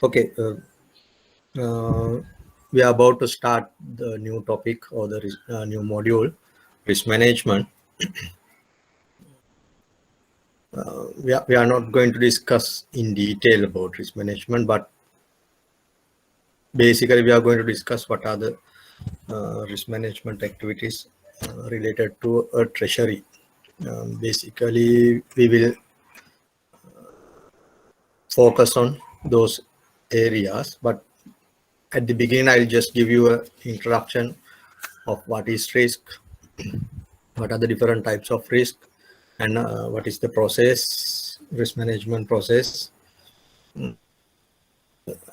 Okay, we are about to start the new topic or the new module, risk management. We are not going to discuss in detail about risk management, but basically we are going to discuss what are the risk management activities related to a treasury. Basically, we will focus on those areas, but at the beginning, I'll just give you an introduction of what is risk, what are the different types of risk, and what is the process, risk management process,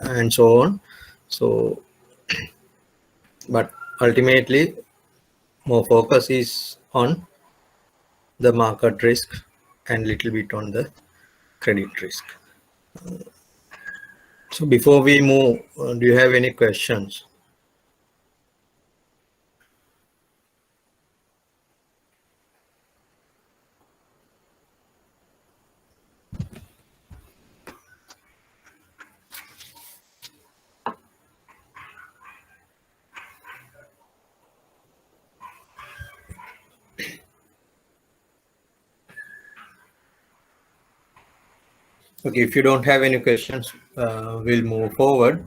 and so on. So, but ultimately, more focus is on the market risk and little bit on the credit risk. So before we move, do you have any questions? Okay, if you don't have any questions, we'll move forward.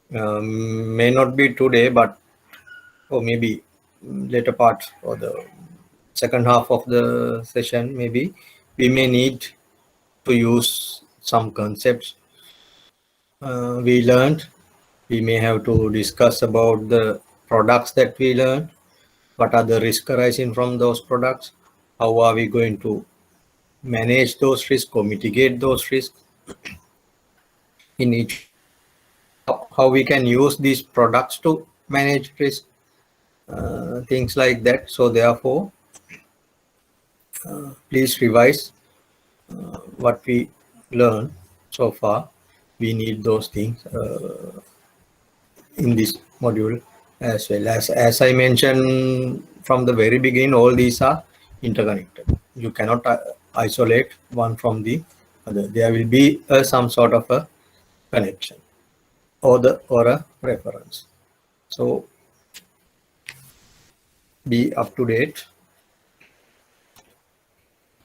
May not be today, but or maybe later part or the second half of the session, maybe we may need to use some concepts we learned. We may have to discuss about the products that we learned. What are the risks arising from those products? How are we going to manage those risks or mitigate those risks in each? How we can use these products to manage risk, things like that. So therefore, please revise what we learned so far. We need those things in this module as well. As I mentioned from the very beginning, all these are interconnected. You cannot isolate one from the other. There will be some sort of a connection or a reference. So be up to date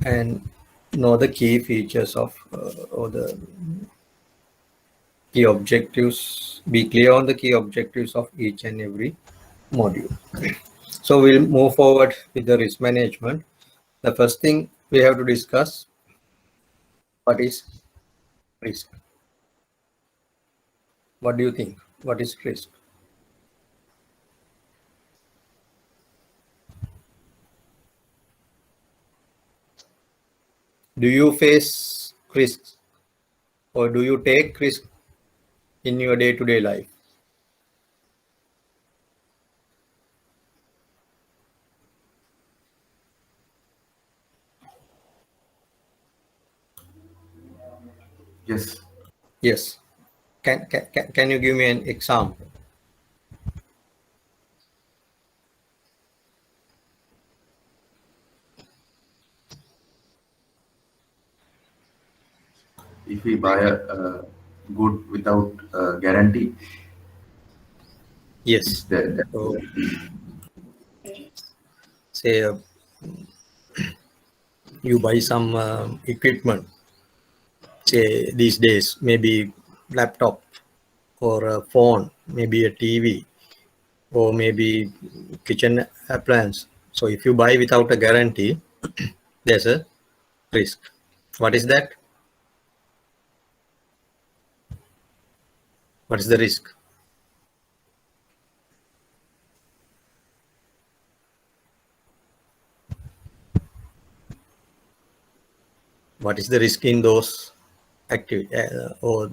and know the key features of or the key objectives. Be clear on the key objectives of each and every module. So we'll move forward with the risk management. The first thing we have to discuss, what is risk? What do you think? What is risk? Do you face risks or do you take risks in your day-to-day life? Yes. Yes. Can you give me an example? If we buy a good without a guarantee, Yes. that So say you buy some equipment, say these days, maybe laptop or a phone, maybe a TV, or maybe kitchen appliance. So if you buy without a guarantee, there's a risk. What is that? What is the risk? What is the risk in those activity or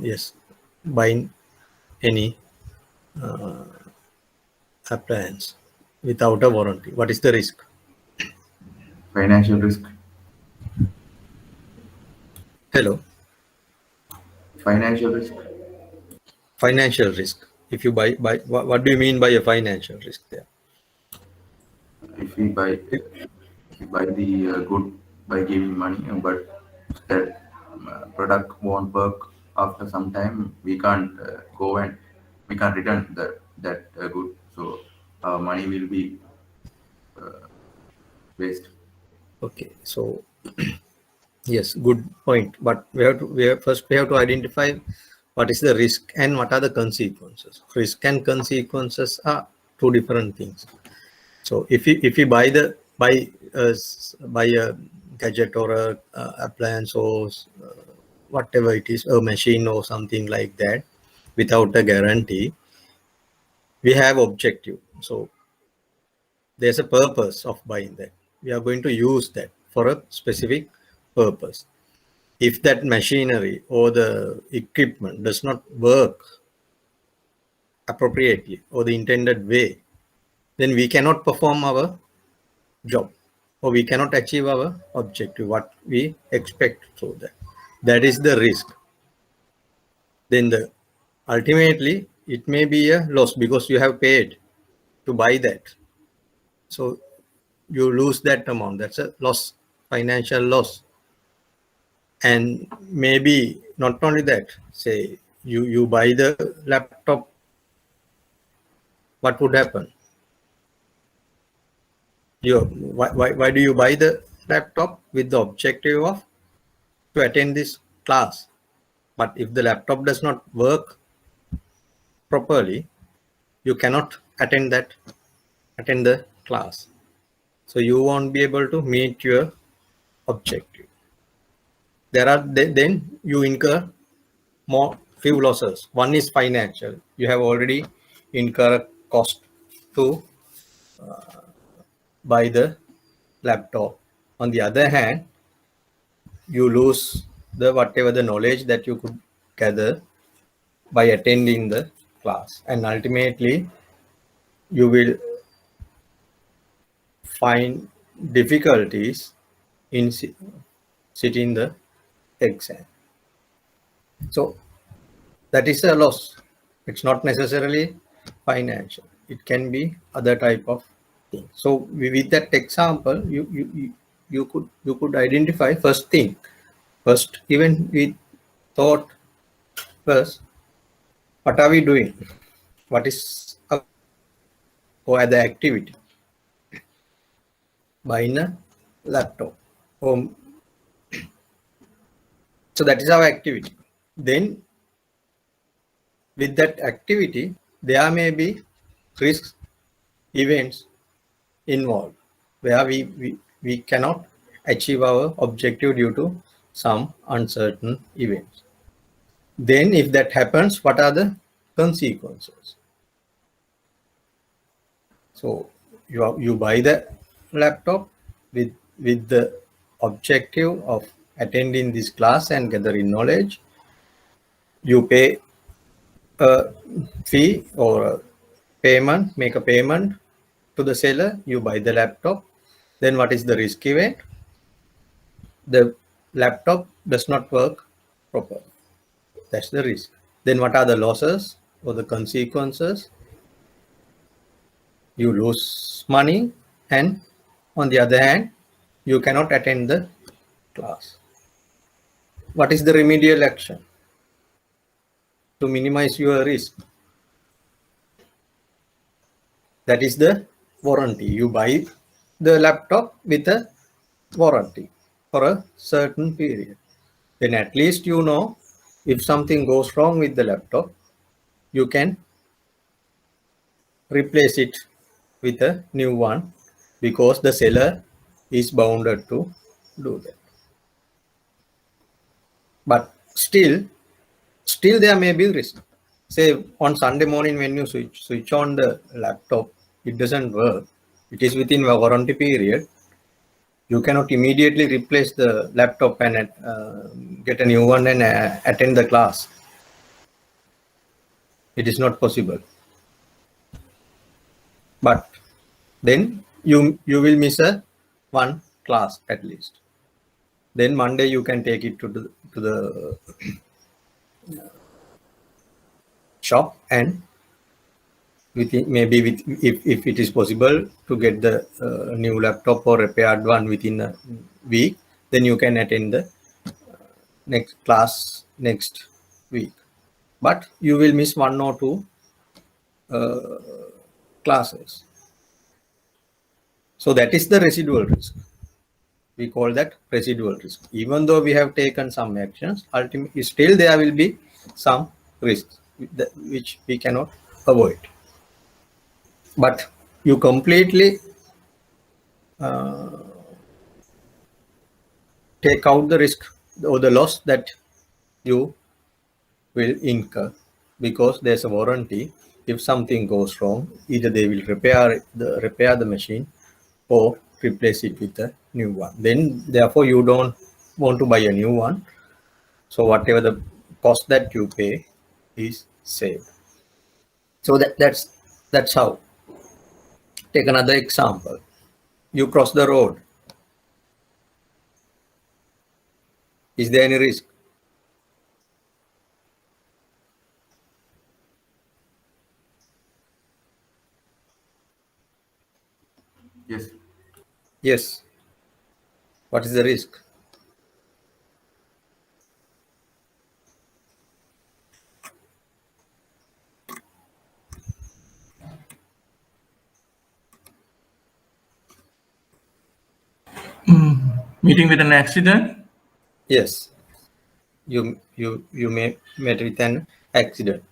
yes, buying any appliance without a warranty? What is the risk? financial risk, Hello, financial risk. financial risk. If you buy what do you mean by a financial risk there? If we buy the good by giving money, but that product won't work after some time we can't go and we can't return that good. So our money will be waste. Okay, so yes, good point. But first we have to identify what is the risk and what are the consequences. Risk and consequences are two different things. So if you buy a gadget or a appliance or whatever it is, a machine or something like that, without a guarantee, we have objective. So there's a purpose of buying that. We are going to use that for a specific purpose. If that machinery or the equipment does not work appropriately or the intended way, then we cannot perform our job or we cannot achieve our objective, what we expect through that. That is the risk. Then ultimately it may be a loss because you have paid to buy that. So you lose that amount. That's a loss, financial loss. And maybe not only that, say you buy the laptop, what would happen? Why do you buy the laptop? With the objective of to attend this class. But if the laptop does not work properly, you cannot attend the class. So you won't be able to meet your objective. Then you incur more few losses. One is financial. You have already incurred cost to buy the laptop. On the other hand, you lose the whatever the knowledge that you could gather by attending the class, and ultimately you will find difficulties in sitting the exam. So that is a loss. It's not necessarily financial. It can be other type of thing. So with that example, you could identify first thing. First, even we thought first, what are we doing? What is our the activity? Buying a laptop. So that is our activity. Then with that activity, there may be risks, events involved where we cannot achieve our objective due to some uncertain events. Then if that happens, what are the consequences? So you buy the laptop with the objective of attending this class and gathering knowledge. You pay a fee or a payment, make a payment to the seller, you buy the laptop. Then what is the risk event? The laptop does not work properly. That's the risk. Then what are the losses or the consequences? You lose money, and on the other hand, you cannot attend the class. What is the remedial action to minimize your risk? That is the warranty. You buy the laptop with a warranty for a certain period. Then at least you know if something goes wrong with the laptop, you can replace it with a new one because the seller is bounded to do that. But still there may be risk. Say on Sunday morning when you switch on the laptop, it doesn't work. It is within a warranty period. You cannot immediately replace the laptop and get a new one and attend the class. It is not possible. But then you will miss one class at least. Then Monday you can take it to the shop and if it is possible to get the new laptop or repaired one within a week, then you can attend the next class next week, but you will miss one or two classes. So that is the residual risk. We call that residual risk. Even though we have taken some actions, ultimately still there will be some risks which we cannot avoid. But you completely take out the risk or the loss that you will incur, because there's a warranty. If something goes wrong, either they will repair the machine or replace it with a new one. Then therefore you don't want to buy a new one. So whatever the cost that you pay is saved. So that's how. Take another example. You cross the road. Is there any risk? Yes. Yes. What is the risk? Meeting with an accident? Yes. You may met with an accident.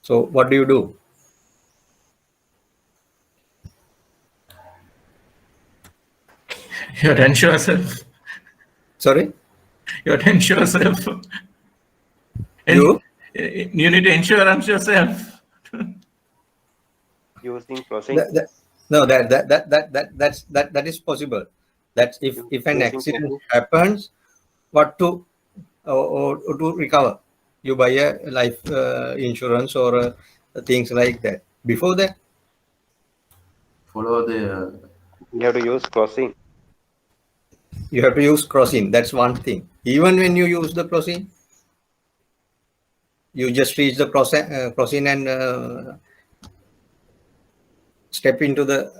So what do you do? You have to ensure yourself. Sorry? You have to ensure yourself. You? You need to insurance yourself. Using crossing. No, that is possible. That's if an Using accident crossing. happens, what to or to recover. You buy a life insurance or things like that. Before that, Follow the You have to use crossing. you have to use crossing. That's one thing. Even when you use the crossing, you just reach the crossing and step into the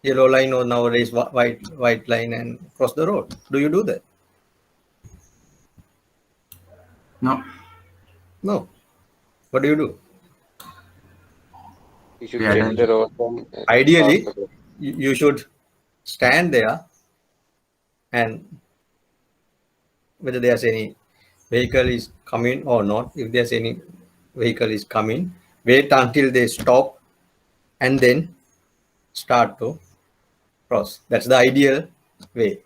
yellow line or nowadays white line and cross the road. Do you do that? no. No. What do you do? You should Pay check the attention. road and cross Ideally, the road. you should stand there, and whether there's any vehicle is coming or not, if there's any vehicle is coming, wait until they stop and then start to cross. That's the ideal way.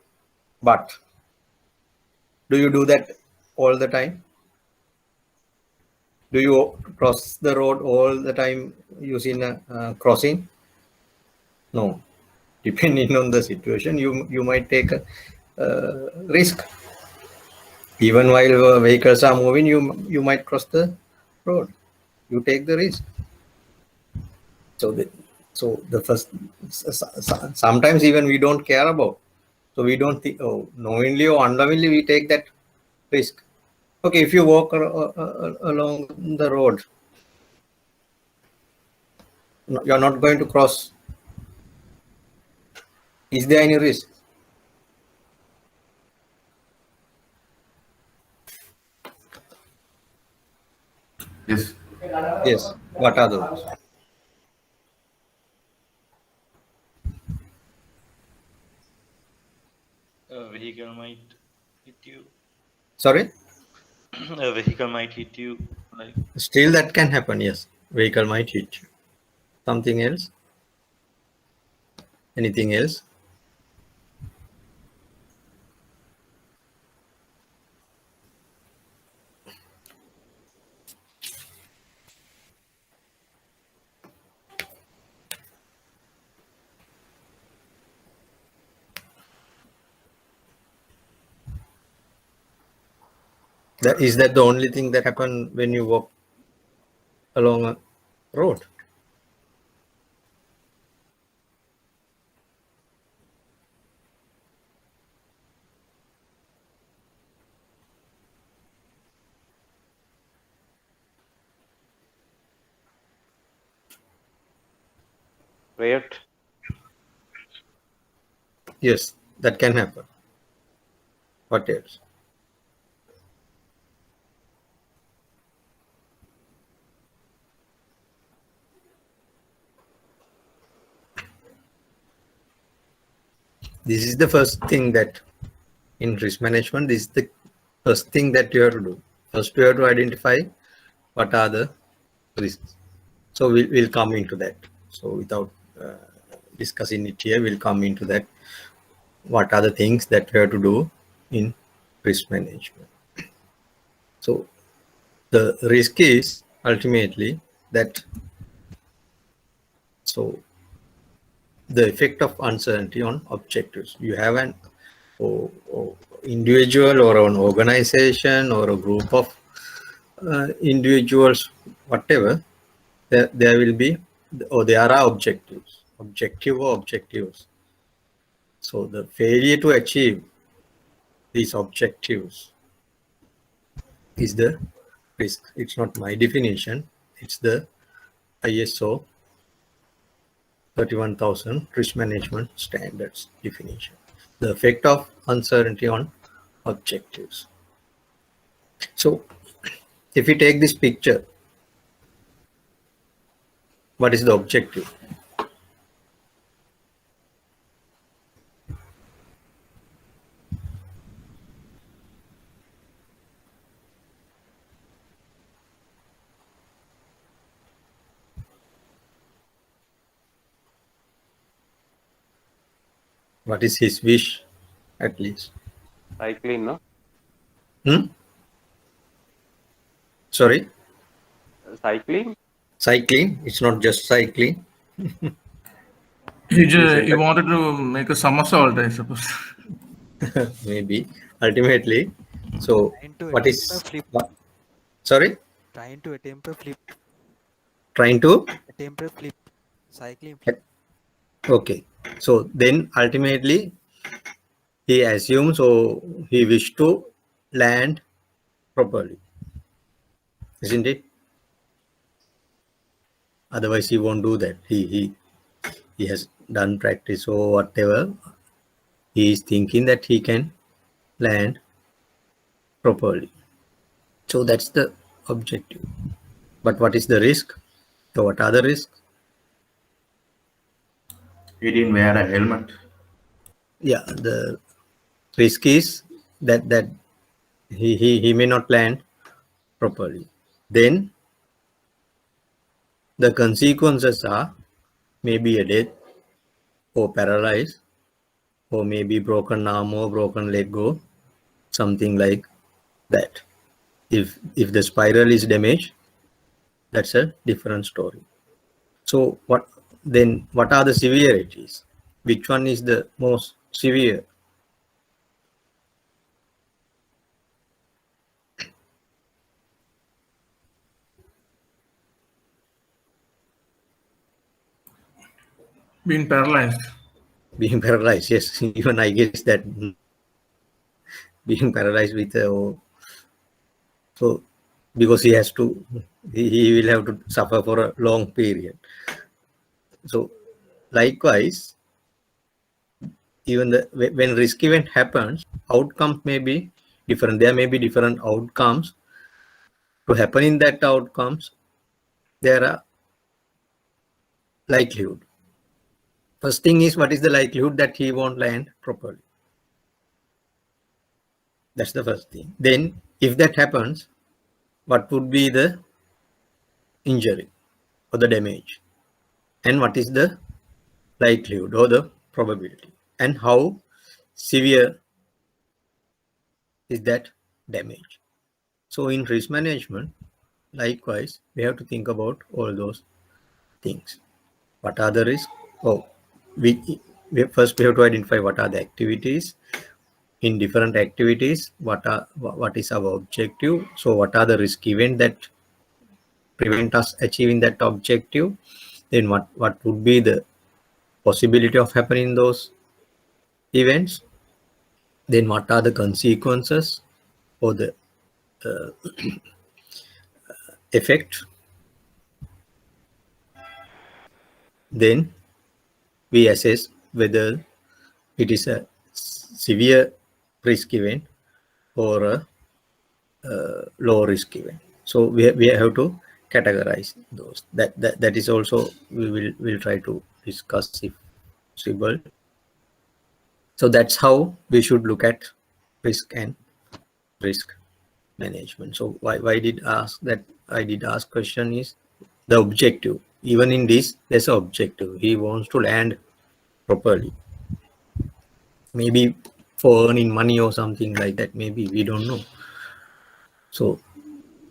But do you do that all the time? Do you cross the road all the time using a crossing? No. Depending on the situation, you might take a risk. Even while vehicles are moving, you might cross the road. You take the risk. So the first, sometimes even we don't care about. So we don't think, oh, knowingly or unknowingly we take that risk. Okay, if you walk along the road, you're not going to cross. Is there any risk? Yes. Yes. What are those? A vehicle might hit you. Sorry? A vehicle might hit you. Like Still that can happen, yes. Vehicle might hit you. Something else? Anything else? Is that the only thing that happen when you walk along a road? Riot. Yes, that can happen. What else? This is the first thing that in risk management, this is the first thing that you have to do. First, you have to identify what are the risks. So we'll come into that. So without discussing it here, we'll come into that. What are the things that we have to do in risk management? So the risk is ultimately that, so the effect of uncertainty on objectives. You have an individual or an organization or a group of individuals, whatever, there will be, or there are objectives, objective or objectives. So the failure to achieve these objectives is the risk. It's not my definition, it's the ISO 31,000 risk management standards definition. The effect of uncertainty on objectives. So if we take this picture, what is the objective? What is his wish, at least? Cycling, no? Sorry? Cycling? Cycling? It's not just cycling. He wanted to make a somersault, I suppose. Maybe. Ultimately. So Trying to what attempt is... a flip. What? Sorry? Trying to attempt a flip. Trying to? Attempt a flip. Cycling flip. Okay. So then ultimately he assumes, or he wished to land properly. Isn't it? Otherwise he won't do that. He has done practice or whatever. He is thinking that he can land properly. So that's the objective. But what is the risk? So what are the risks? He didn't wear a helmet. Yeah, the risk is that he may not land properly. Then the consequences are maybe a death or paralyzed, or maybe broken arm or broken leg or something like that. If the spiral is damaged, that's a different story. So what are the severities? Which one is the most severe? Being paralyzed. Being paralyzed, yes. Even I guess that being paralyzed with so because he has to, he will have to suffer for a long period. So likewise, even when risk event happens, outcomes may be different. There may be different outcomes to happen. In that outcomes, there are likelihood. First thing is, what is the likelihood that he won't land properly? That's the first thing. Then if that happens, what would be the injury or the damage? And what is the likelihood or the probability? And how severe is that damage? So in risk management, likewise, we have to think about all those things. What are the risks? Oh, we first we have to identify what are the activities. In different activities, what is our objective? So what are the risk events that prevent us achieving that objective? Then what would be the possibility of happening those events? Then what are the consequences or the effect? Then we assess whether it is a severe risk event or a low risk event. So we have to categorize those. That is also we'll try to discuss if possible. So that's how we should look at risk and risk management. So why did ask that? I did ask question is the objective. Even in this, there's an objective. He wants to land properly. Maybe for earning money or something like that. Maybe we don't know. So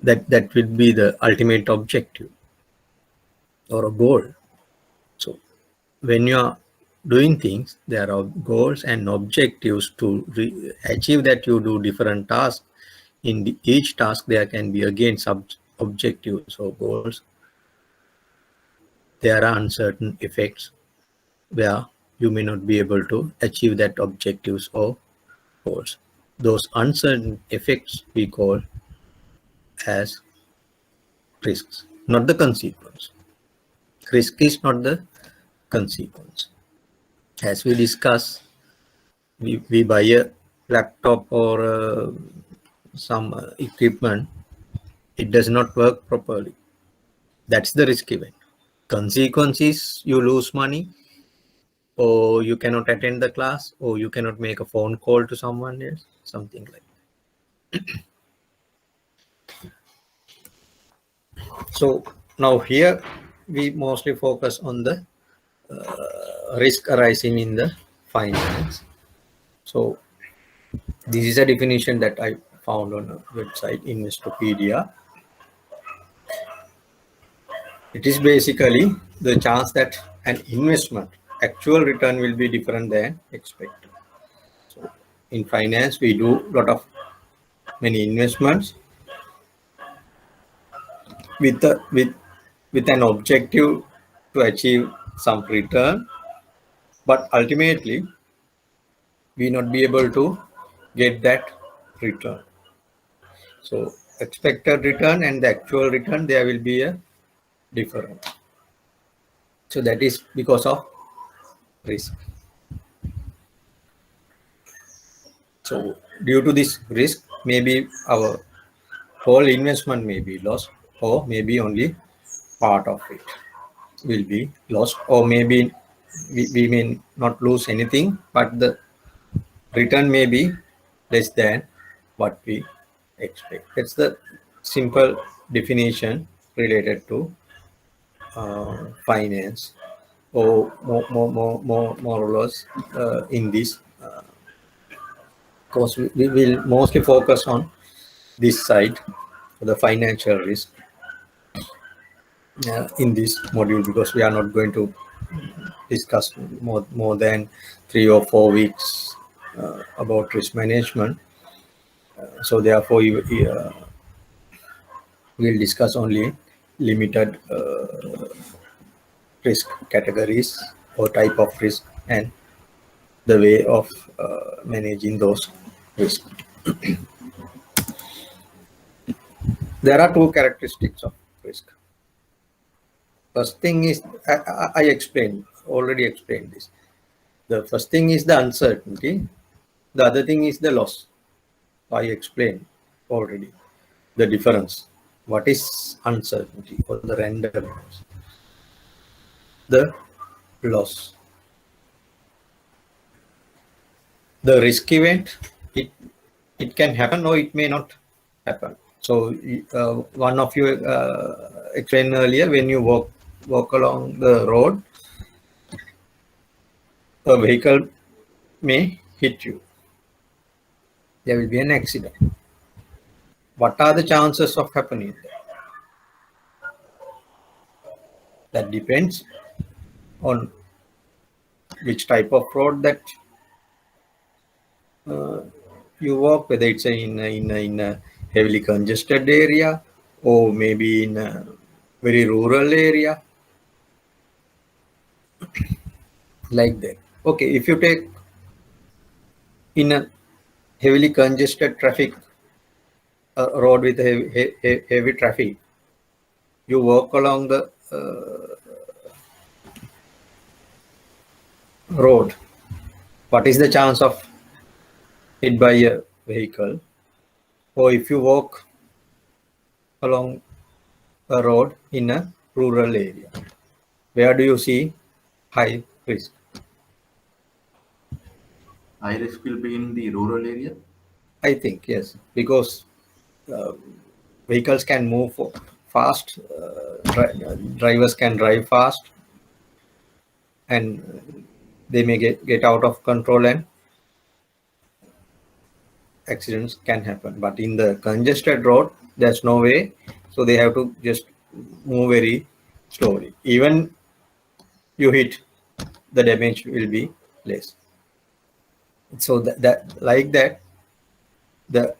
that will be the ultimate objective or a goal. So when you are doing things, there are goals and objectives to achieve that. You do different tasks. In each task, there can be again objectives or goals. There are uncertain effects where you may not be able to achieve that objectives or goals. Those uncertain effects we call as risks, not the consequence. Risk is not the consequence. As we discuss, we buy a laptop or some equipment, it does not work properly. That's the risk event. Consequence is you lose money, or you cannot attend the class, or you cannot make a phone call to someone else, something like that. So now here we mostly focus on the risk arising in the finance. So this is a definition that I found on a website, Investopedia. It is basically the chance that an investment actual return will be different than expected. So in finance, we do many investments with an objective to achieve some return, but ultimately we not be able to get that return. So expected return and the actual return, there will be a difference. So that is because of risk. So due to this risk, maybe our whole investment may be lost, or maybe only part of it will be lost, or maybe we may not lose anything, but the return may be less than what we expect. That's the simple definition related to finance, or more or less in this course. We will mostly focus on this side, the financial risk, in this module, because we are not going to discuss more than 3 or 4 weeks about risk management. So therefore, we'll discuss only limited risk categories or type of risk and the way of managing those risks. There are 2 characteristics of risk. First thing is, I already explained this. The first thing is the uncertainty. The other thing is the loss. I explained already the difference. What is uncertainty or the randomness? The loss. The risk event, it can happen or it may not happen. So one of you explained earlier, when you walk along the road, a vehicle may hit you. There will be an accident. What are the chances of happening there? That depends on which type of road that you walk, whether it's in a heavily congested area, or maybe in a very rural area, like that. Okay, if you take in a heavily congested traffic road with heavy traffic, you walk along the road, what is the chance of hit by a vehicle? Or if you walk along a road in a rural area, where do you see high risk? high risk will be in the rural area. I think yes, because vehicles can move fast, drivers can drive fast, and they may get out of control and accidents can happen. But in the congested road, there's no way, so they have to just move very slowly. Even you hit, the damage will be less. So that like that, the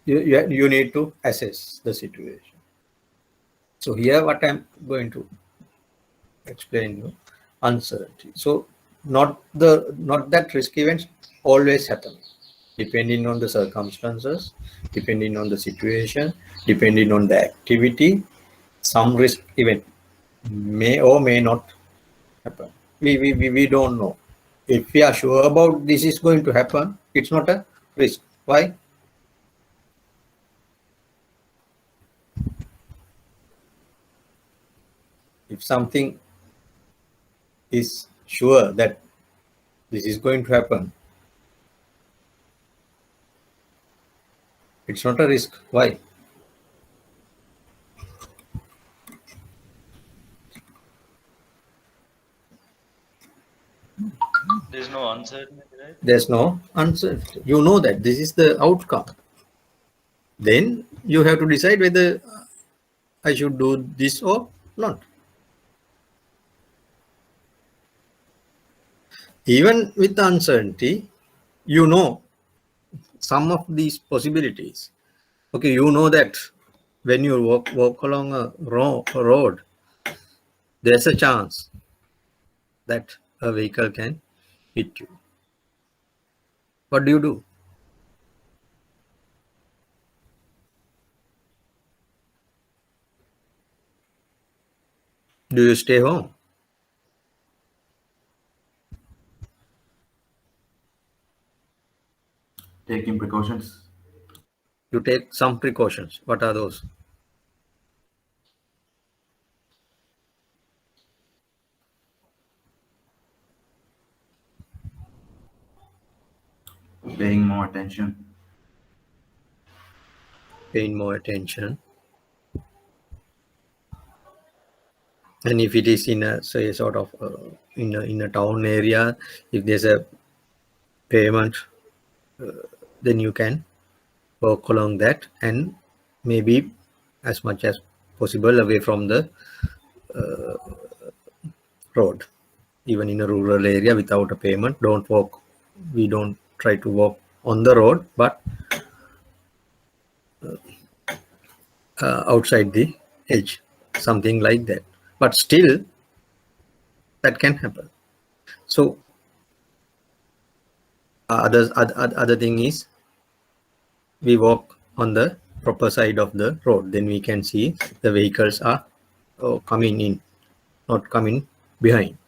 you need to assess the situation. So here what I'm going to explain you, uncertainty. So not that risk events always happen, depending on the circumstances, depending on the situation, depending on the activity. Some risk event may or may not happen. We don't know. If we are sure about this is going to happen, it's not a risk. Why? If something is sure that this is going to happen, it's not a risk. Why? There's no uncertainty, right? There's no uncertainty. You know that this is the outcome. Then you have to decide whether I should do this or not. Even with the uncertainty, you know some of these possibilities. Okay, you know that when you walk along a road, there's a chance that a vehicle can hit you. What do you do? Do you stay home? Taking precautions. You take some precautions. What are those? Paying more attention. Paying more attention. And if it is in a, say, sort of in a town area, if there's a payment, then you can walk along that and maybe as much as possible away from the road. Even in a rural area without a payment, don't walk. We don't try to walk on the road, but outside the edge, something like that. But still, that can happen. So other thing is, we walk on the proper side of the road, then we can see the vehicles are coming in, not coming behind.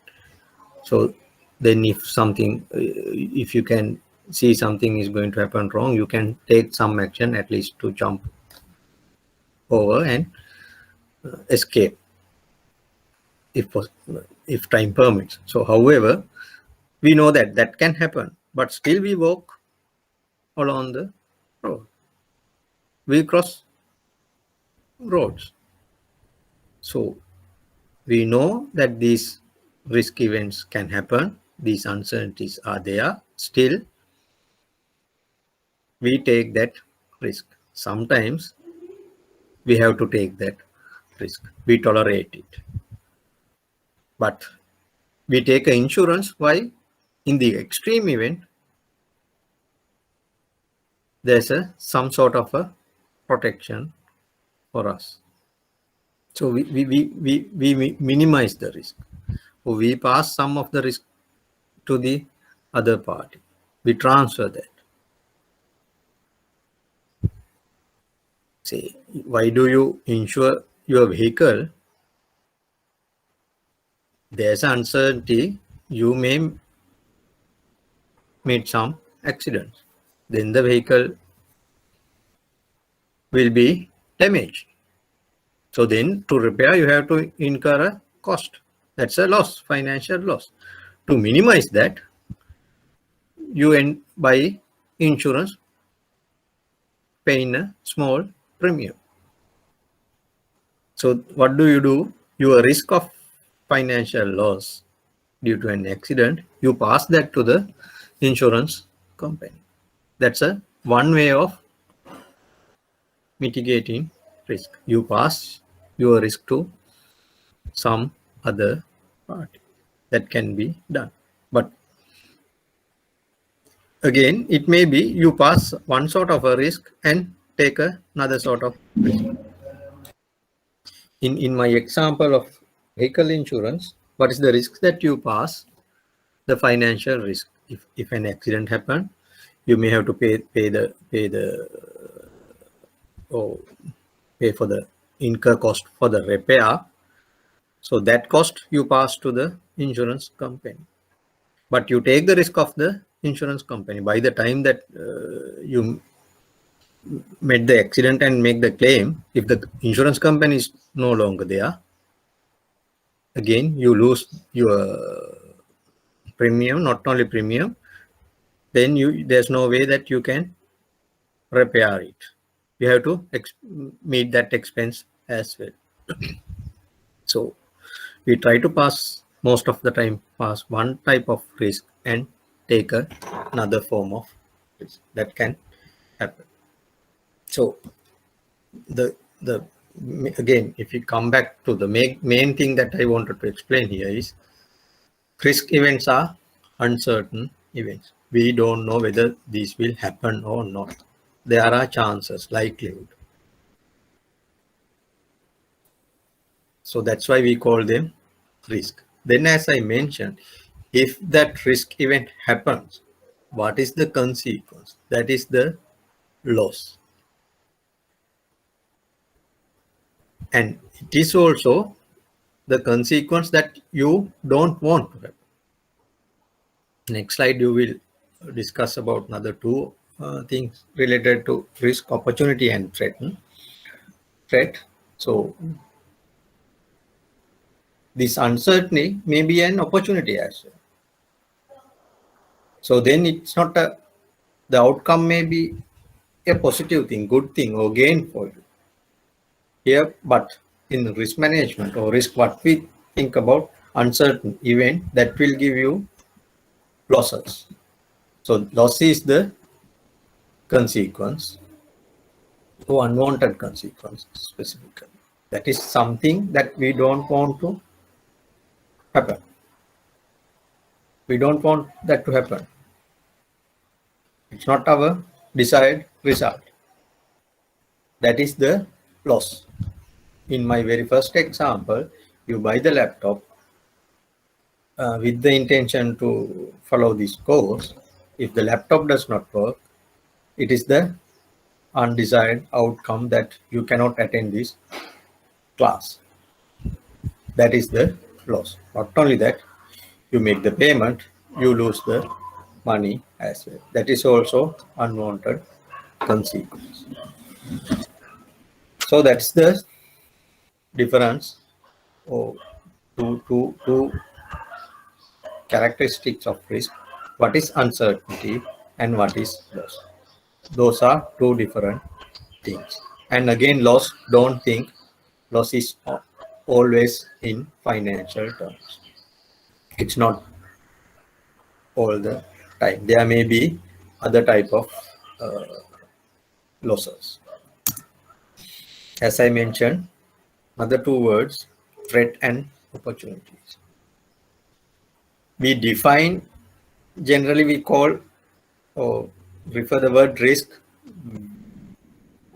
So then if something, if you can see something is going to happen wrong, you can take some action, at least to jump over and escape if time permits. So however, we know that that can happen, but still we walk along the road. We cross roads. So we know that these risk events can happen, these uncertainties are there, still we take that risk. Sometimes we have to take that risk, we tolerate it, but we take an insurance. Why? In the extreme event, there's some sort of a protection for us. So we minimize the risk. So we pass some of the risk to the other party. We transfer that. Say, why do you insure your vehicle? There's uncertainty. You may meet some accidents. Then the vehicle will be damaged. So then to repair, you have to incur a cost. That's a loss, financial loss. To minimize that, you end by insurance paying a small premium. So what do? Your risk of financial loss due to an accident, you pass that to the insurance company. That's a one way of mitigating risk. You pass your risk to some other party. That can be done. But again, it may be you pass one sort of a risk and take another sort of risk. In my example of vehicle insurance, what is the risk that you pass? The financial risk. If an accident happened, you may have to pay for the incur cost for the repair. So that cost you pass to the insurance company, but you take the risk of the insurance company. By the time that you made the accident and make the claim, if the insurance company is no longer there, again you lose your premium. Not only premium, then there's no way that you can repair it. You have to meet that expense as well. So we try to most of the time pass one type of risk and take another form of risk. That can happen. So the again, if you come back to the main thing that I wanted to explain here is risk events are uncertain events. We don't know whether these will happen or not. There are chances, likelihood. So that's why we call them risk. Then, as I mentioned, if that risk event happens, what is the consequence? That is the loss. And it is also the consequence that you don't want to have. Next slide, you will discuss about another two things related to risk, opportunity, and threat. So this uncertainty may be an opportunity as well. So then it's not the outcome may be a positive thing, good thing, or gain for you here. But in risk management or risk, what we think about uncertain event that will give you losses. So loss is the consequence, or unwanted consequence specifically. That is something that we don't want to happen. We don't want that to happen. It's not our desired result. That is the loss. In my very first example, you buy the laptop with the intention to follow this course. If the laptop does not work, it is the undesired outcome that you cannot attend this class. That is the loss. Not only that, you make the payment, you lose the money as well. That is also unwanted consequence. So that's the difference or two characteristics of risk. What is uncertainty and what is loss? Those are two different things. And again, loss, don't think loss is always in financial terms. It's not all the time. There may be other type of losses. As I mentioned, other two words, threat and opportunities. We define, generally we call or refer the word risk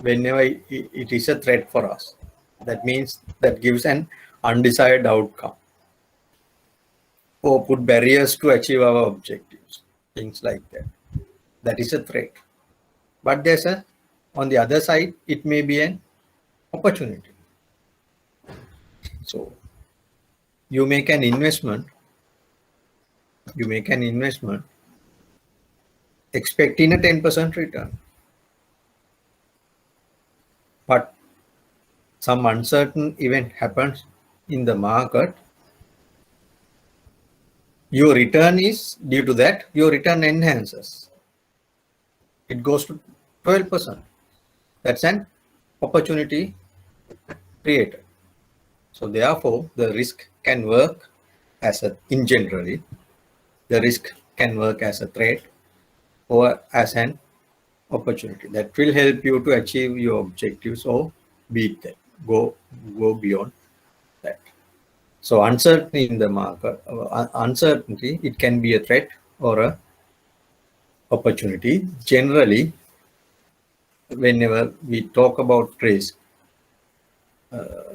whenever it is a threat for us. That means that gives an undesired outcome or put barriers to achieve our objectives, things like that. That is a threat. But there's on the other side, it may be an opportunity. So you make an investment, expecting a 10% return. But some uncertain event happens in the market, your return is due to that, your return enhances. It goes to 12%. That's an opportunity created. So therefore, the risk can work as in generally, the risk can work as a threat or as an opportunity that will help you to achieve your objectives or beat them, go beyond that. So uncertainty in the market, uncertainty, it can be a threat or a opportunity. Generally, whenever we talk about risk,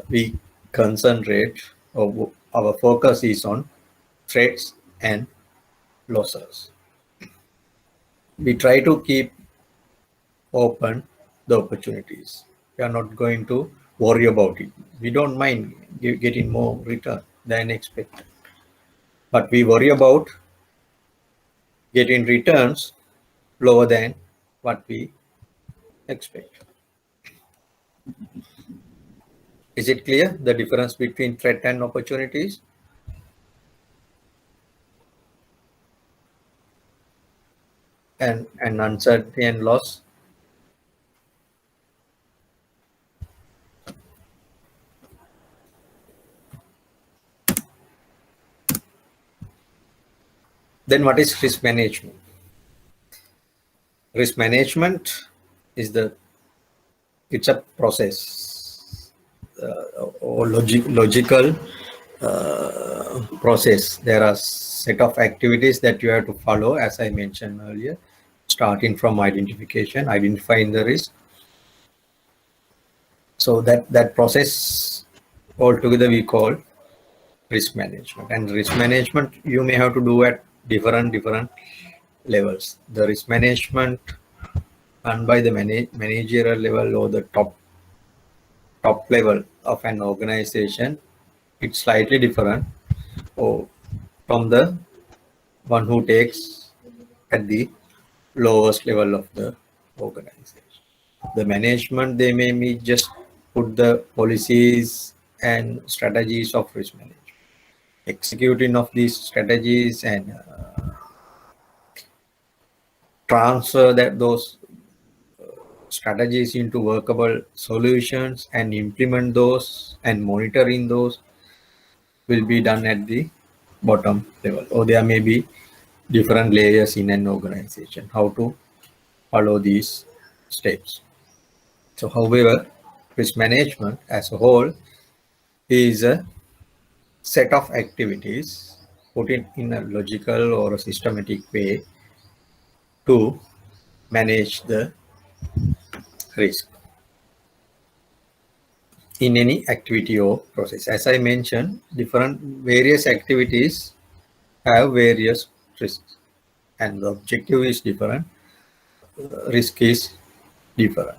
we concentrate or our focus is on threats and losses. We try to keep open the opportunities. We are not going to worry about it. We don't mind getting more return than expected, but we worry about getting returns lower than what we expect. Is it clear the difference between threat and opportunities? And uncertainty and loss? Then what is risk management? Risk management is it's a process or logical process. There are set of activities that you have to follow, as I mentioned earlier, starting from identifying the risk. So that process altogether we call risk management. And risk management you may have to do at different levels. The risk management done by the managerial level or the top level of an organization, it's slightly different or from the one who takes at the lowest level of the organization. The management, they may just put the policies and strategies of risk management, executing of these strategies and transfer those strategies into workable solutions and implement those and monitoring those will be done at the bottom level, or there may be different layers in an organization how to follow these steps. So however, risk management as a whole is a set of activities put in a logical or a systematic way to manage the risk in any activity or process. As I mentioned, various activities have various risks and the objective is different, risk is different.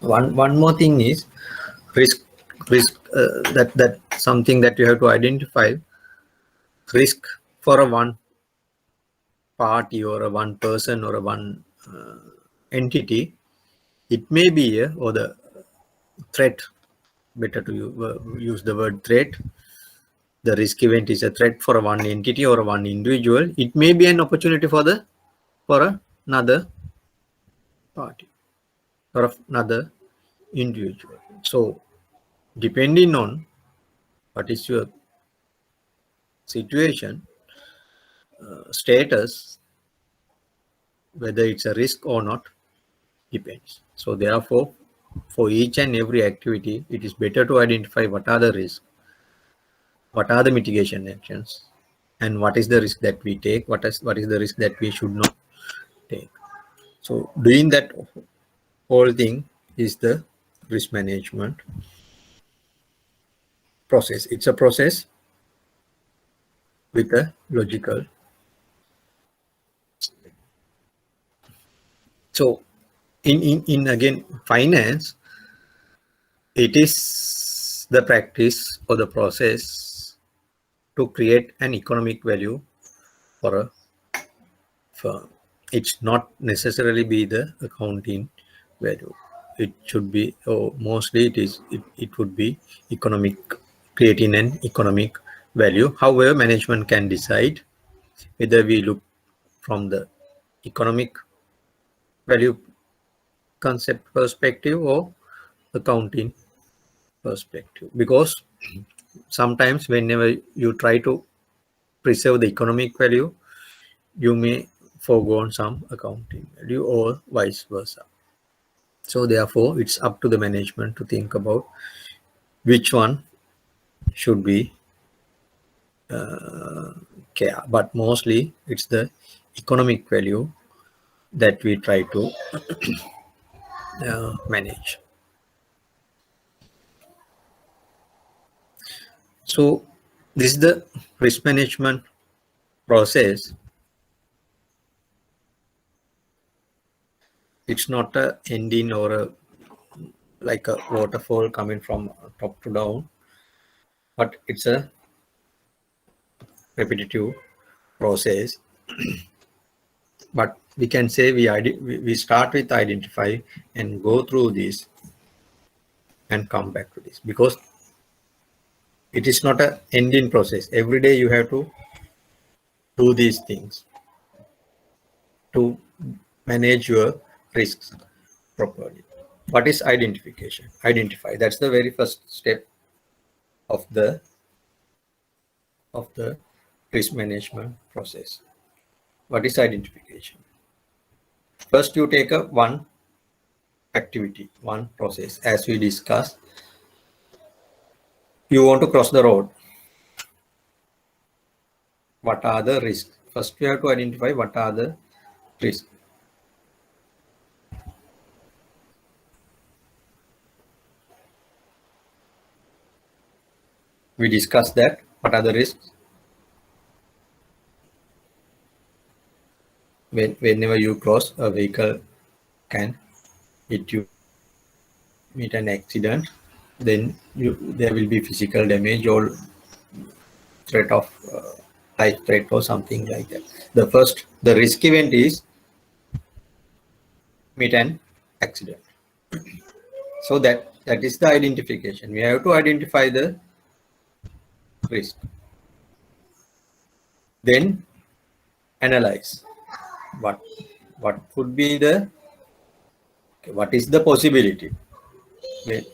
One more thing is risk that something that you have to identify. Risk for a one party or a one person or a one entity, it may be or the threat, better to use the word threat. The risk event is a threat for a one entity or a one individual. It may be an opportunity for another party or another individual. So depending on what is your situation, status, whether it's a risk or not, depends. So therefore, for each and every activity, it is better to identify what are the risks, what are the mitigation actions, and what is the risk that we take, what is the risk that we should not take. So doing that whole thing is the risk management process. It's a process with a logical. So in again finance, it is the practice or the process to create an economic value for a firm. It's not necessarily be the accounting value. It should be, or mostly it would be economic, creating an economic value. However, management can decide whether we look from the economic value concept perspective or accounting perspective, because sometimes whenever you try to preserve the economic value, you may forego on some accounting value or vice versa. So therefore, it's up to the management to think about which one should be care. But mostly it's the economic value that we try to manage. So this is the risk management process. It's not a ending or a like a waterfall coming from top to down, but it's a repetitive process. But we can say we start with identify and go through this and come back to this, because it is not a ending process. Every day you have to do these things to manage your risks properly. What is identification? Identify. That's the very first step of the risk management process. What is identification? First, you take a one activity, one process. As we discussed, you want to cross the road. What are the risks? First, we have to identify what are the risks. We discussed that. What are the risks? Whenever you cross, a vehicle can hit you, meet an accident, then there will be physical damage or threat of life threat or something like that. The risk event is meet an accident. So that is the identification. We have to identify the risk. Then analyze what could be what is the possibility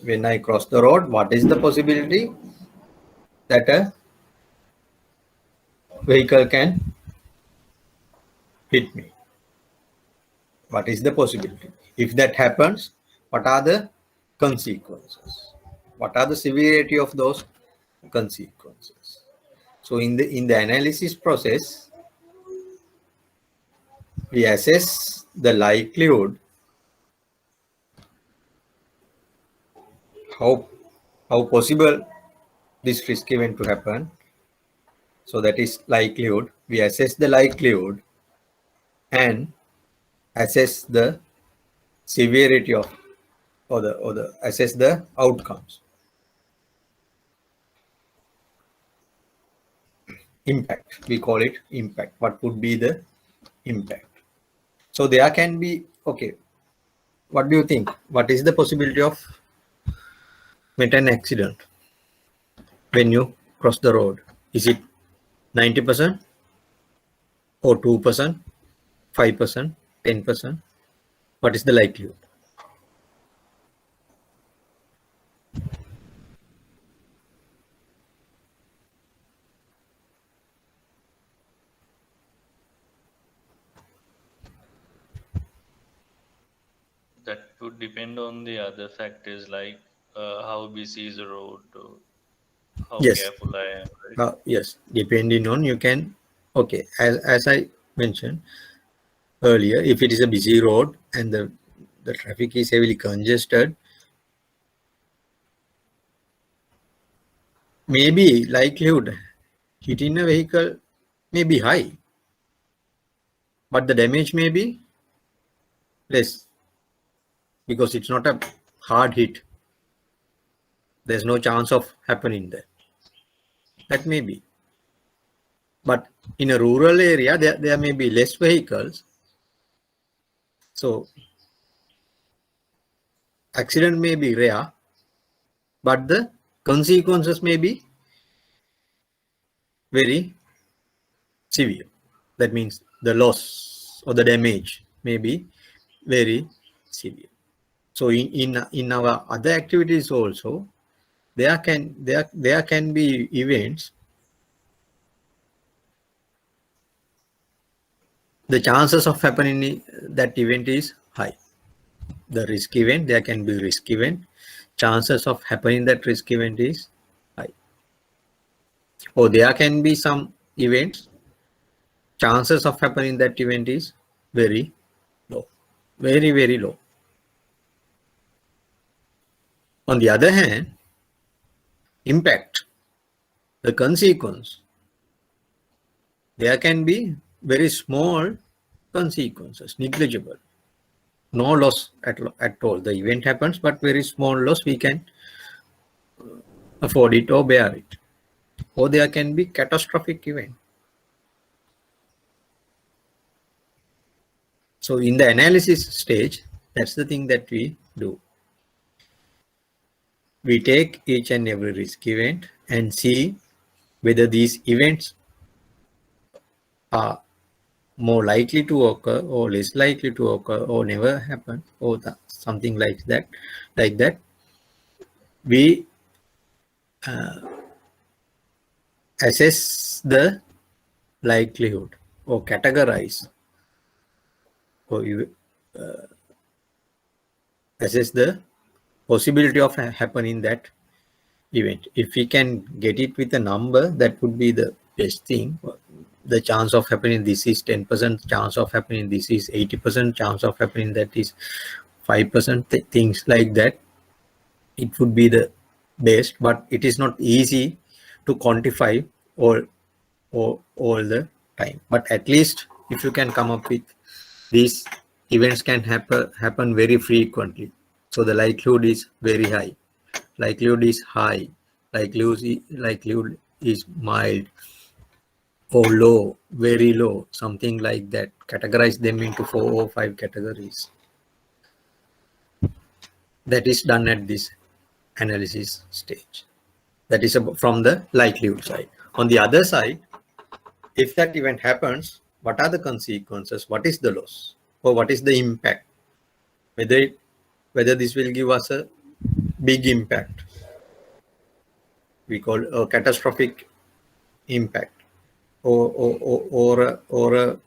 when I cross the road. What is the possibility that a vehicle can hit me? What is the possibility? If that happens, what are the consequences? What are the severity of those consequences? So in the analysis process, we assess the likelihood, how possible this risk event to happen. So that is likelihood. We assess the likelihood and assess the severity of or the assess the outcomes. Impact, we call it impact. What would be the impact? So there can be, okay, what do you think? What is the possibility of meet an accident when you cross the road? Is it 90% or 2%, 5%, 10%? What is the likelihood? That would depend on the other factors like how busy is the road, how Yes. careful I am. Right? Yes, depending on, you can, okay, as I mentioned earlier, if it is a busy road and the traffic is heavily congested, maybe likelihood hitting a vehicle may be high, but the damage may be less because it's not a hard hit. There's no chance of happening there. That may be. But in a rural area, there may be less vehicles. So accident may be rare, but the consequences may be very severe. That means the loss or the damage may be very severe. So in our other activities also, there can be events. The chances of happening that event is high. The risk event, there can be risk event. Chances of happening that risk event is high. Or there can be some events. Chances of happening that event is very low. Very, very low. On the other hand, impact, the consequence, there can be very small consequences, negligible. No loss at all. The event happens, but very small loss, we can afford it or bear it. Or there can be catastrophic event. So in the analysis stage, that's the thing that we do. We take each and every risk event and see whether these events are more likely to occur or less likely to occur or never happen or something like that. We assess the likelihood or categorize or assess the possibility of happening that event. If we can get it with a number, that would be the best thing. The chance of happening this is 10%, chance of happening this is 80%, chance of happening that is 5%, things like that. It would be the best, but it is not easy to quantify all the time. But at least if you can come up with these events can happen very frequently. So the likelihood is very high. Likelihood is high. Likelihood is mild or low, very low, something like that. Categorize them into 4 or 5 categories. That is done at this analysis stage. That is from the likelihood side. On the other side, if that event happens, what are the consequences? What is the loss? Or what is the impact? Whether this will give us a big impact. We call a catastrophic impact, or a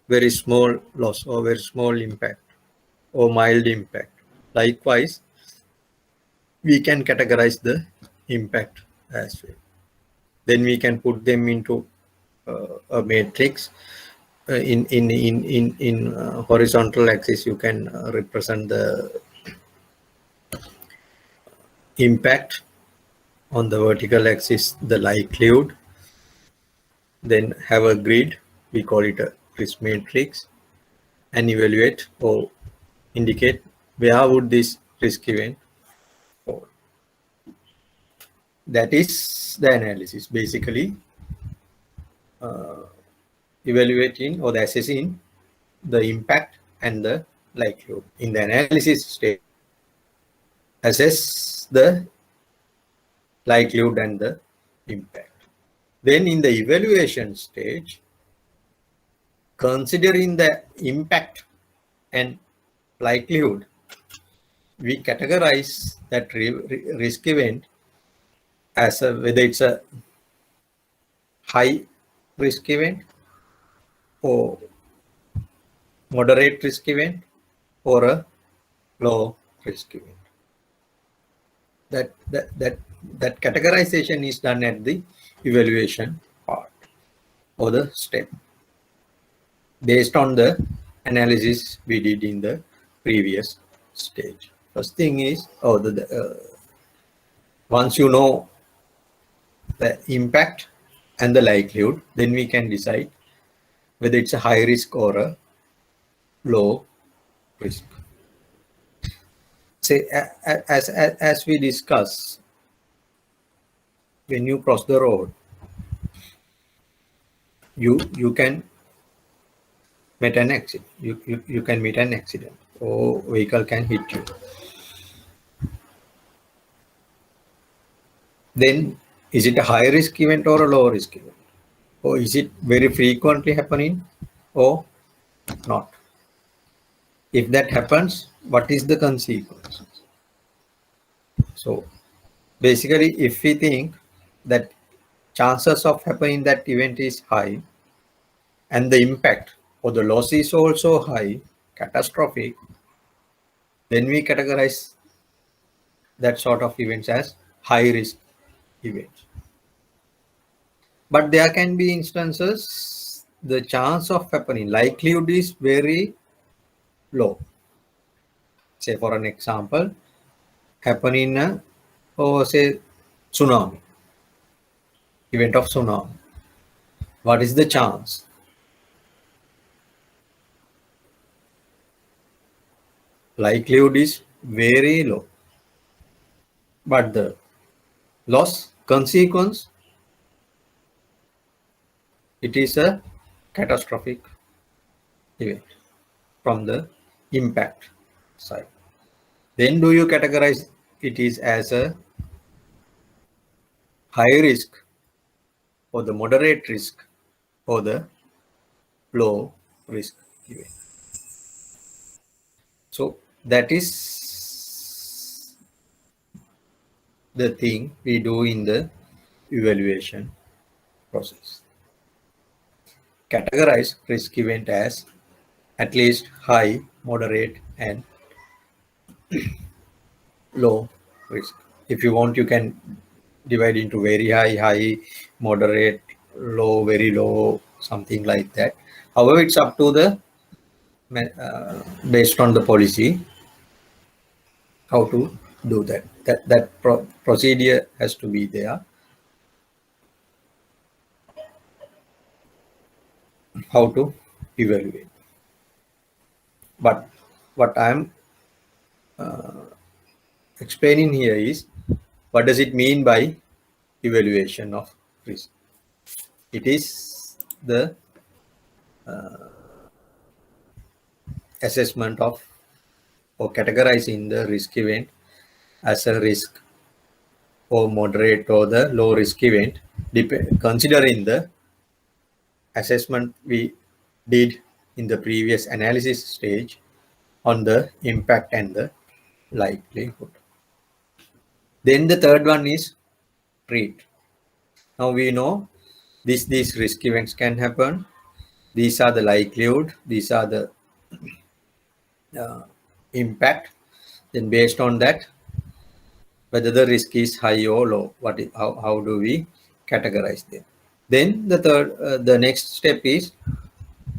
very small loss or very small impact or mild impact. Likewise, we can categorize the impact as well. Then we can put them into a matrix. In horizontal axis, you can represent the impact. On the vertical axis, the likelihood. Then have a grid, we call it a risk matrix, and evaluate or indicate where would this risk event fall. That is the analysis, basically evaluating or assessing the impact and the likelihood. In the analysis stage, assess the likelihood and the impact. Then in the evaluation stage, considering the impact and likelihood, we categorize that risk event as whether it's a high risk event or moderate risk event or a low risk event. That categorization is done at the evaluation part or the step based on the analysis we did in the previous stage. First thing is, once you know the impact and the likelihood, then we can decide whether it's a high risk or a low risk. Say, as we discuss, when you cross the road, you can meet an accident. You can meet an accident, or vehicle can hit you. Then is it a high risk event or a low risk event? or is it very frequently happening or not? If that happens, what is the consequence? So basically, if we think that chances of happening that event is high and the impact or the loss is also high, catastrophic, then we categorize that sort of events as high risk events. But there can be instances the chance of happening, likelihood is very low. Say for an example, happen in a, or say tsunami, event of tsunami. What is the chance? Likelihood is very low. But the loss consequence, it is a catastrophic event from the impact side. Then do you categorize it is as a high risk or the moderate risk or the low risk event? So that is the thing we do in the evaluation process. Categorize risk event as at least high, moderate, and low risk. If you want, you can divide into very high, high, moderate, low, very low, something like that. However, it's up to the based on the policy how to do that. That procedure has to be there. How to evaluate. But what I'm explaining here is what does it mean by evaluation of risk? It is the assessment of or categorizing the risk event as a risk or moderate or the low risk event, considering the assessment we did in the previous analysis stage on the impact and the likelihood. Then the third one is treat. Now we know these risk events can happen. These are the likelihood. These are the impact. Then based on that, whether the risk is high or low, how do we categorize them? Then the next step is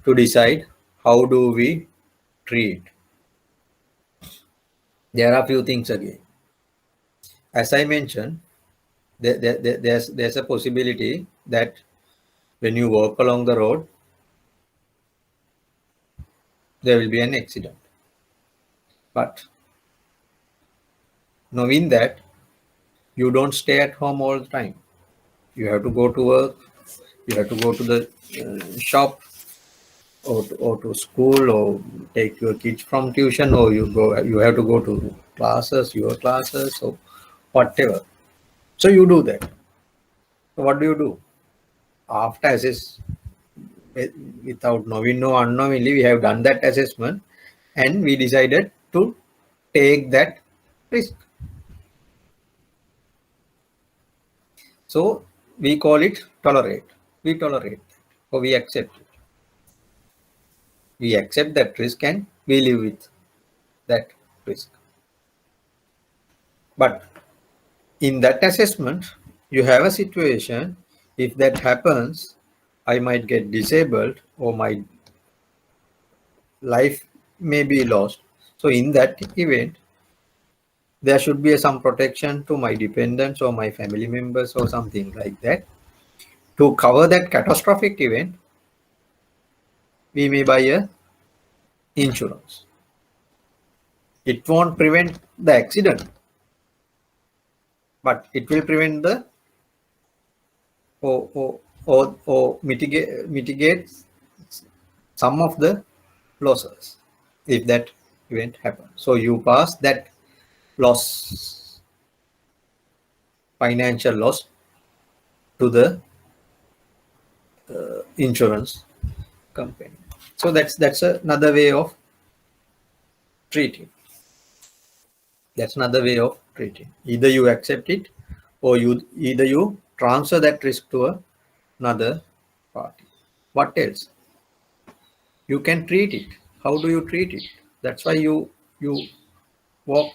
to decide how do we treat. There are a few things again. As I mentioned, there's a possibility that when you walk along the road, there will be an accident. But knowing that, you don't stay at home all the time. You have to go to work, you have to go to the shop or to school or take your kids from tuition, or you have to go to classes, your classes or whatever. So you do that. So what do? After assess, without knowing or unknowingly, we have done that assessment and we decided to take that risk. So we call it tolerate. We tolerate or we accept it. We accept that risk and we live with that risk. But in that assessment, you have a situation, if that happens, I might get disabled or my life may be lost. So in that event, there should be some protection to my dependents or my family members or something like that. To cover that catastrophic event, we may buy a insurance. It won't prevent the accident, but it will prevent the or mitigate some of the losses if that event happens. So you pass that loss, financial loss, to the insurance company. So that's another way of treating. That's another way of treating. Either you accept it, or either you transfer that risk to another party. What else? You can treat it. How do you treat it? That's why you walk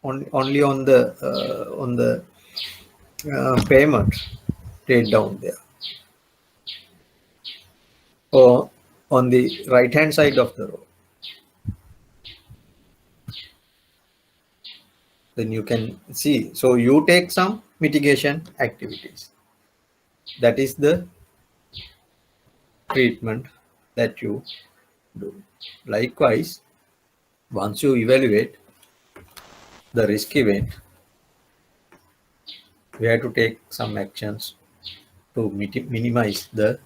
only on the payment straight down there, or on the right hand side of the road. Then you can see. So you take some mitigation activities. That is the treatment that you do. Likewise, once you evaluate the risk event, we have to take some actions to minimize the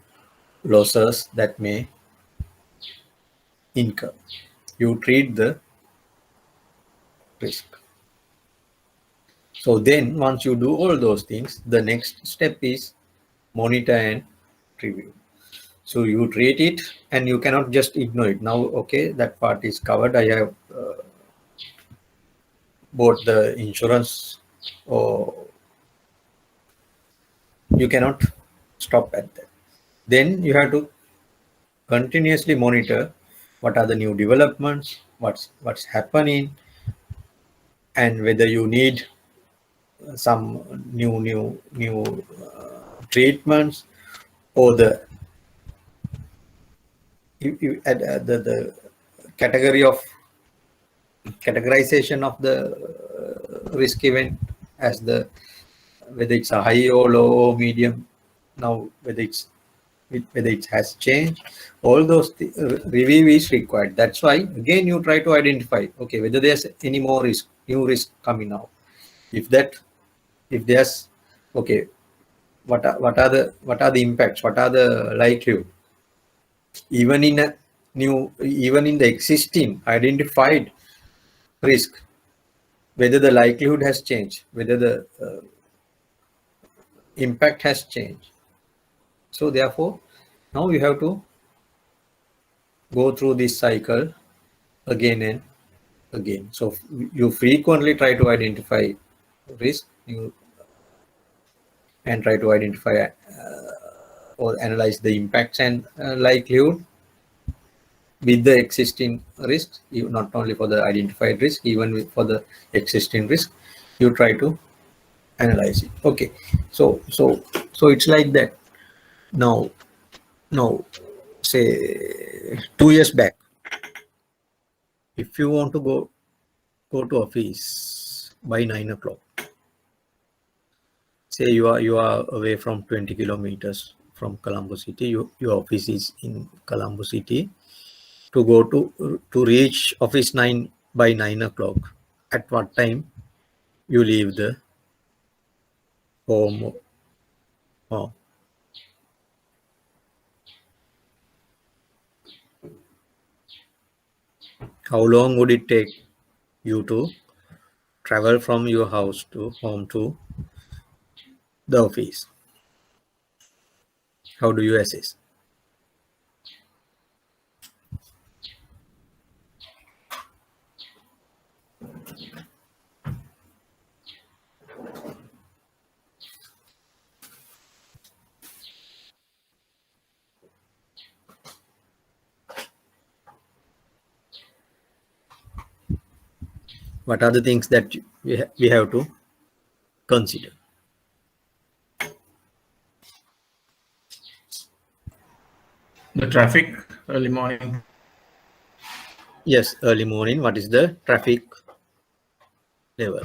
losses that may incur. You treat the risk. So then once you do all those things, the next step is monitor and review. So you treat it and you cannot just ignore it. Now, okay, that part is covered. I have bought the insurance, or you cannot stop at that. Then you have to continuously monitor what are the new developments, what's happening, and whether you need some new treatments, or the the category of categorization of the risk event as the whether it's a high or low or medium. Now whether it has changed, all those review is required. That's why again you try to identify, okay, whether there's any more new risk coming out. If there's, okay, what are the impacts, what are the likelihood, even in the existing identified risk, whether the likelihood has changed, whether the impact has changed. So therefore, now you have to go through this cycle again and again. So you frequently try to identify risk, and try to identify or analyze the impacts and likelihood with the existing risks. Not only for the identified risk, even for the existing risk, you try to analyze it. Okay, so it's like that. Now say 2 years back, if you want to go to office by 9 o'clock, say you are away from 20 kilometers from Colombo city, your office is in Colombo city, to go to reach office by 9 o'clock, at what time you leave the home? How long would it take you to travel from your house to home to the office? How do you assess? What are the things that we have to consider? The traffic early morning. Yes, early morning. What is the traffic level?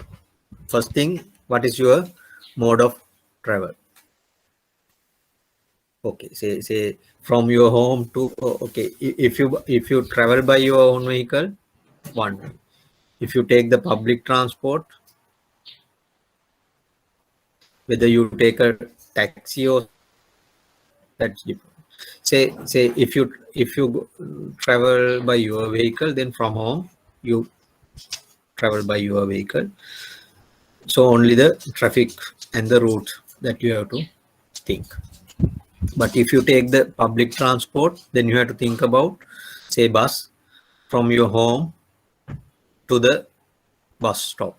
First thing, what is your mode of travel? Okay, say from your home to, okay, if you travel by your own vehicle, one way. If you take the public transport, whether you take a taxi or, that's different. Say if you travel by your vehicle, then from home you travel by your vehicle. So only the traffic and the route that you have to think. But if you take the public transport, then you have to think about, say, bus from your home to the bus stop.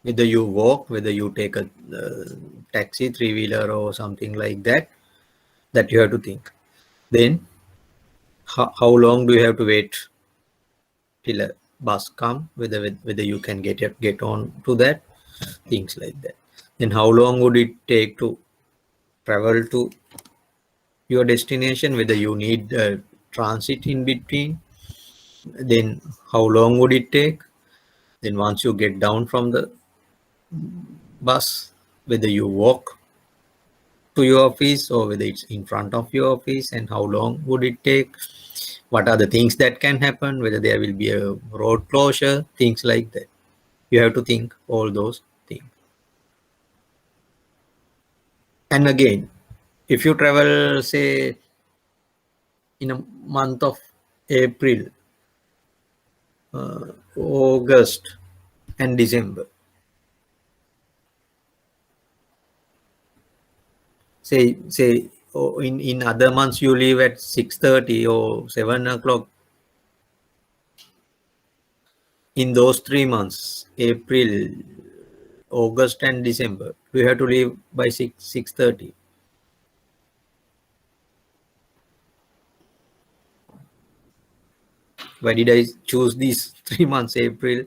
Whether you walk, whether you take a taxi, three-wheeler or something like that, that you have to think. Then how long do you have to wait till a bus come, whether you can get on to that, things like that. Then how long would it take to travel to your destination, whether you need transit in between, then how long would it take. Then once you get down from the bus, whether you walk to your office or whether it's in front of your office, and how long would it take, what are the things that can happen, whether there will be a road closure, things like that. You have to think all those things. And again, if you travel, say, in a month of April, August and December, say in other months you leave at 6:30 or 7 o'clock. In those 3 months, April, August and December, we have to leave by 6:30. Why did I choose these 3 months, April,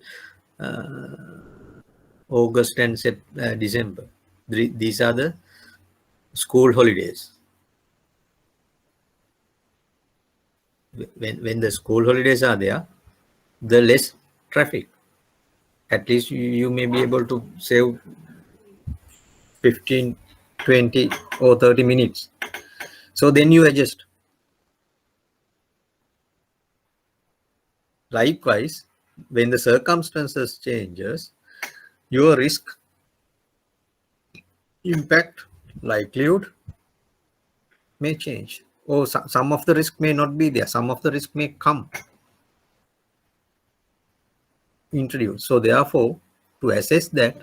August and December? These are the school holidays. When the school holidays are there, the less traffic. At least you may be able to save 15, 20 or 30 minutes. So then you adjust. Likewise, when the circumstances changes, your risk, impact, likelihood may change. Or some of the risk may not be there. Some of the risk may come introduced. So therefore, to assess that,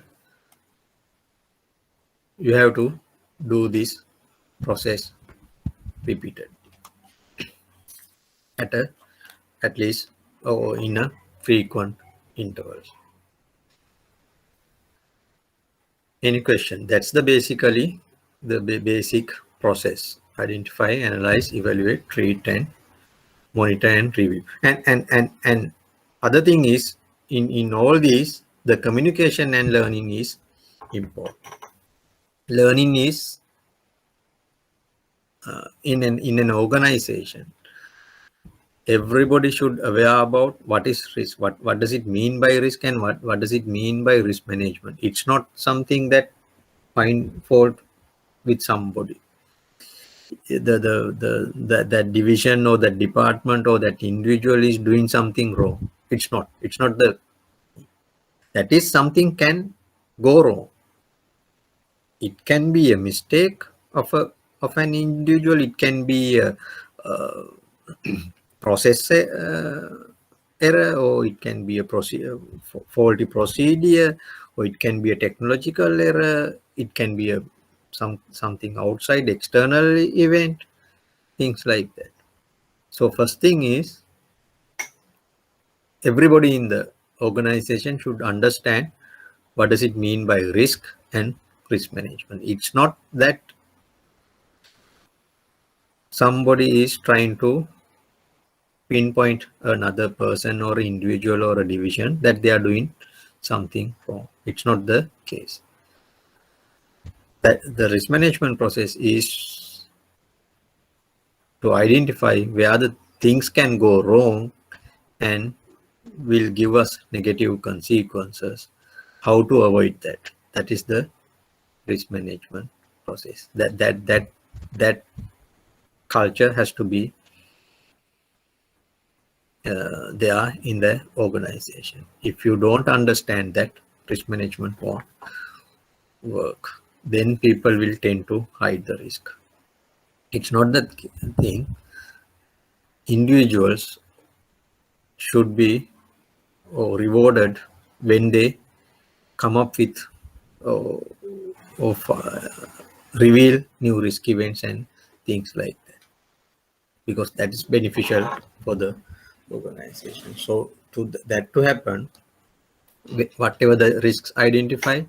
you have to do this process repeated at least or in a frequent intervals. Any question? That's the basically the basic process: identify, analyze, evaluate, treat, and monitor and review. And other thing is, in all these, the communication and learning is important. Learning is in an organization, everybody should aware about what is risk, what does it mean by risk, and what does it mean by risk management. It's not something that find fault with somebody, that division or that department or that individual is doing something wrong. It's not that is something can go wrong. It can be a mistake of an individual. It can be a process error, or it can be a faulty procedure, or it can be a technological error. It can be a something outside, external event, things like that. So first thing is, everybody in the organization should understand what does it mean by risk and risk management. It's not that somebody is trying to pinpoint another person or individual or a division that they are doing something wrong. It's not the case. That the risk management process is to identify where the things can go wrong and will give us negative consequences, how to avoid that. That is the risk management process. That culture has to be there in the organization. If you don't understand that, risk management won't work. Then people will tend to hide the risk. It's not that thing. Individuals should be rewarded when they come up with reveal new risk events and things like that, because that is beneficial for the organization. So that to happen, whatever the risks identify,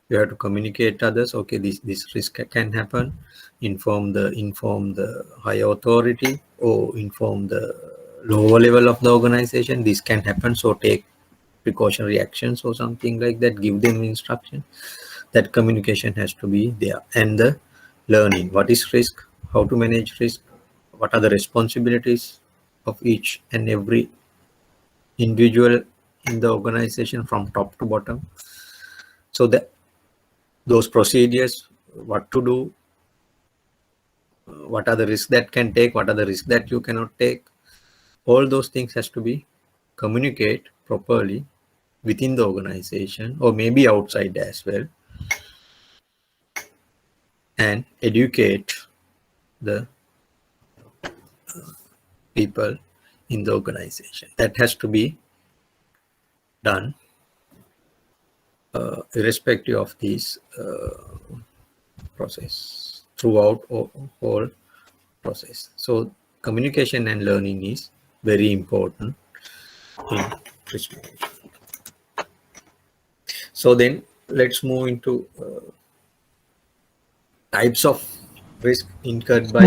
you have to communicate to others. Okay, this risk can happen. Inform the higher authority or inform the lower level of the organization. This can happen, so take precautionary actions or something like that. Give them instruction. That communication has to be there. And the learning, what is risk, how to manage risk, what are the responsibilities of each and every individual in the organization from top to bottom. So that those procedures, what to do, what are the risks that can take, what are the risks that you cannot take, all those things has to be communicate properly within the organization or maybe outside as well, and educate the people in the organization. That has to be done irrespective of this process throughout whole process. So communication and learning is very important in risk management. So then let's move into types of risk incurred by.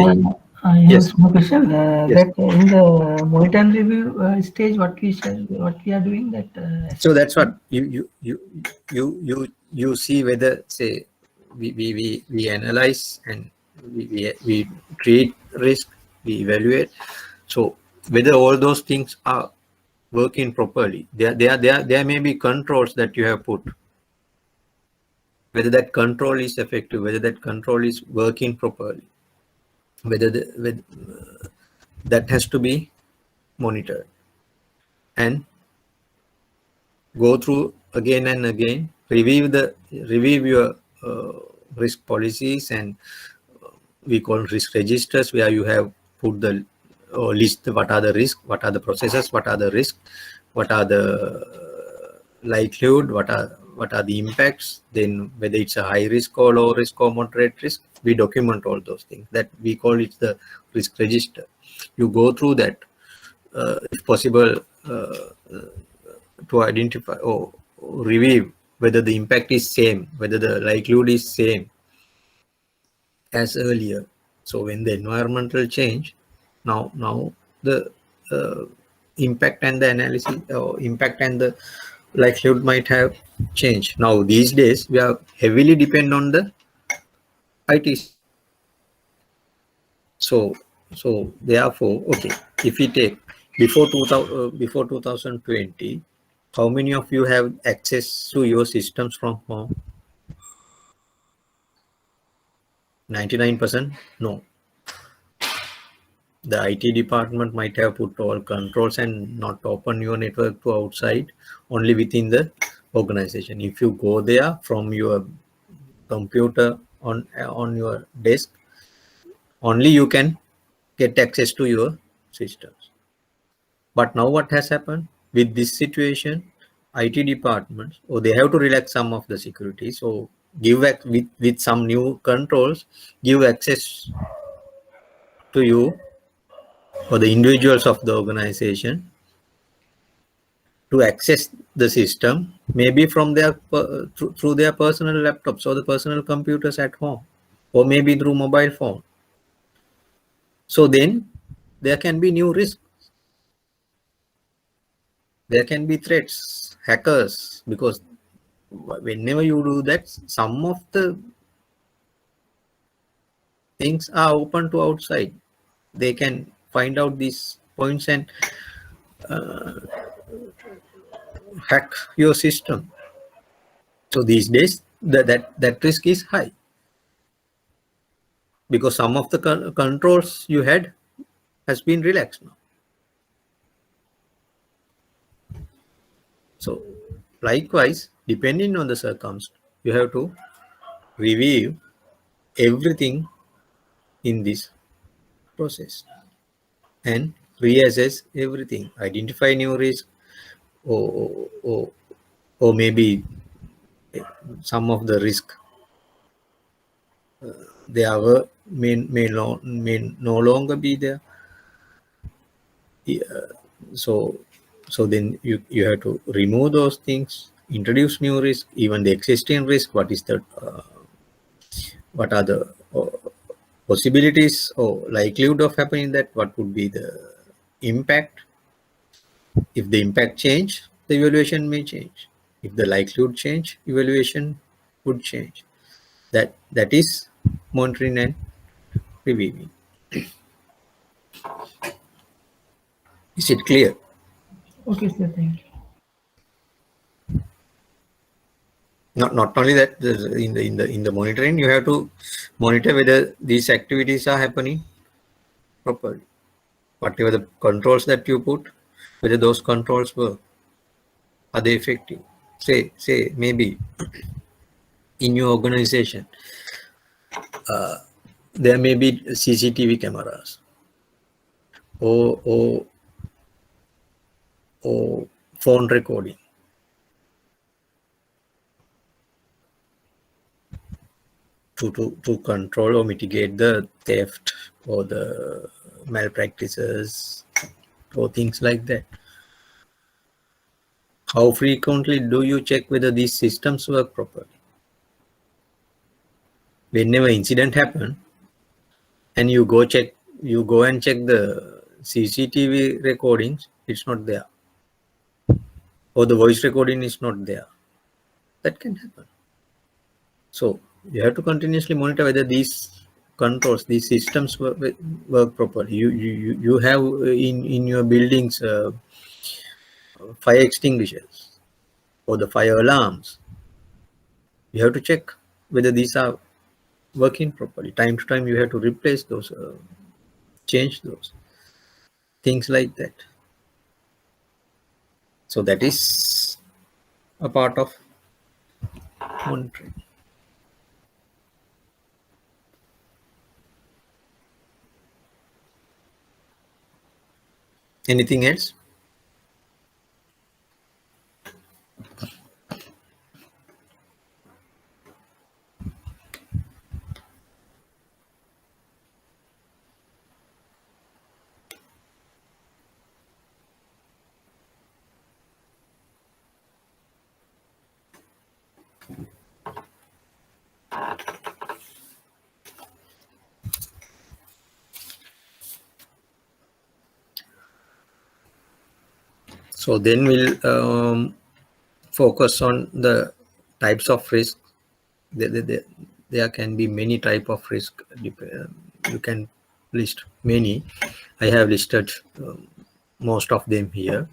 I have Yes. a small question. Yes. That in the monitor and review stage, what we are doing that. So that's what you see whether, say, we analyze and we create risk, we evaluate. So whether all those things are working properly, there may be controls that you have put, whether that control is effective, whether that control is working properly, whether that has to be monitored and go through again and again, review your risk policies, and we call risk registers, where you have put the list what are the risks, what are the processes, what are the risks, what are the likelihood, what are the impacts, then whether it's a high risk or low risk or moderate risk, we document all those things. That we call it the risk register. You go through that, if possible, to identify or review whether the impact is same, whether the likelihood is same as earlier. So when the environmental change, now the impact and the analysis or impact and the likelihood might have changed. Now these days we are heavily depend on the IT. So therefore, okay, if we take before 2020, how many of you have access to your systems from home? 99%? No. The IT department might have put all controls and not open your network to outside, only within the organization. If you go there from your computer on your desk, only you can get access to your systems. But now what has happened with this situation, IT departments, they have to relax some of the security. So give with some new controls, give access to you or the individuals of the organization to access the system, maybe from their through their personal laptops or the personal computers at home, or maybe through mobile phone. So then there can be new risks. There can be threats, hackers, because whenever you do that, some of the things are open to outside. They can find out these points and hack your system. So these days that risk is high, because some of the controls you had has been relaxed now. So likewise, depending on the circumstance, you have to review everything in this process and reassess everything, identify new risk, or maybe some of the risk there were no longer be there. So then you have to remove those things, introduce new risk, even the existing risk. What are the possibilities or likelihood of happening that? What would be the impact? If the impact change, the evaluation may change. If the likelihood change, evaluation would change. That is monitoring and reviewing. Is it clear? Okay, sir. Thank you. Not only that, in the monitoring, you have to monitor whether these activities are happening properly. Whatever the controls that you put, whether those controls work, are they effective? Say maybe in your organization, there may be CCTV cameras or phone recording. To control or mitigate the theft or the malpractices or things like that. How frequently do you check whether these systems work properly? Whenever incident happen and you go and check the CCTV recordings, it's not there, or the voice recording is not there. That can happen. So you have to continuously monitor whether these controls, these systems work properly. You have in your buildings fire extinguishers or the fire alarms. You have to check whether these are working properly. Time to time you have to replace those, change those, things like that. So that is a part of monitoring. Anything else? So then we'll focus on the types of risk. There can be many type of risk. You can list many. I have listed most of them here,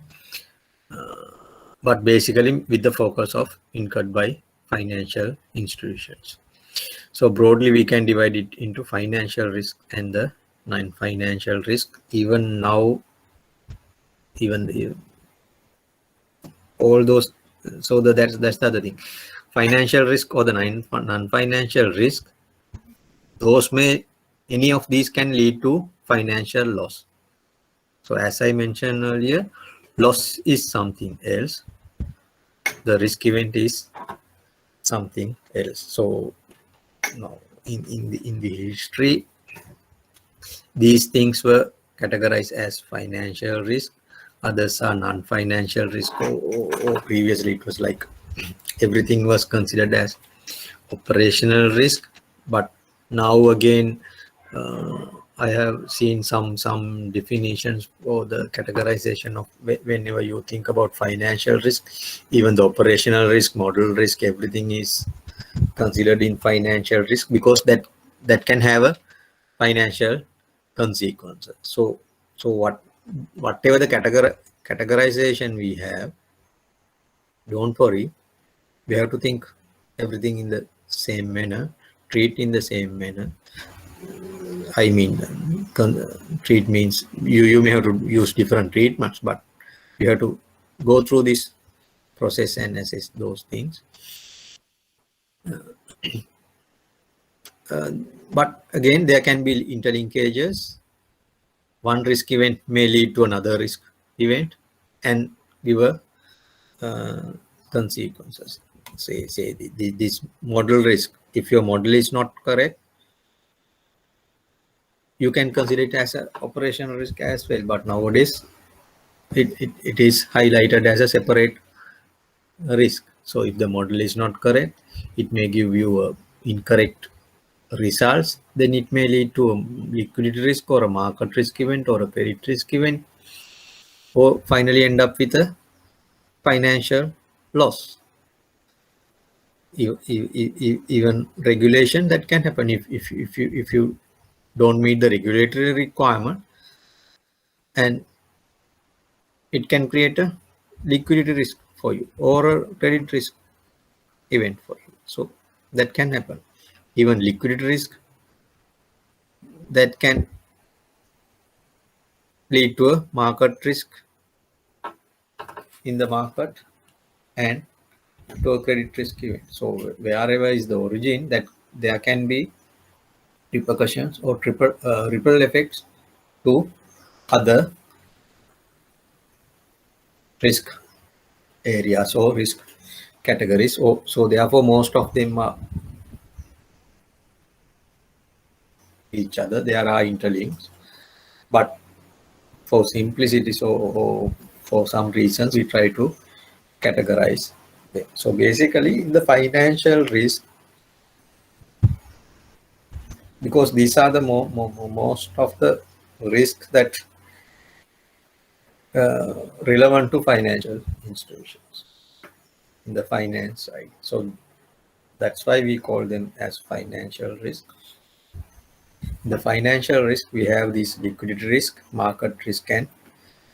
but basically with the focus of incurred by financial institutions. So broadly we can divide it into financial risk and the non-financial risk. Even now, all those, so that's the other thing. Financial risk or the non-financial risk, any of these can lead to financial loss. So as I mentioned earlier, loss is something else, the risk event is something else. So now in the history, these things were categorized as financial risk, others are non-financial risk, or previously it was like everything was considered as operational risk. But now again, I have seen some definitions for the categorization of whenever you think about financial risk, even the operational risk, model risk, everything is considered in financial risk, because that can have a financial consequences. So whatever the categorization we have, don't worry, we have to think everything in the same manner, treat in the same manner. I mean, treat means you may have to use different treatments, but you have to go through this process and assess those things. But again, there can be interlinkages. One risk event may lead to another risk event and give a consequences. Say this model risk. If your model is not correct, you can consider it as an operational risk as well. But nowadays, it is highlighted as a separate risk. So if the model is not correct, it may give you incorrect results. Then it may lead to a liquidity risk or a market risk event or a credit risk event, or finally end up with a financial loss. Even regulation that can happen if you don't meet the regulatory requirement, and it can create a liquidity risk for you or a credit risk event for you. So that can happen. Even liquidity risk that can lead to a market risk in the market and to a credit risk event. So wherever is the origin, that there can be repercussions or ripple effects to other risk areas or risk categories. So therefore, most of them are each other. There are interlinks, but for simplicity, so for some reasons, we try to categorize them. So basically, in the financial risk, because these are the most of the risks that relevant to financial institutions in the finance side. So that's why we call them as financial risk. In the financial risk, we have this liquidity risk, market risk, and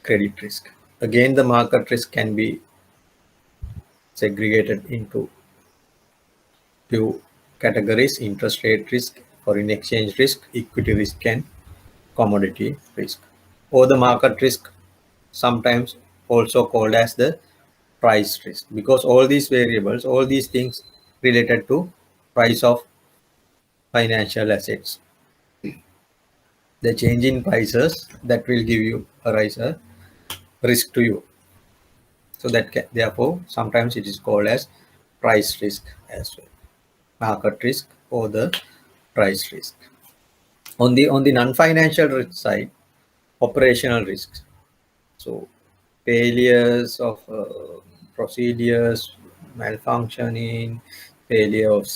credit risk. Again, the market risk can be segregated into two categories: interest rate risk, foreign exchange risk, equity risk, and commodity risk. Or the market risk, sometimes also called as the price risk, because all these variables, all these things related to price of financial assets. The change in prices that will give you a risk to you. So that therefore sometimes it is called as price risk as well, market risk or the price risk. On the non-financial risk side, operational risks. So failures of procedures, malfunctioning, failure of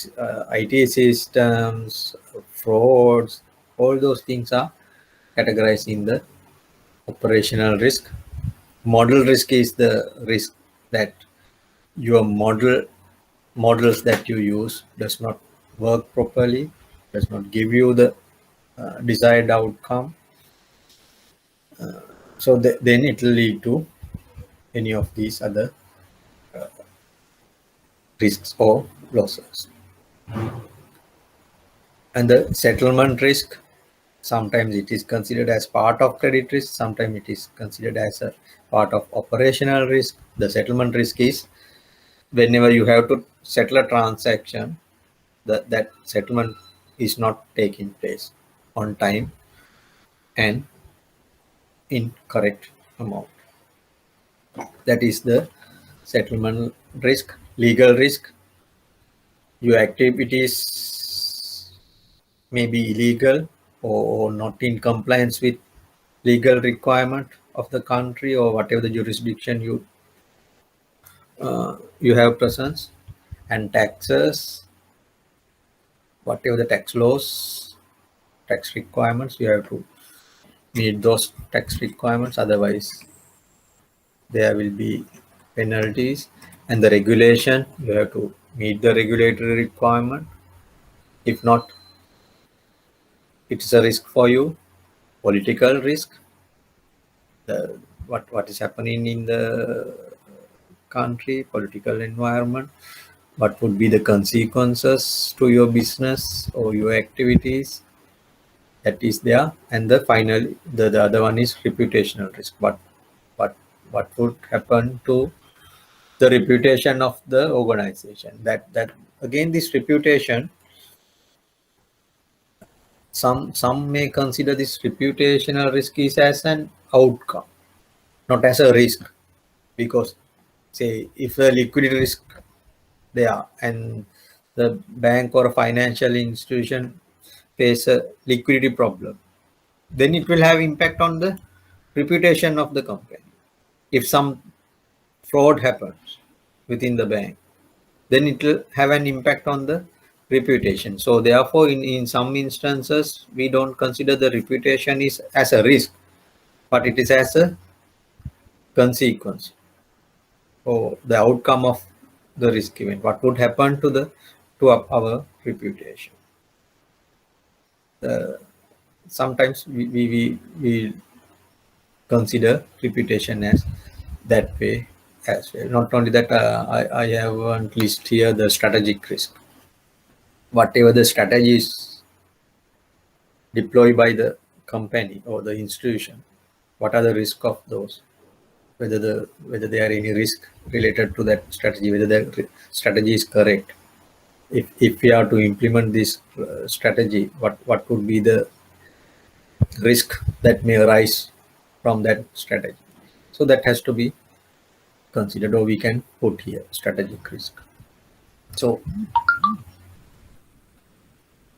IT systems, frauds, all those things are categorized in the operational risk. Model risk is the risk that your models that you use does not work properly, does not give you the desired outcome. So then it will lead to any of these other risks or losses. And the settlement risk, sometimes it is considered as part of credit risk, sometimes it is considered as a part of operational risk. The settlement risk is whenever you have to settle a transaction, that settlement is not taking place on time and in correct amount. That is the settlement risk. Legal risk, your activities may be illegal or not in compliance with legal requirement of the country or whatever the jurisdiction you have presence. And taxes, whatever the tax laws, tax requirements, you have to meet those tax requirements, otherwise there will be penalties. And the regulation, you have to meet the regulatory requirement. If not, it's a risk for you. Political risk, what is happening in the country, political environment, what would be the consequences to your business or your activities, that is there. And the final, the other one is reputational risk. What would happen to the reputation of the organization? That again, this reputation, some may consider this reputational risk is as an outcome, not as a risk. Because say if a liquidity risk there and the bank or a financial institution face a liquidity problem, then it will have impact on the reputation of the company. If some fraud happens within the bank, then it will have an impact on the reputation. So therefore, in some instances, we don't consider the reputation is as a risk, but it is as a consequence or the outcome of the risk event. What would happen to our reputation? Sometimes we consider reputation as that way as well. Not only that, I haven't list here the strategic risk. Whatever the strategies deployed by the company or the institution, what are the risk of those? Whether there are any risk related to that strategy, whether the strategy is correct. If we are to implement this strategy, what would be the risk that may arise from that strategy? So that has to be considered, or we can put here strategic risk. So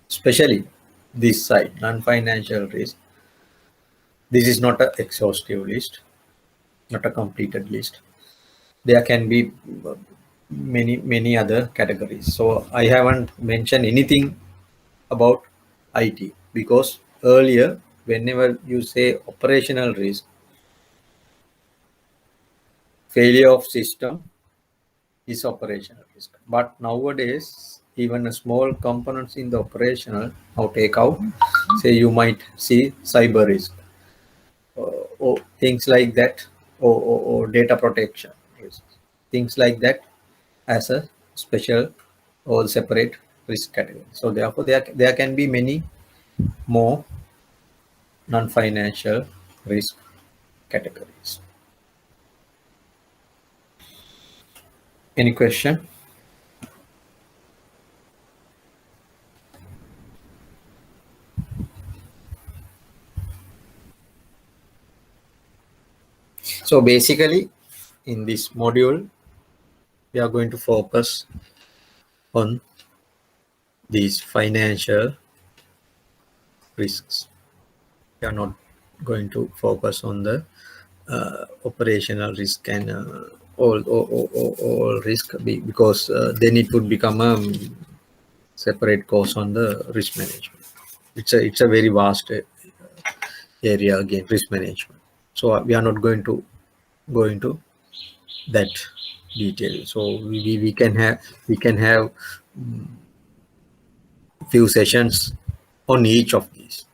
especially this side, non-financial risk, this is not an exhaustive list, not a completed list. There can be many other categories. So I haven't mentioned anything about IT, because earlier, whenever you say operational risk, failure of system is operational risk. But nowadays, even a small components in the operational, now take out, say you might see cyber risk, or things like that, or data protection risk, things like that, as a special or separate risk category. So therefore, there can be many more non-financial risk categories. Any question? So basically, in this module, we are going to focus on these financial risks. We are not going to focus on the operational risk and all risk, because then it would become a separate course on the risk management. It's a very vast area, again, risk management. So we are not going to go into that detail. So we can have few sessions on each of these.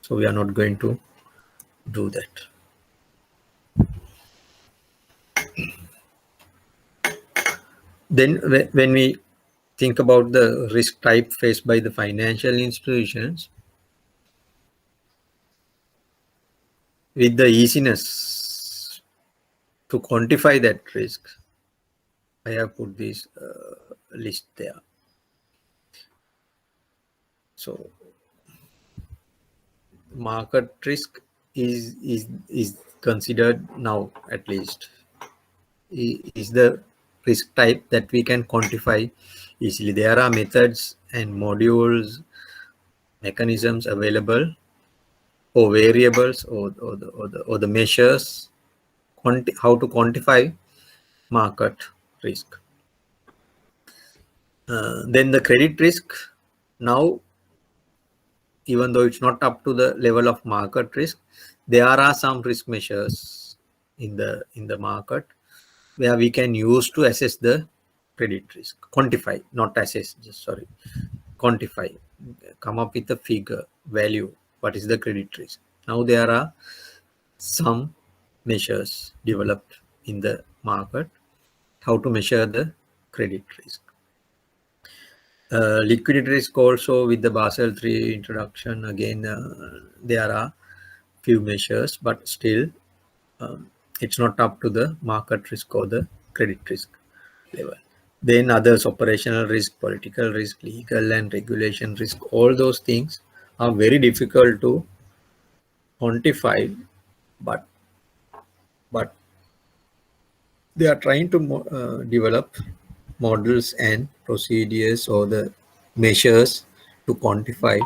So we are not going to do that. Then when we think about the risk type faced by the financial institutions, with the easiness to quantify that risk, I have put this list there. So market risk is considered now, at least, is the risk type that we can quantify easily. There are methods and modules, mechanisms available, or variables, or the measures, how to quantify market risk. Then the credit risk, now, even though it's not up to the level of market risk, there are some risk measures in the market where we can use to assess the credit risk. Quantify, not assess, just sorry, quantify, come up with a figure, value, what is the credit risk. Now there are some measures developed in the market, how to measure the credit risk. Liquidity risk also, with the Basel III introduction, again, there are few measures, but still it's not up to the market risk or the credit risk level. Then others, operational risk, political risk, legal and regulation risk, all those things are very difficult to quantify, but they are trying to develop models and procedures or the measures to quantify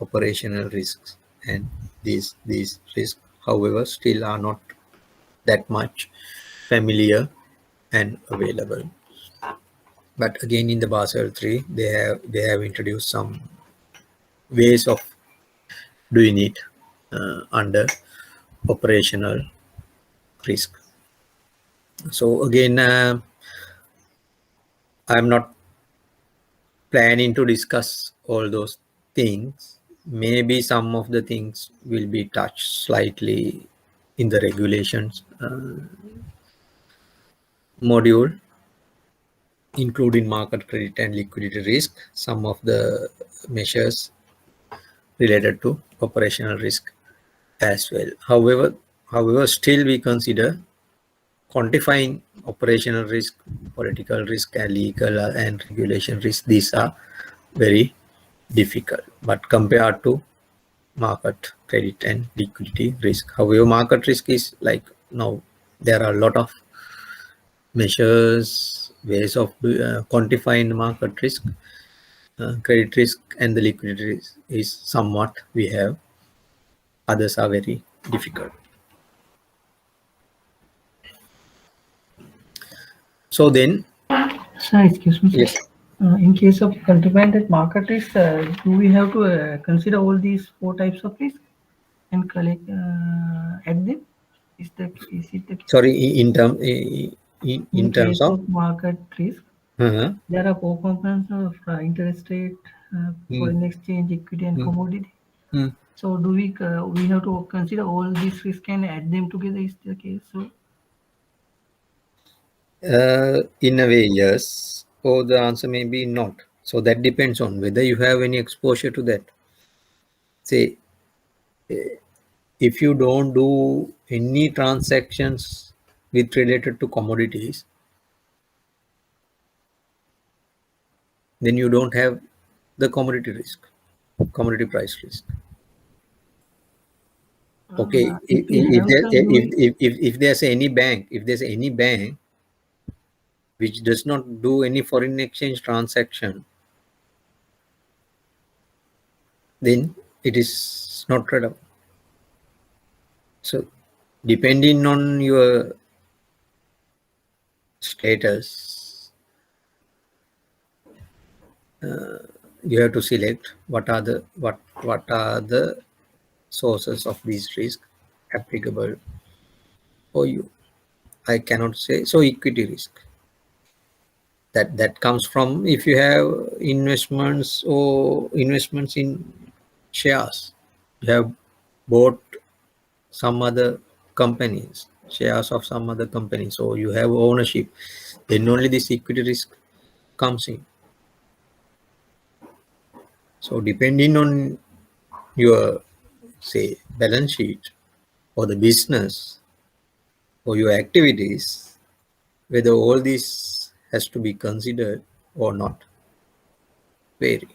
operational risks. and these risks, however, still are not that much familiar and available. But again, in the Basel III, they have introduced some ways of doing it under operational risk. So again, I'm not planning to discuss all those things. Maybe some of the things will be touched slightly in the regulations module, including market credit and liquidity risk, some of the measures related to operational risk as well. However, still we consider quantifying operational risk, political risk, and legal and regulation risk. These are very difficult, but compared to market credit and liquidity risk. However, market risk is like now there are a lot of measures, ways of quantifying market risk. Credit risk and the liquidity risk is somewhat we have. Others are very difficult. So then, Sir, excuse me, sir. yes, In case of quantifying that market risk, do we have to consider all these 4 types of risk and collect add them? Is it the case? sorry, in In terms case of of market risk, there are 4 components of interest rate, foreign exchange, equity, and commodity. So do we have to consider all these risks and add them together? Is the case? So in a way, yes, or the answer may be not. So that depends on whether you have any exposure to that. Say, if you don't do any transactions with related to commodities, then you don't have the commodity risk, commodity price risk. Okay, if there's any bank which does not do any foreign exchange transaction, then it is not relevant. So depending on your status, you have to select what are the sources of these risks applicable for you. I cannot say so. Equity risk that comes from if you have investments in shares, you have bought some other companies, shares of some other company, so you have ownership, then only this equity risk comes in. So depending on your, say, balance sheet or the business or your activities, whether all this has to be considered or not vary.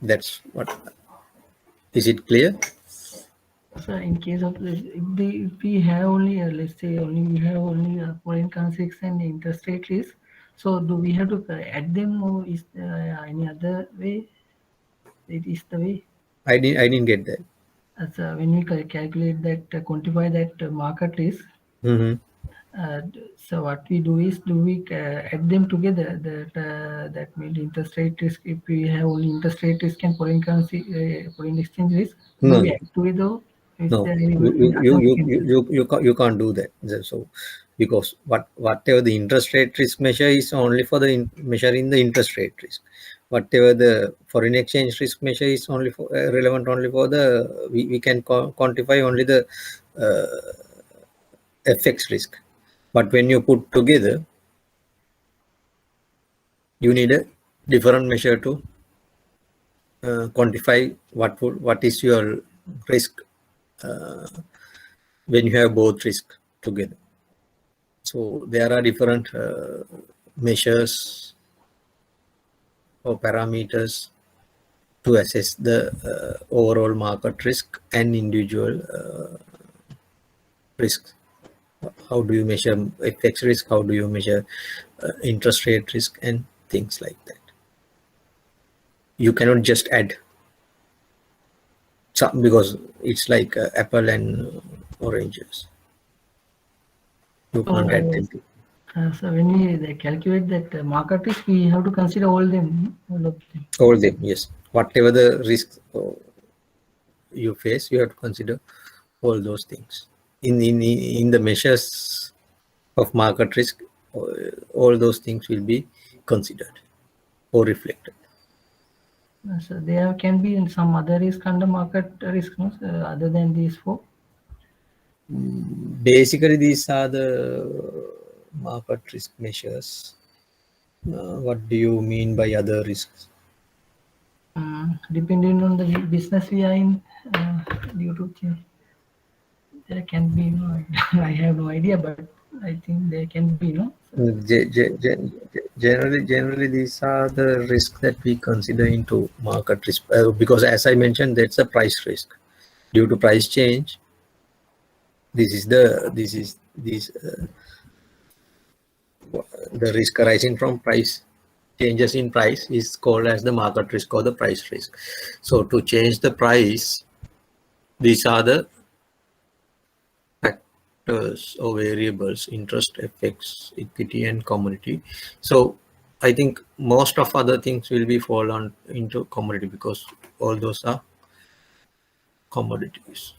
That's what. Is it clear? so in case of this, if we have only let's say we have only foreign currency and interest rate risk, so do we have to add them, or is there any other way? It is the way. I didn't get that. As when we calculate that, quantify that market risk. So what we do is, do we add them together? That means interest rate risk. If we have only interest rate risk and foreign currency, foreign exchange risk, do we add together? Is No, there any way you can't do that. So because whatever the interest rate risk measure is only for the measuring the interest rate risk. Whatever the foreign exchange risk measure is only for relevant only for the we can quantify only the FX risk. But when you put together, you need a different measure to quantify what is your risk when you have both risk together. So there are different measures or parameters to assess the overall market risk and individual risks. How do you measure FX risk? How do you measure interest rate risk and things like that? You cannot just add some, because it's like apple and oranges. You can't add them to So when we calculate that market risk, we have to consider all of them. all them. Yes, whatever the risk you face, you have to consider all those things in the measures of market risk. All those things will be considered or reflected. So there can be some other risk under market risk, no? Other than these four. Basically, these are the market risk measures. What do you mean by other risks? Depending on the business we are in, due to change, there can be I have no idea, but I think there can be Generally, these are the risks that we consider into market risk, because as I mentioned, that's a price risk due to price change. The risk arising from price changes in price is called as the market risk or the price risk. So to change the price, these are the factors or variables: interest, FX, equity, and commodity. So I think most of other things will be fall on into commodity, because all those are commodities.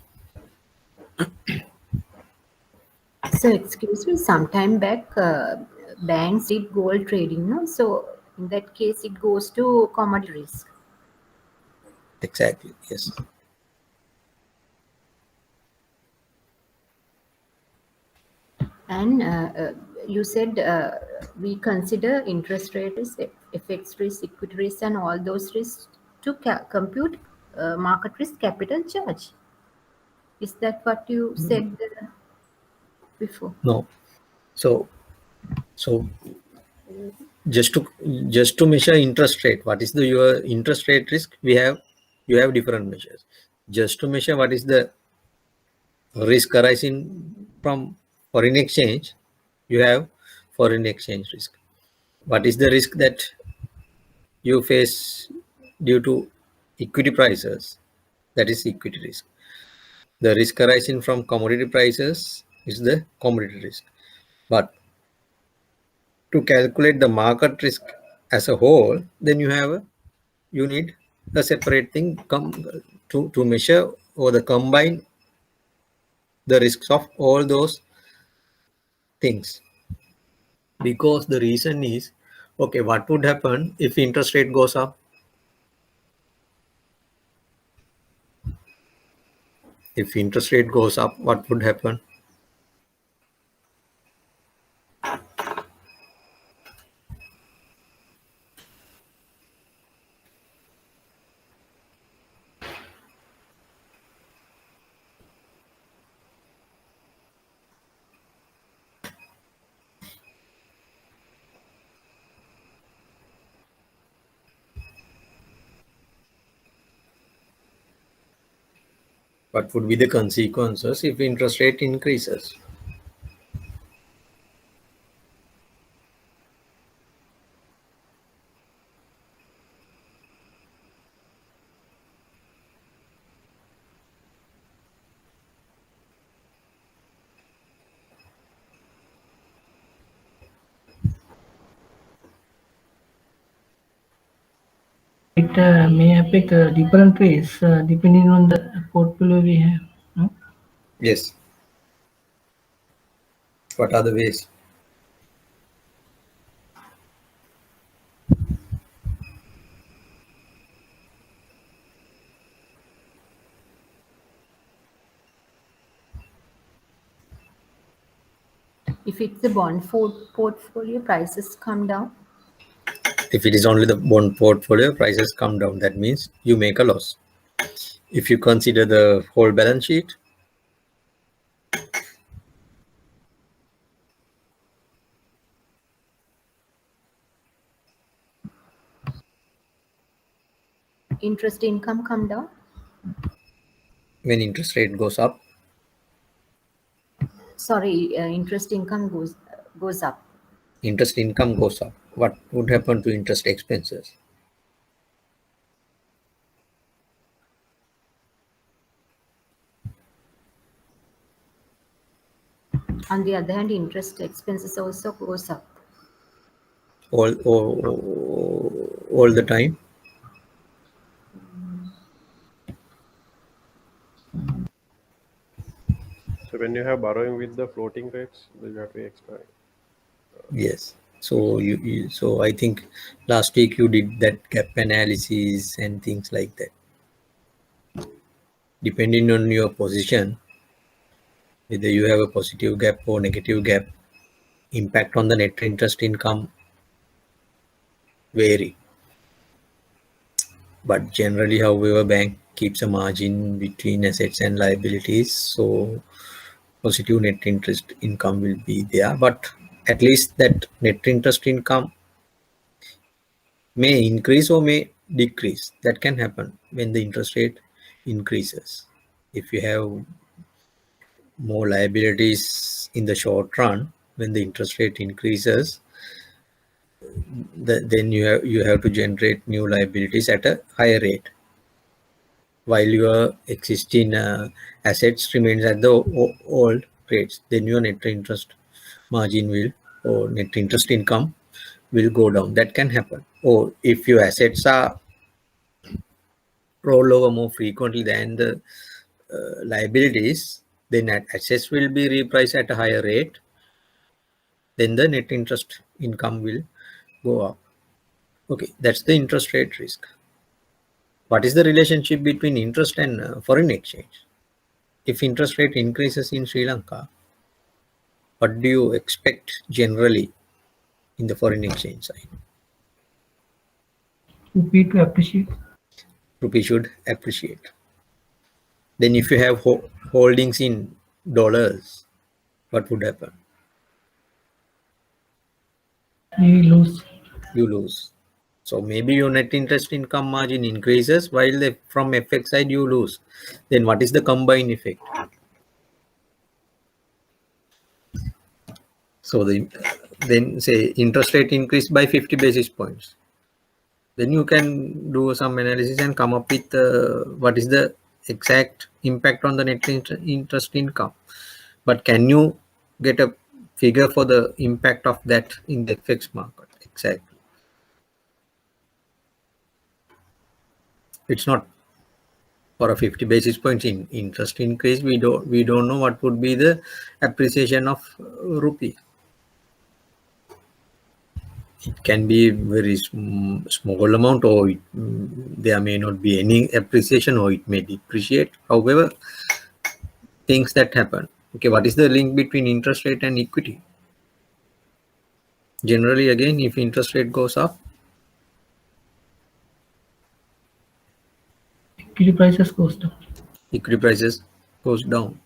So excuse me, sometime back, banks did gold trading, no? So in that case, it goes to commodity risk. Exactly, yes. And you said we consider interest rate risk, FX risk, equity risk, and all those risks to compute market risk capital charge. Is that what you said before? No. So just to measure interest rate, what is your interest rate risk? You have different measures. Just to measure what is the risk arising from foreign exchange, you have foreign exchange risk. What is the risk that you face due to equity prices? That is equity risk. The risk arising from commodity prices is the commodity risk. But to calculate the market risk as a whole, then you need a separate thing to measure or the combine the risks of all those things. Because the reason is, okay, what would happen if interest rate goes up? If interest rate goes up, what would happen? What would be the consequences if interest rate increases? It may affect different ways depending on the portfolio we have. No? Yes. What are the ways? If it's a bond portfolio, prices come down. If it is only the bond portfolio, prices come down. That means you make a loss. If you consider the whole balance sheet, Interest income come down. when interest rate goes up, Sorry, interest income goes up. interest income goes up. What would happen to interest expenses? On the other hand, interest expenses also goes up. all the time. So when you have borrowing with the floating rates, you have to expect. Yes. So so I think last week you did that gap analysis and things like that. Depending on your position, whether you have a positive gap or negative gap, impact on the net interest income vary. But generally, however, bank keeps a margin between assets and liabilities, so positive net interest income will be there. But at least that net interest income may increase or may decrease. That can happen when the interest rate increases. If you have more liabilities in the short run, when the interest rate increases, then you have to generate new liabilities at a higher rate, while your existing assets remains at the old rates. Then your net interest margin will, or net interest income will go down. That can happen. Or if your assets are roll over more frequently than the liabilities, then assets will be repriced at a higher rate. Then the net interest income will go up. Okay, that's the interest rate risk. What is the relationship between interest and foreign exchange? If interest rate increases in Sri Lanka, what do you expect generally in the foreign exchange side? Rupee to appreciate. Rupee should appreciate. Then if you have holdings in dollars, what would happen? We lose. You lose. So maybe your net interest income margin increases while from FX side you lose. Then what is the combined effect? So then say interest rate increased by 50 basis points. Then you can do some analysis and come up with what is the exact impact on the net interest income. But can you get a figure for the impact of that in the FX market? Exactly. It's not for a 50 basis points in interest increase. We don't know what would be the appreciation of rupee. It can be very small amount, or there may not be any appreciation, or it may depreciate. However, things that happen. Okay, what is the link between interest rate and equity? Generally, again, if interest rate goes up, Equity prices goes down. equity prices goes down.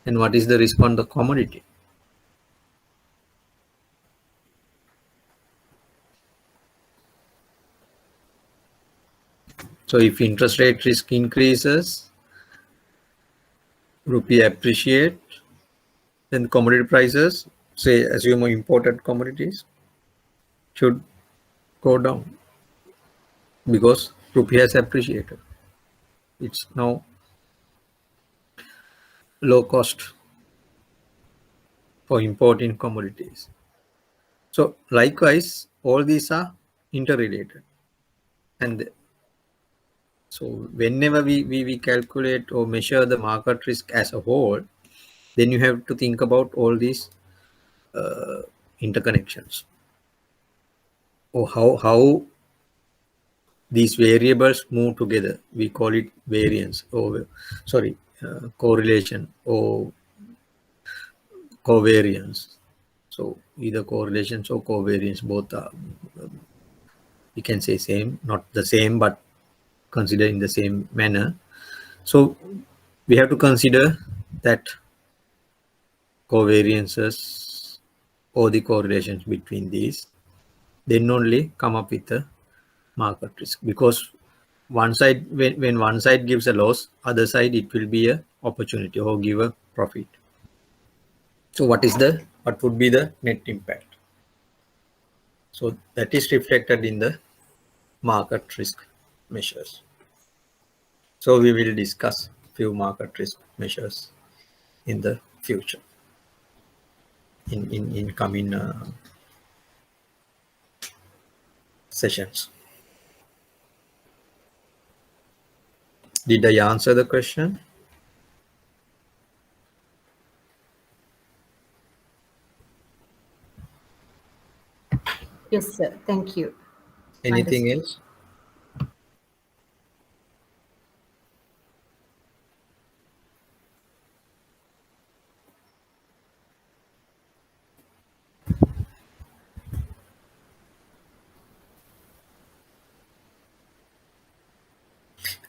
And what is the risk on the commodity? So if interest rate risk increases, rupee appreciate, then commodity prices, say assume imported commodities, should go down because rupee has appreciated. It's now low cost for importing commodities. So likewise, all these are interrelated. And so whenever we calculate or measure the market risk as a whole, then you have to think about all these interconnections, or how these variables move together. We call it variance, or correlation or covariance. So either correlations or covariance, both are, we can say same, not the same, but consider in the same manner. So we have to consider that covariances or the correlations between these, then only come up with the market risk. Because one side, when one side gives a loss, other side it will be a opportunity or give a profit. So what would be the net impact? So that is reflected in the market risk measures. So we will discuss few market risk measures in the future. in coming sessions. Did I answer the question? Yes, sir. Thank you. Anything Understood. else?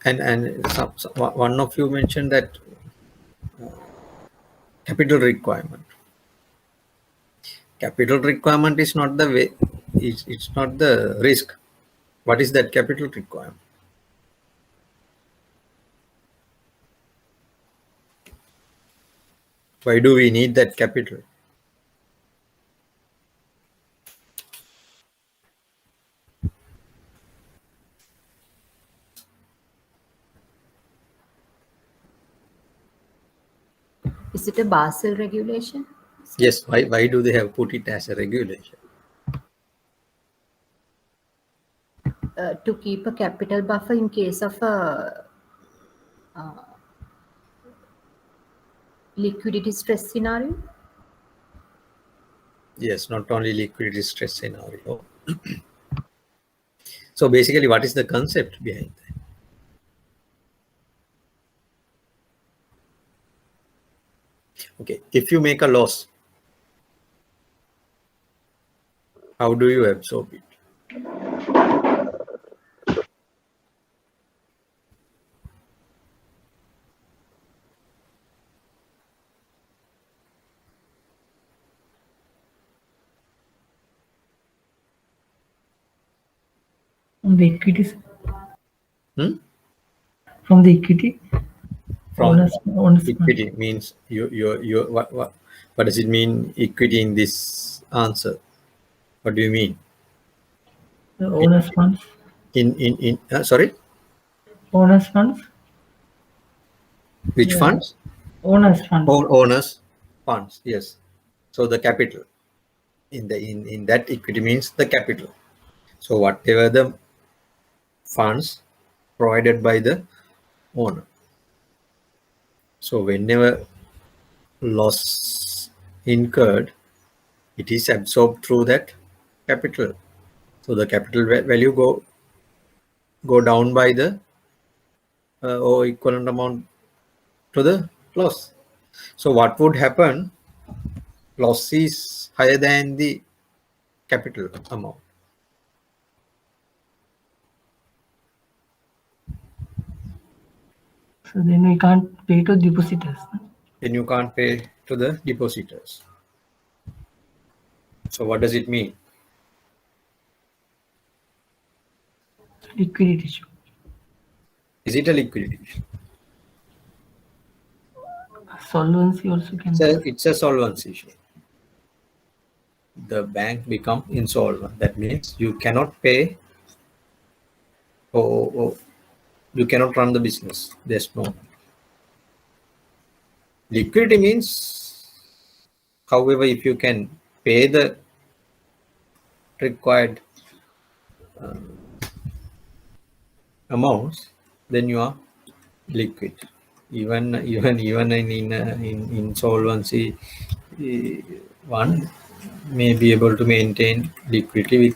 And one of you mentioned that capital requirement. Capital requirement is not the way. It's not the risk. What is that capital requirement? Why do we need that capital? Is it a Basel regulation? Yes. Why do they have put it as a regulation? To keep a capital buffer in case of a liquidity stress scenario? Yes. Not only liquidity stress scenario. So basically, what is the concept behind that? Okay. If you make a loss, how do you absorb it? From the equity, Hmm? from the equity, From owners equity means you what does it mean equity in this answer? What do you mean? owners funds, In sorry, owners funds, which funds? owners funds. Owners funds. Yes. So the capital in that equity means the capital. So whatever the funds provided by the owner. So whenever loss incurred, it is absorbed through that capital. So the capital value go down by the or equivalent amount to the loss. So what would happen? Loss is higher than the capital amount. So then we can't pay to depositors. Then you can't pay to the depositors. So what does it mean? Liquidity issue. Is it a liquidity issue? Solvency also can. It's a solvency issue. The bank become insolvent. That means you cannot pay or you cannot run the business. There's no liquidity means, however, if you can pay the required amounts, then you are liquid. Even in insolvency, one may be able to maintain liquidity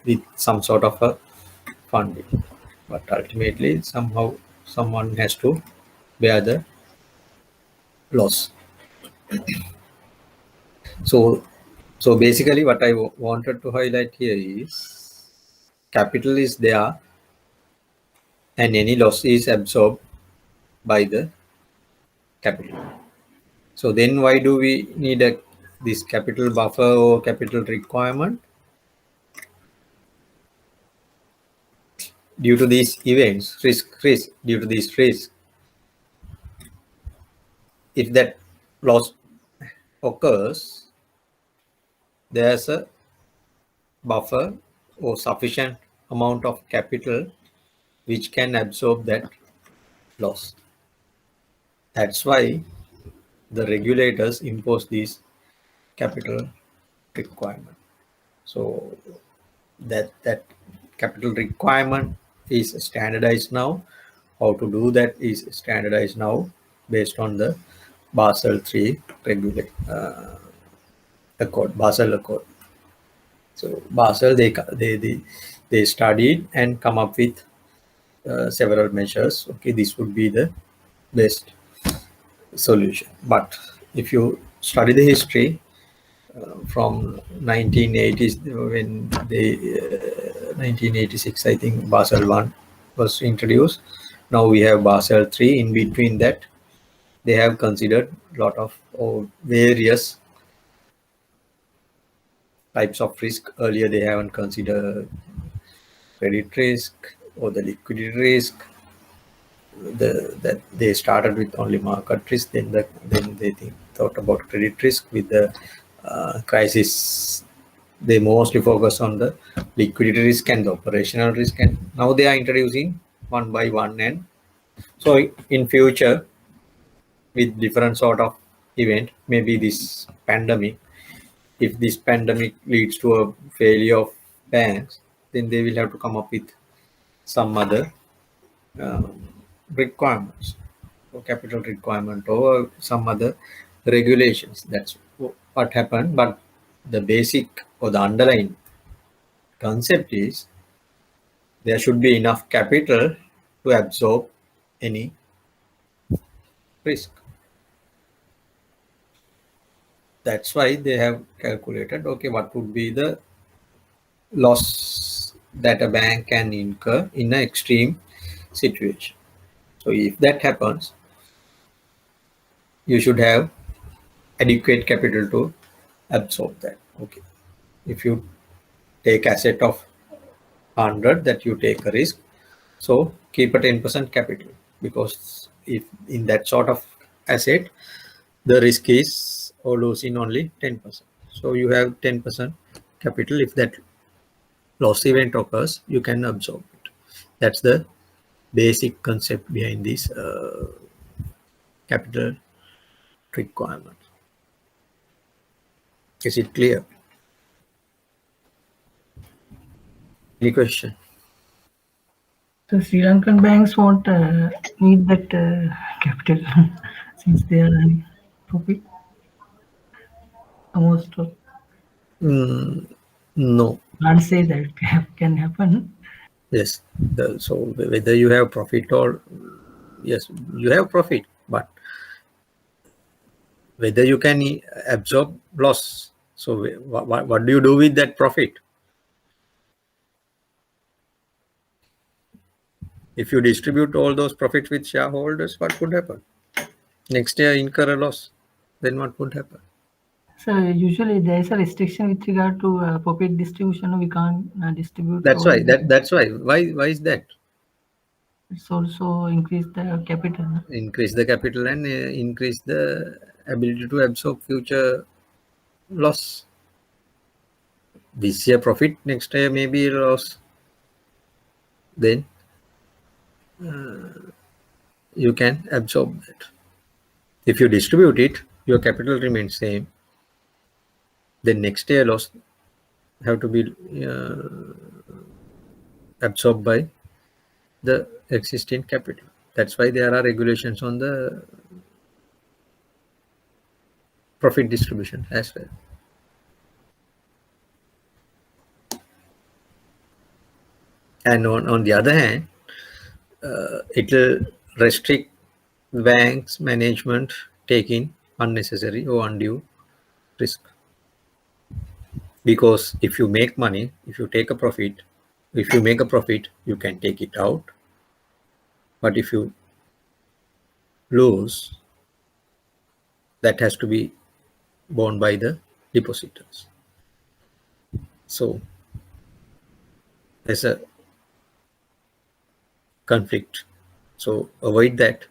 with some sort of a funding, but ultimately somehow someone has to bear the loss. So basically what I wanted to highlight here is capital is there and any loss is absorbed by the capital. So then why do we need this capital buffer or capital requirement? Due to these events, due to these risks, if that loss occurs, there's a buffer or sufficient amount of capital which can absorb that loss. That's why the regulators impose these capital requirement. So that capital requirement is standardized now. How to do that is standardized now based on the Basel III Accord, Basel Accord. So Basel, they studied and come up with several measures. Okay, this would be the best solution. But if you study the history from 1980s, when they 1986, I think Basel I was introduced. Now we have Basel III. In between that, they have considered a lot of various types of risk. Earlier, they haven't considered credit risk or the liquidity risk. That they started with only market risk, then they thought about credit risk. With the crisis, they mostly focus on the liquidity risk and the operational risk, and now they are introducing one by one. And so in future, with different sort of event, maybe this pandemic, if this pandemic leads to a failure of banks, then they will have to come up with some other requirements or capital requirement or some other regulations. That's what happened. But the basic or the underlying concept is there should be enough capital to absorb any risk. That's why they have calculated, okay, what would be the loss that a bank can incur in an extreme situation. So if that happens, you should have adequate capital to absorb that. Okay, if you take asset of 100, that you take a risk, so keep a 10% capital, because if in that sort of asset the risk is or losing only 10%, so you have 10% capital. If that loss event occurs, you can absorb it. That's the basic concept behind this capital requirement. Is it clear? Any question? So Sri Lankan banks won't need that capital since they are earning profit. Almost No. can't say that can happen. Yes. So whether you have profit or yes, you have profit, but whether you can absorb loss. So what do you do with that profit? If you distribute all those profits with shareholders, what would happen? Next year incur a loss. Then what would happen? So usually there is a restriction with regard to profit distribution. We can't distribute. That's all why. the- That's why. Why is that? It's also increase the capital. Increase the capital and increase the ability to absorb future loss. This year profit, next year maybe loss. Then you can absorb that. If you distribute it, your capital remains same. Then next year loss have to be absorbed by the existing capital. That's why there are regulations on the profit distribution as well. And on the other hand, it will restrict banks management taking unnecessary or undue risk. Because if you make money, if you make a profit, you can take it out. But if you lose, that has to be borne by the depositors. So there's a conflict. So avoid that.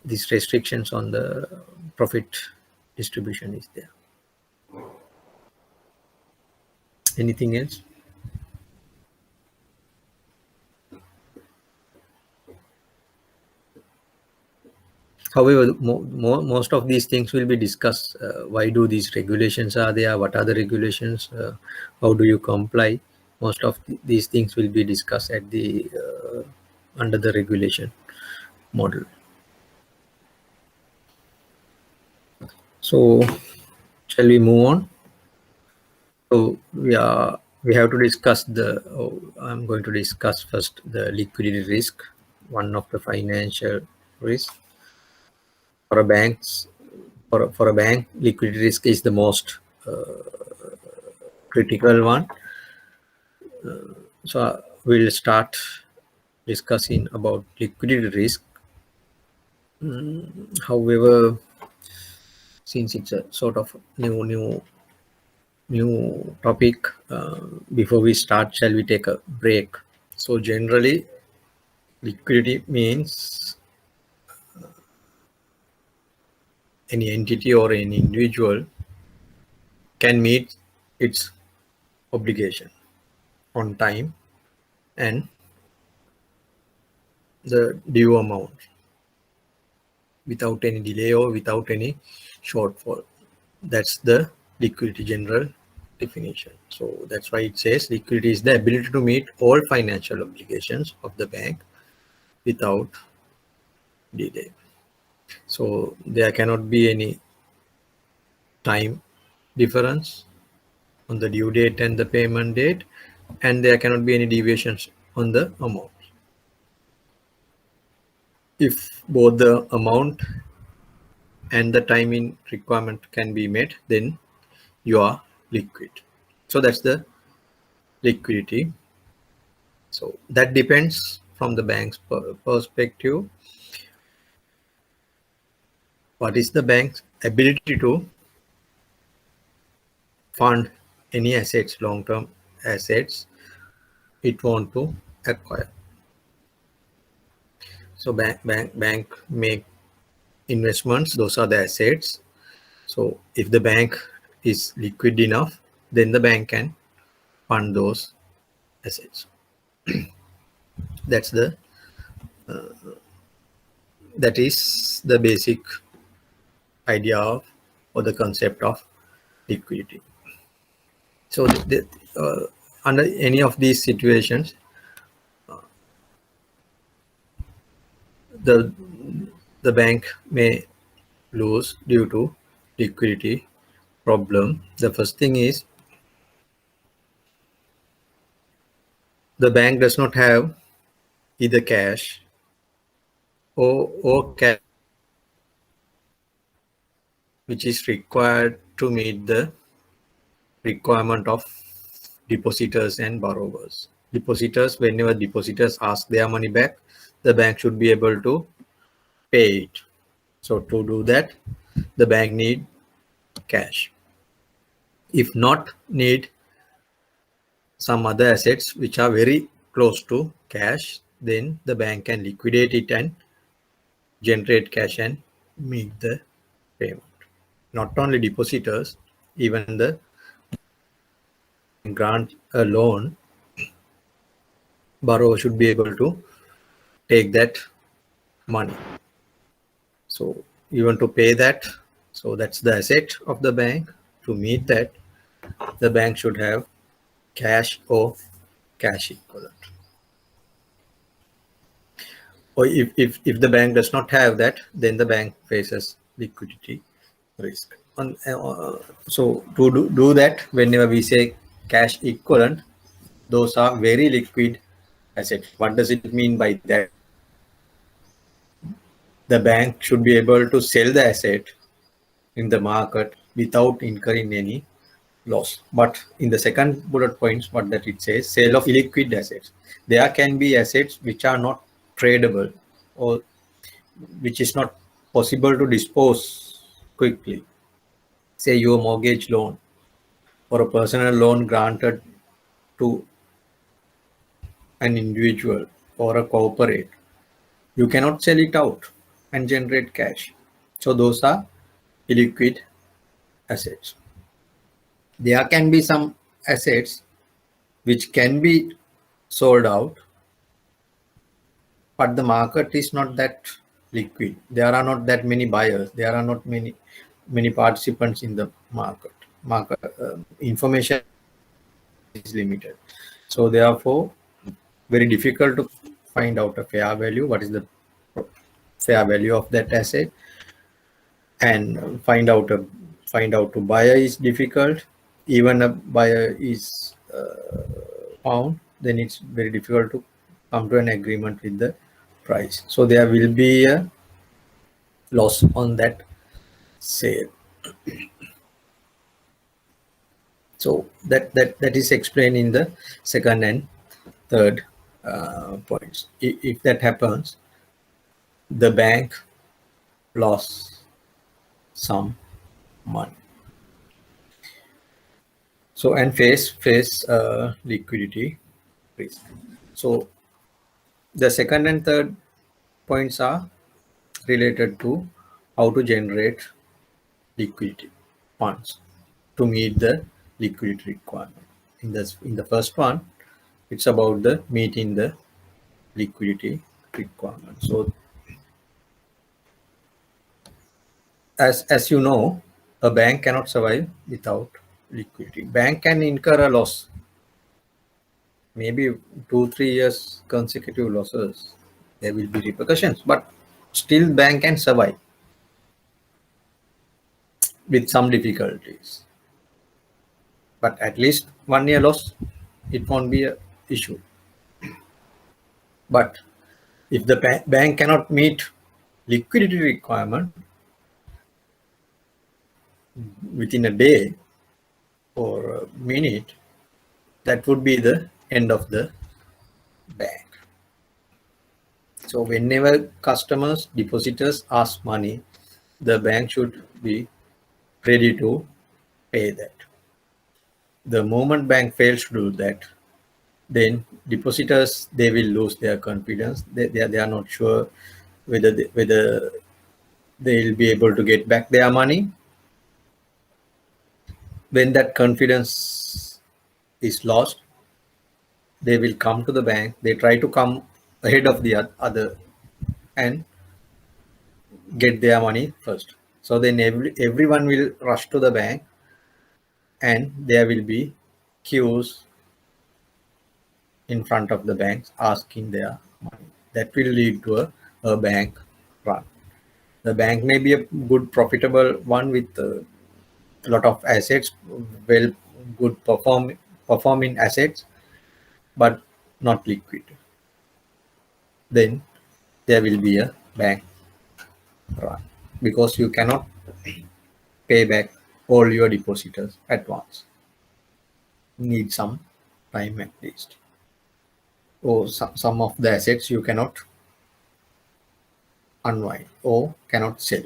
These restrictions on the profit distribution is there. Anything else? However, most of these things will be discussed. Why do these regulations are there? What are the regulations? How do you comply? Most of these things will be discussed at the under the regulation model. So, shall we move on? So we have to discuss I'm going to discuss first the liquidity risk, one of the financial risks for a banks. For a bank, liquidity risk is the most critical one. So we'll start discussing about liquidity risk. However, since it's a sort of new topic, before we start, shall we take a break? So generally, liquidity means any entity or any individual can meet its obligation on time and the due amount without any delay or without any shortfall. That's the liquidity general definition. So that's why it says liquidity is the ability to meet all financial obligations of the bank without delay. So there cannot be any time difference on the due date and the payment date, and there cannot be any deviations on the amount. If both the amount and the timing requirement can be met, then you are liquid. So that's the liquidity. So that depends from the bank's perspective. What is the bank's ability to fund any assets, long-term assets it want to acquire? So bank make investments, those are the assets. So if the bank is liquid enough, then the bank can fund those assets. That is the basic idea of or the concept of liquidity. So under any of these situations, the bank may lose due to liquidity problem. The first thing is the bank does not have either cash or cash which is required to meet the requirement of depositors and borrowers. Depositors, whenever depositors ask their money back, the bank should be able to pay it. So to do that, the bank need cash. If not, need some other assets which are very close to cash, then the bank can liquidate it and generate cash and meet the payment. Not only depositors, even the grant a loan, borrower should be able to take that money. So even to pay that, so that's the asset of the bank. To meet that, the bank should have cash or cash equivalent. Or if the bank does not have that, then the bank faces liquidity risk. So to do that, whenever we say cash equivalent, those are very liquid assets. What does it mean by that? The bank should be able to sell the asset in the market without incurring any loss. But in the second bullet points, what that it says, sale of illiquid assets. There can be assets which are not tradable or which is not possible to dispose quickly. Say your mortgage loan or a personal loan granted to an individual or a corporate. You cannot sell it out and generate cash. So those are illiquid assets. There can be some assets which can be sold out, but the market is not that liquid. There are not that many buyers. There are not many participants in the market. Information is limited. So therefore, very difficult to find out a fair value. What is the fair value of that asset? And find out to buyer is difficult. Even a buyer is found, then it's very difficult to come to an agreement with the price. So there will be a loss on that sale. So that is explained in the second and third points. If that happens, the bank lost some money. So and face liquidity risk. So the second and third points are related to how to generate liquidity funds to meet the liquidity requirement. In the first one, it's about the meeting the liquidity requirement. So as you know, a bank cannot survive without liquidity. Bank can incur a loss, maybe 2-3 years consecutive losses. There will be repercussions, but still bank can survive with some difficulties. But at least 1 year loss, it won't be an issue. But if the bank cannot meet liquidity requirement within a day or a minute, that would be the end of the bank. So whenever customers, depositors ask money, the bank should be ready to pay that. The moment bank fails to do that, then depositors, they will lose their confidence. They are not sure whether they will be able to get back their money. When that confidence is lost, they will come to the bank. They try to come ahead of the other and get their money first. So then everyone will rush to the bank, and there will be queues in front of the banks asking their money. That will lead to a bank run. The bank may be a good profitable one with a lot of assets, good performing assets, but not liquid. Then there will be a bank run because you cannot pay back all your depositors at once. Need some time at least. Or some of the assets you cannot unwind or cannot sell.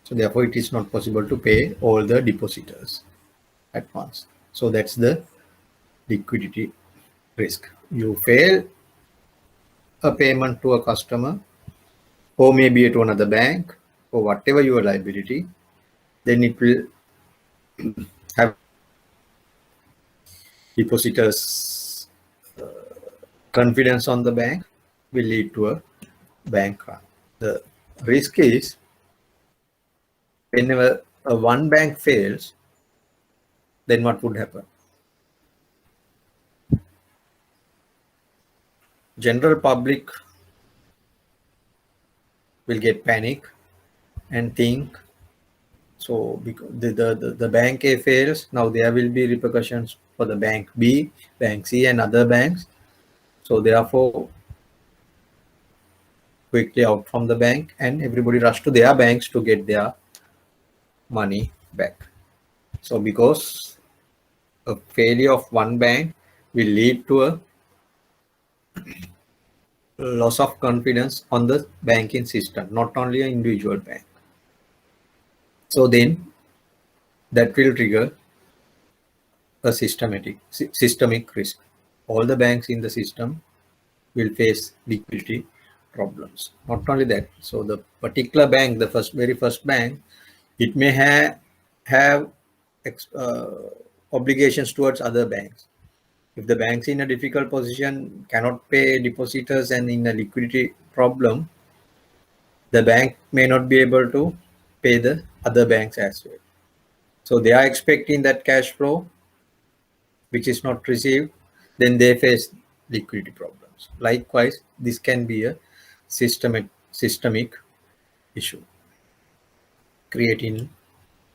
So therefore it is not possible to pay all the depositors at once. So that's the liquidity risk. You fail a payment to a customer, or maybe to another bank, or whatever your liability, then it will have depositors' confidence on the bank, will lead to a bank run. The risk is whenever one bank fails, then what would happen? General public will get panic and think, so because the bank A fails, now there will be repercussions for the bank B, bank C, and other banks. So therefore, quickly out from the bank, and everybody rush to their banks to get their money back. So because a failure of one bank will lead to a loss of confidence on the banking system, not only an individual bank. So then that will trigger a systemic risk. All the banks in the system will face liquidity problems. Not only that, so the particular bank, the very first bank, it may have obligations towards other banks. If the bank's in a difficult position, cannot pay depositors, and in a liquidity problem, the bank may not be able to pay the other banks as well. So they are expecting that cash flow, which is not received, then they face liquidity problems. Likewise, this can be a systemic issue, creating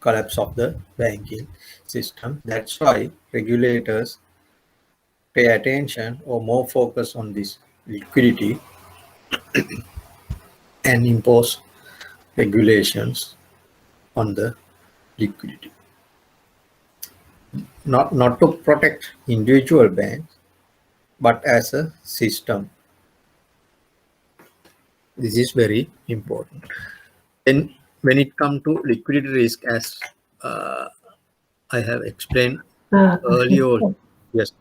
collapse of the banking system. That's why regulators pay attention or more focus on this liquidity and impose regulations on the liquidity. Not to protect individual banks, but as a system. This is very important. Then when it comes to liquidity risk, as I have explained earlier, yes.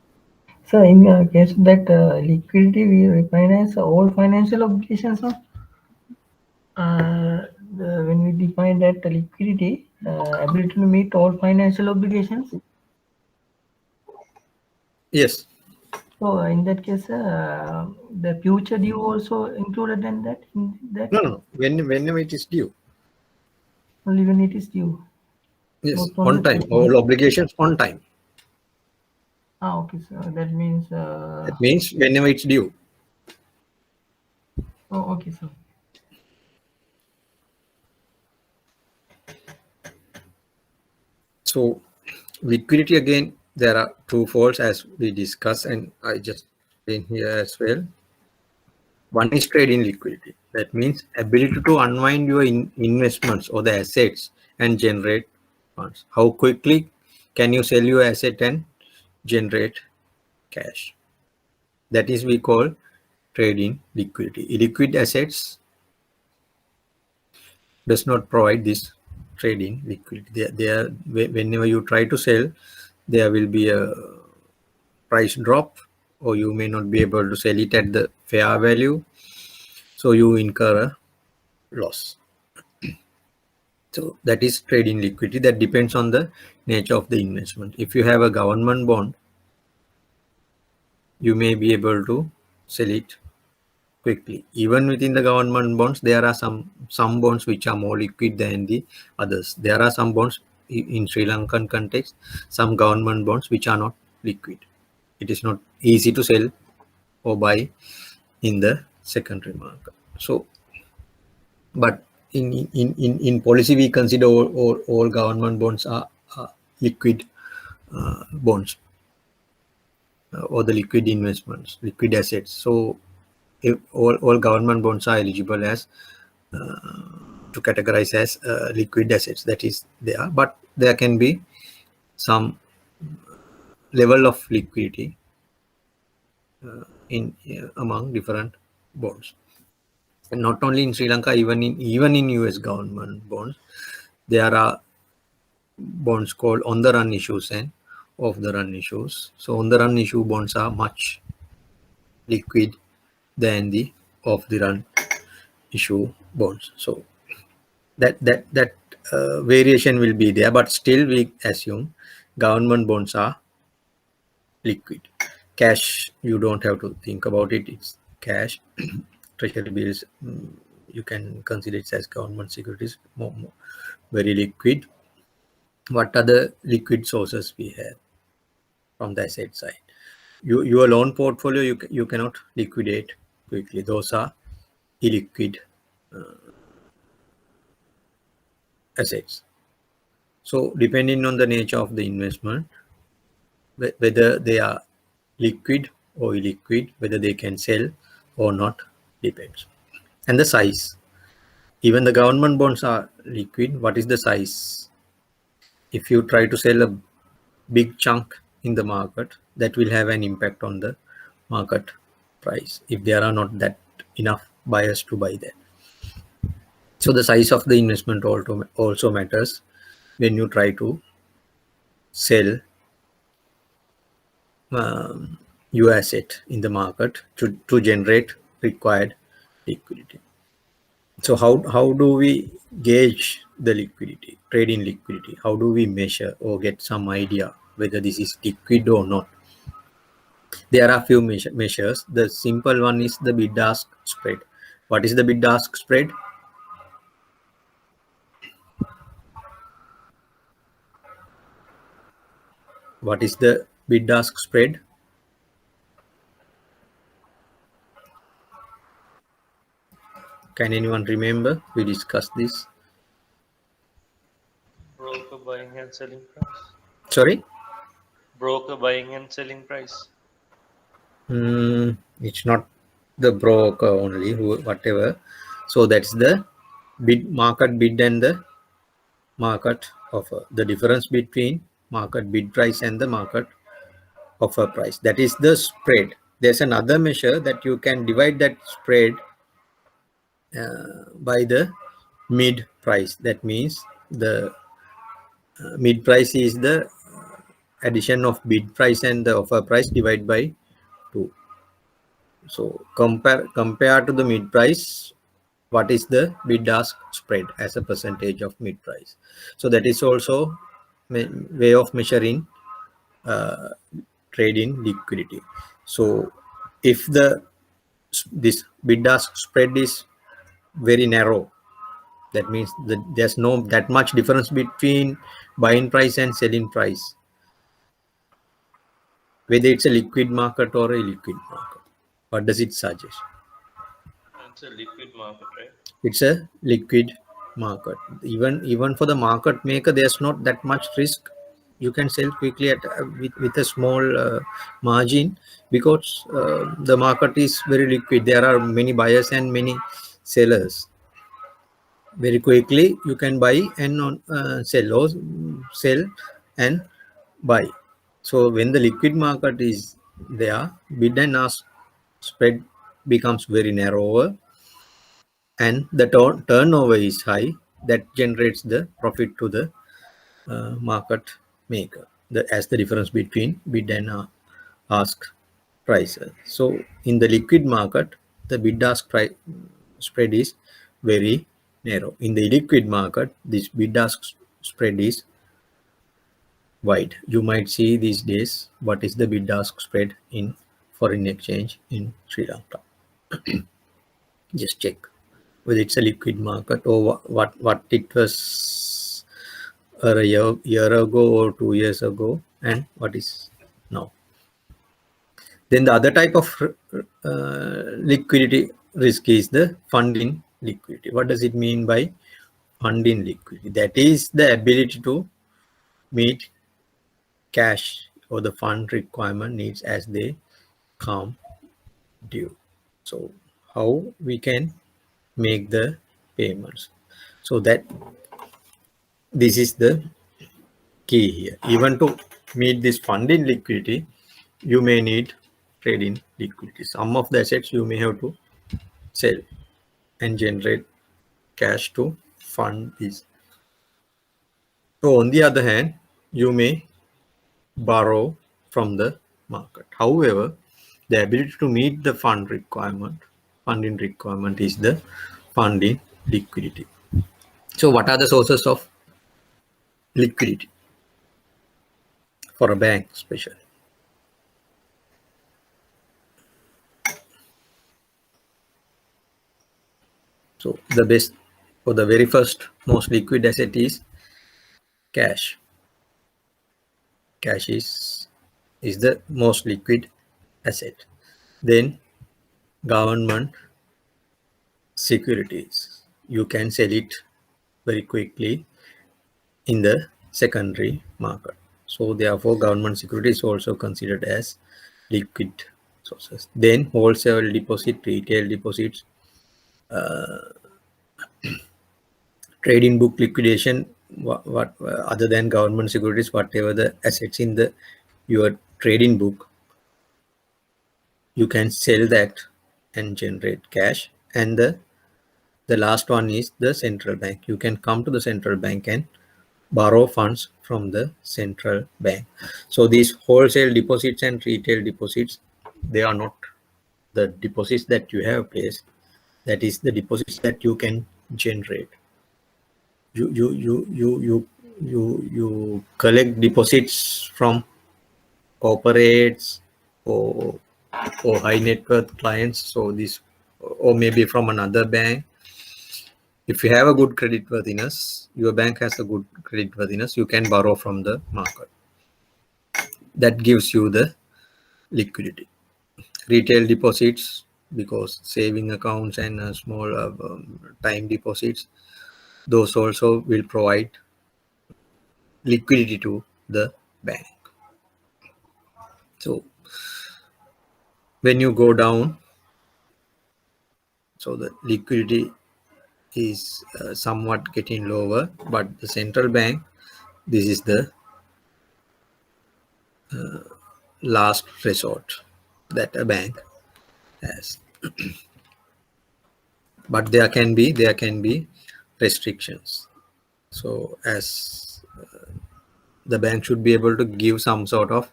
So in case that liquidity we refinance all financial obligations, no? When we define that liquidity, ability to meet all financial obligations. Yes. So in that case, the future due also included in that. No. Whenever it is due. Only when it is due. Yes, on time. All obligations on time. Okay, so that means. That means whenever it's due. Oh, okay, sir. So liquidity, again, there are two folds as we discussed, and I just been here as well. One is trading liquidity. That means ability to unwind your investments or the assets and generate funds. How quickly can you sell your asset and generate cash? That is we call trading liquidity. Illiquid assets does not provide this trading liquidity. Whenever you try to sell, there will be a price drop, or you may not be able to sell it at the fair value, so you incur a loss. So that is trading liquidity. That depends on the nature of the investment. If you have a government bond, you may be able to sell it quickly. Even within the government bonds, there are some bonds which are more liquid than the others. There are some bonds in Sri Lankan context, some government bonds which are not liquid. It is not easy to sell or buy in the secondary market. So, but in policy, we consider all government bonds are liquid bonds or the liquid investments, liquid assets. So if all government bonds are eligible as to categorize as liquid assets, that is there, but there can be some level of liquidity among different bonds. And not only in Sri Lanka, even in US government bonds, there are bonds called on the run issues and off the run issues. So on the run issue bonds are much liquid than the off the run issue bonds. So that variation will be there, but still we assume government bonds are liquid. Cash, you don't have to think about it. It's cash. Treasury bills, you can consider it as government securities, more very liquid. What other liquid sources we have from the asset side? Your loan portfolio, you cannot liquidate quickly. Those are illiquid assets. So depending on the nature of the investment, whether they are liquid or illiquid, whether they can sell or not, depends. And the size. Even the government bonds are liquid. What is the size? If you try to sell a big chunk in the market, that will have an impact on the market price if there are not that enough buyers to buy that. So the size of the investment also matters when you try to sell your asset in the market to generate required liquidity. So how do we gauge the liquidity, trading liquidity? How do we measure or get some idea whether this is liquid or not? There are few measures. The simple one is the bid-ask spread. What is the bid-ask spread? What is the bid-ask spread? Can anyone remember? We discussed this. Broker buying and selling price. Sorry? Broker buying and selling price. It's not the broker only, whatever. So that's the market bid and the market offer. The difference between market bid price and the market offer price. That is the spread. There's another measure that you can divide that spread by the mid price. That means the mid price is the addition of bid price and the offer price divided by 2. So compare to the mid price, what is the bid-ask spread as a percentage of mid price. So that is also way of measuring trading liquidity. So if this bid-ask spread is very narrow, that means that there's no that much difference between buying price and selling price, whether it's a liquid market or a liquid market. What does it suggest? It's a liquid market, right? It's a liquid market. Even for the market maker, there's not that much risk. You can sell quickly at with a small margin, because the market is very liquid. There are many buyers and many sellers. Very quickly you can buy and sell, or sell and buy. So when the liquid market is there, bid and ask spread becomes very narrower, and the turnover is high. That generates the profit to the market maker, as the difference between bid and ask prices. So in the liquid market, the bid ask price spread is very narrow. In the illiquid market, this bid ask spread is wide. You might see these days what is the bid ask spread in foreign exchange in Sri Lanka. Just check whether it's a liquid market or what it was a year ago or 2 years ago, and what is now. Then the other type of liquidity risk is the funding liquidity. What does it mean by funding liquidity? That is the ability to meet cash or the fund requirement needs as they come due. So how we can make the payments. So that this is the key here. Even to meet this funding liquidity, you may need trading liquidity. Some of the assets you may have to sell and generate cash to fund this. So on the other hand, you may borrow from the market. However, the ability to meet the funding requirement is the funding liquidity. So what are the sources of liquidity for a bank especially? So the best, or the very first most liquid asset is cash. Cash is the most liquid asset. Then government securities. You can sell it very quickly in the secondary market. So therefore government securities also considered as liquid sources. Then wholesale deposit, retail deposits, trading book liquidation, what other than government securities, whatever the assets in your trading book, you can sell that and generate cash. And the last one is the central bank. You can come to the central bank and borrow funds from the central bank. So these wholesale deposits and retail deposits, they are not the deposits that you have placed. That is the deposits that you can generate. You collect deposits from corporates or high net worth clients. So this, or maybe from another bank. If you have a good credit worthiness, your bank has a good credit worthiness, you can borrow from the market. that gives you the liquidity. Retail deposits, because saving accounts and small time deposits, those also will provide liquidity to the bank. So when you go down, so the liquidity is somewhat getting lower, but the central bank, this is the last resort that a bank has. But there can be restrictions. So as the bank should be able to give some sort of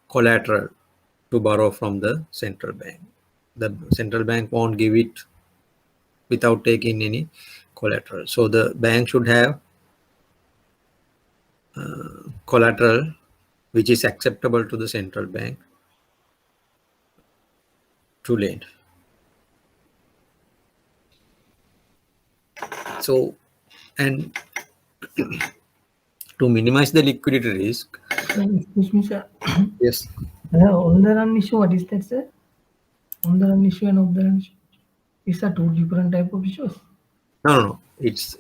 collateral to borrow from the central bank. The central bank won't give it without taking any collateral. So the bank should have collateral which is acceptable to the central bank to lend. So, and to minimize the liquidity risk, Excuse me, sir. yes, On the run issue, what is that, sir? On the run issue and off the run issue. These are two different type of issues. no, it's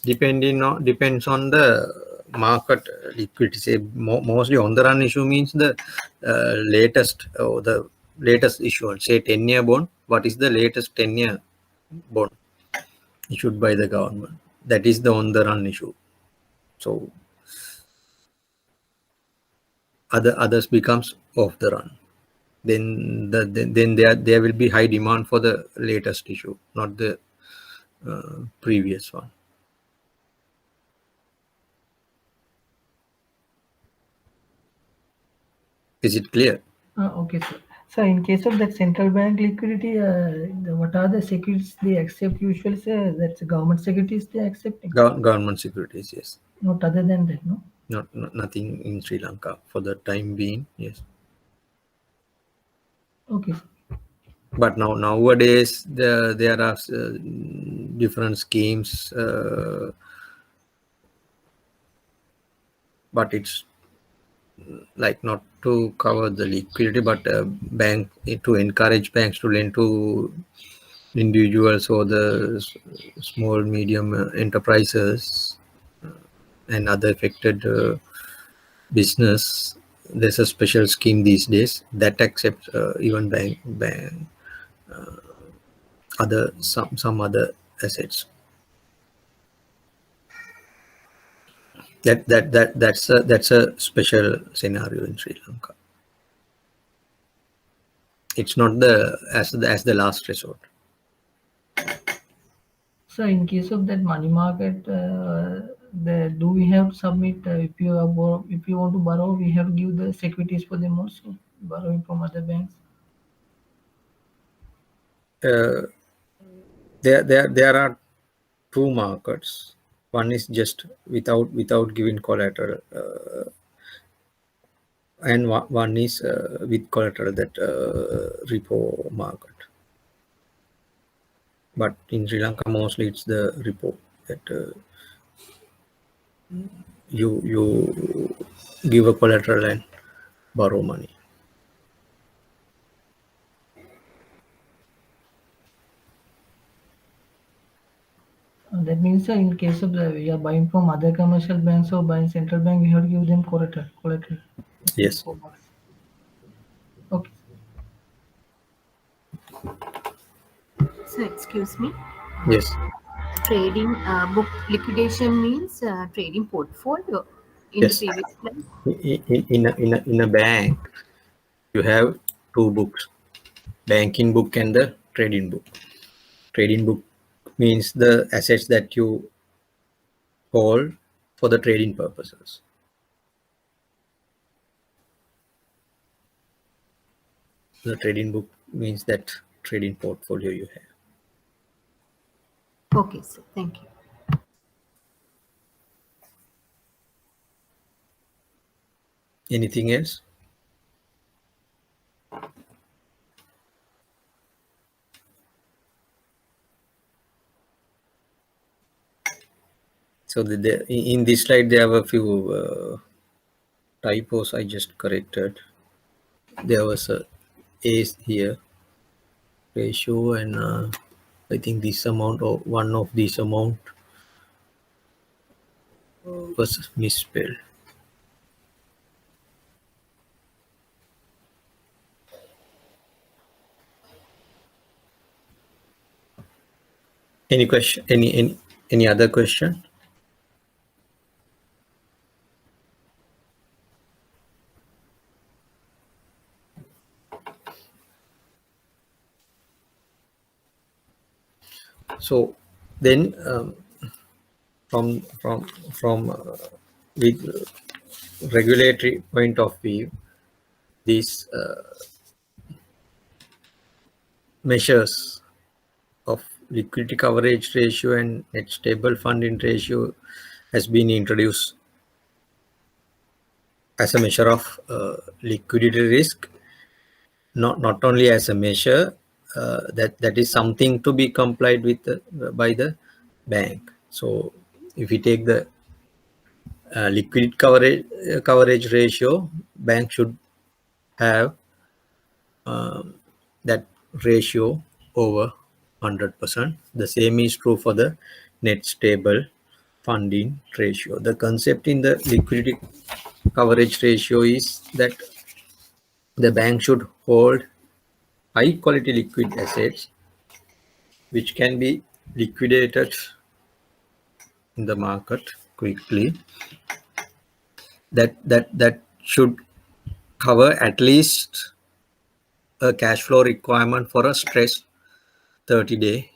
depends on the market liquidity. Say mostly on the run issue means the latest or the latest issue. Say 10-year bond. What is the latest 10-year bond issued by the government? That is the on the run issue. So others becomes off the run. Then there will be high demand for the latest issue, not the previous one. Is it clear? Okay, sir. So in case of that central bank liquidity, what are the securities they accept usually, sir? That's government securities they accepting. Government securities, yes. Not other than that, no? Nothing in Sri Lanka for the time being, yes. Okay, sir. But nowadays there are different schemes, but it's like not to cover the liquidity, but bank to encourage banks to lend to individuals or the small medium enterprises and other affected business. There's a special scheme these days that accepts even bank other some other assets. That's a special scenario in Sri Lanka. It's not as the last resort. So in case of that money market, do we have to submit if you want to borrow, we have to give the securities for them also, borrowing from other banks. There are two markets. One is just without giving collateral, and one is with collateral, that repo market. But in Sri Lanka, mostly it's the repo that you give a collateral and borrow money. That means in case of we are buying from other commercial banks or buying central bank, we have to give them collateral. Yes. Okay. So excuse me. Yes. Trading book liquidation means trading portfolio in Yes. the previous slide. In a bank, you have two books: banking book and the trading book. Trading book means the assets that you hold for the trading purposes. The trading book means that trading portfolio you have. Okay, sir. Thank you. Anything else? So in this slide, there are a few typos I just corrected. There was a ace here ratio, and I think this amount or one of this amount was misspelled. Any question? Any other question? So then, from with regulatory point of view, these measures of liquidity coverage ratio and net stable funding ratio has been introduced as a measure of liquidity risk, not only as a measure that is something to be complied with by the bank. So if we take the liquidity coverage ratio, bank should have that ratio over 100%. The same is true for the net stable funding ratio. The concept in the liquidity coverage ratio is that the bank should hold high quality liquid assets which can be liquidated in the market quickly. That should cover at least a cash flow requirement for a stress 30-day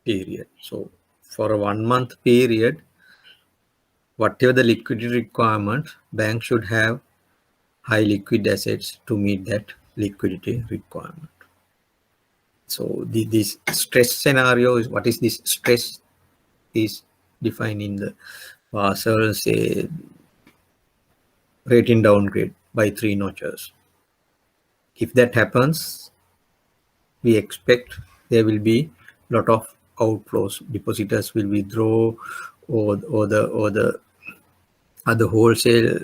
period. So for a 1 month period, whatever the liquidity requirement, bank should have high liquid assets to meet that liquidity requirement. So this stress scenario is, what is this stress, is defined in the Basel, say, rating downgrade by 3 notches. If that happens, we expect there will be lot of outflows. Depositors will withdraw, or the other wholesale,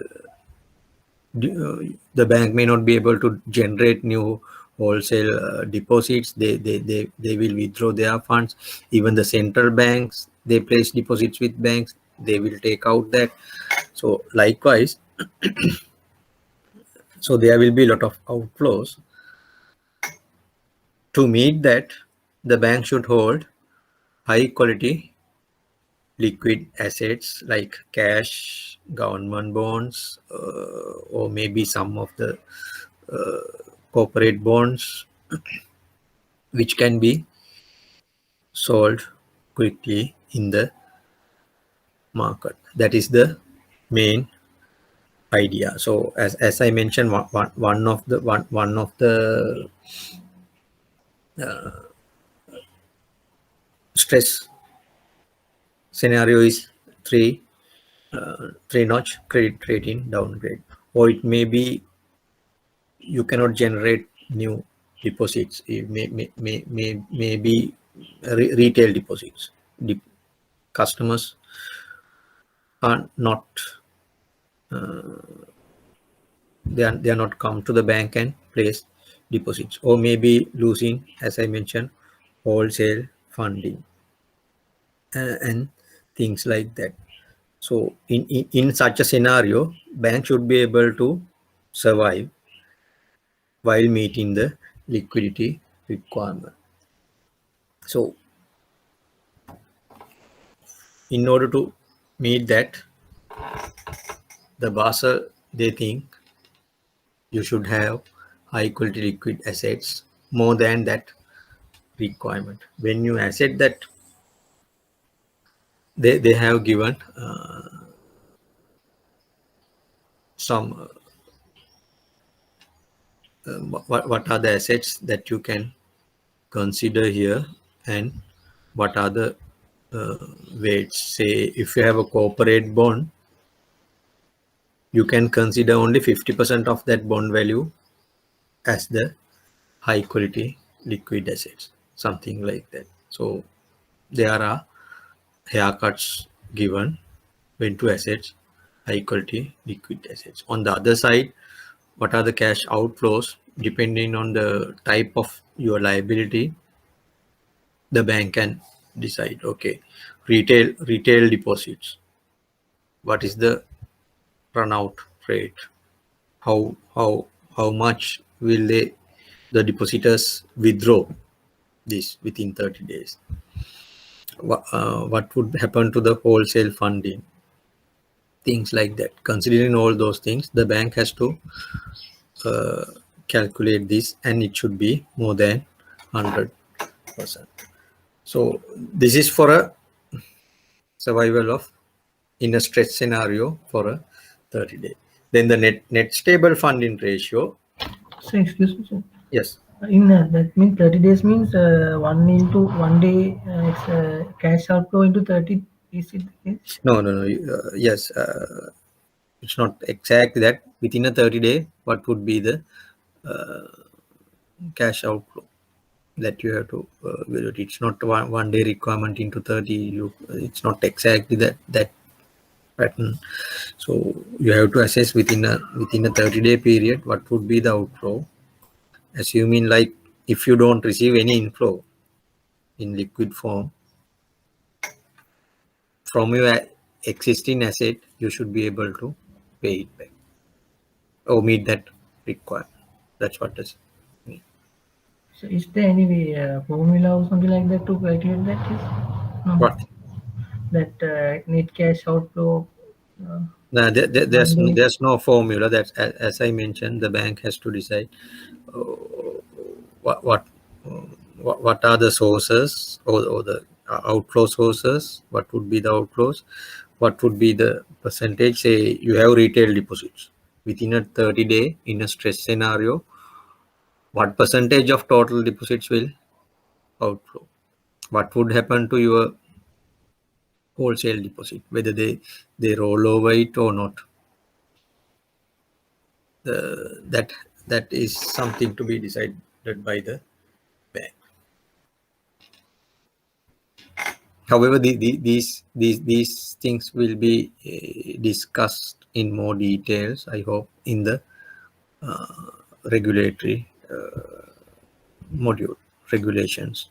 the bank may not be able to generate new wholesale deposits. They will withdraw their funds. Even the central banks, they place deposits with banks, they will take out that. So likewise, so there will be a lot of outflows. To meet that, the bank should hold high quality liquid assets like cash, government bonds, or maybe some of the corporate bonds, which can be sold quickly in the market. That is the main idea. So as I mentioned, one of the stress scenario is three notch credit rating downgrade, or it may be you cannot generate new deposits. It may be retail deposits. Customers are not they are not come to the bank and place deposits, or maybe losing, as I mentioned, wholesale funding and things like that. So in such a scenario, bank should be able to survive while meeting the liquidity requirement. So in order to meet that, the Basel, they think you should have high quality liquid assets more than that requirement. When you asset that, they have given some what are the assets that you can consider here, and what are the weights. Say if you have a corporate bond, you can consider only 50% of that bond value as the high quality liquid assets, something like that. So there are haircuts given when to assets high quality liquid assets. On the other side, what are the cash outflows? Depending on the type of your liability, the bank can decide, okay, retail deposits, what is the run out rate, how much will the depositors withdraw this within 30 days, what would happen to the wholesale funding, things like that. Considering all those things, the bank has to calculate this, and it should be more than 100%. So this is for a survival of in a stress scenario for a 30 day. Then the net stable funding ratio. So excuse me, sir. Yes. In that means 30 days means 1 into 1 day cash outflow into 30. Is it? No. Yes. It's not exactly that. Within a 30 day, what would be the cash outflow that you have to it's not one day requirement into 30. It's not exactly that pattern. So you have to assess within a 30-day period what would be the outflow, assuming like if you don't receive any inflow in liquid form from your existing asset, you should be able to pay it back or meet that requirement. That's what does mean. So is there any formula or something like that to calculate that? No. What? That net cash outflow. No, there's no formula. That, as I mentioned, the bank has to decide what are the sources or the outflow sources, what would be the outflows, what would be the percentage. Say you have retail deposits within a 30 day in a stress scenario, what percentage of total deposits will outflow, what would happen to your wholesale deposit, whether they roll over it or not. That is something to be decided by the bank. However, these things will be discussed in more details, I hope, in the regulatory module regulations,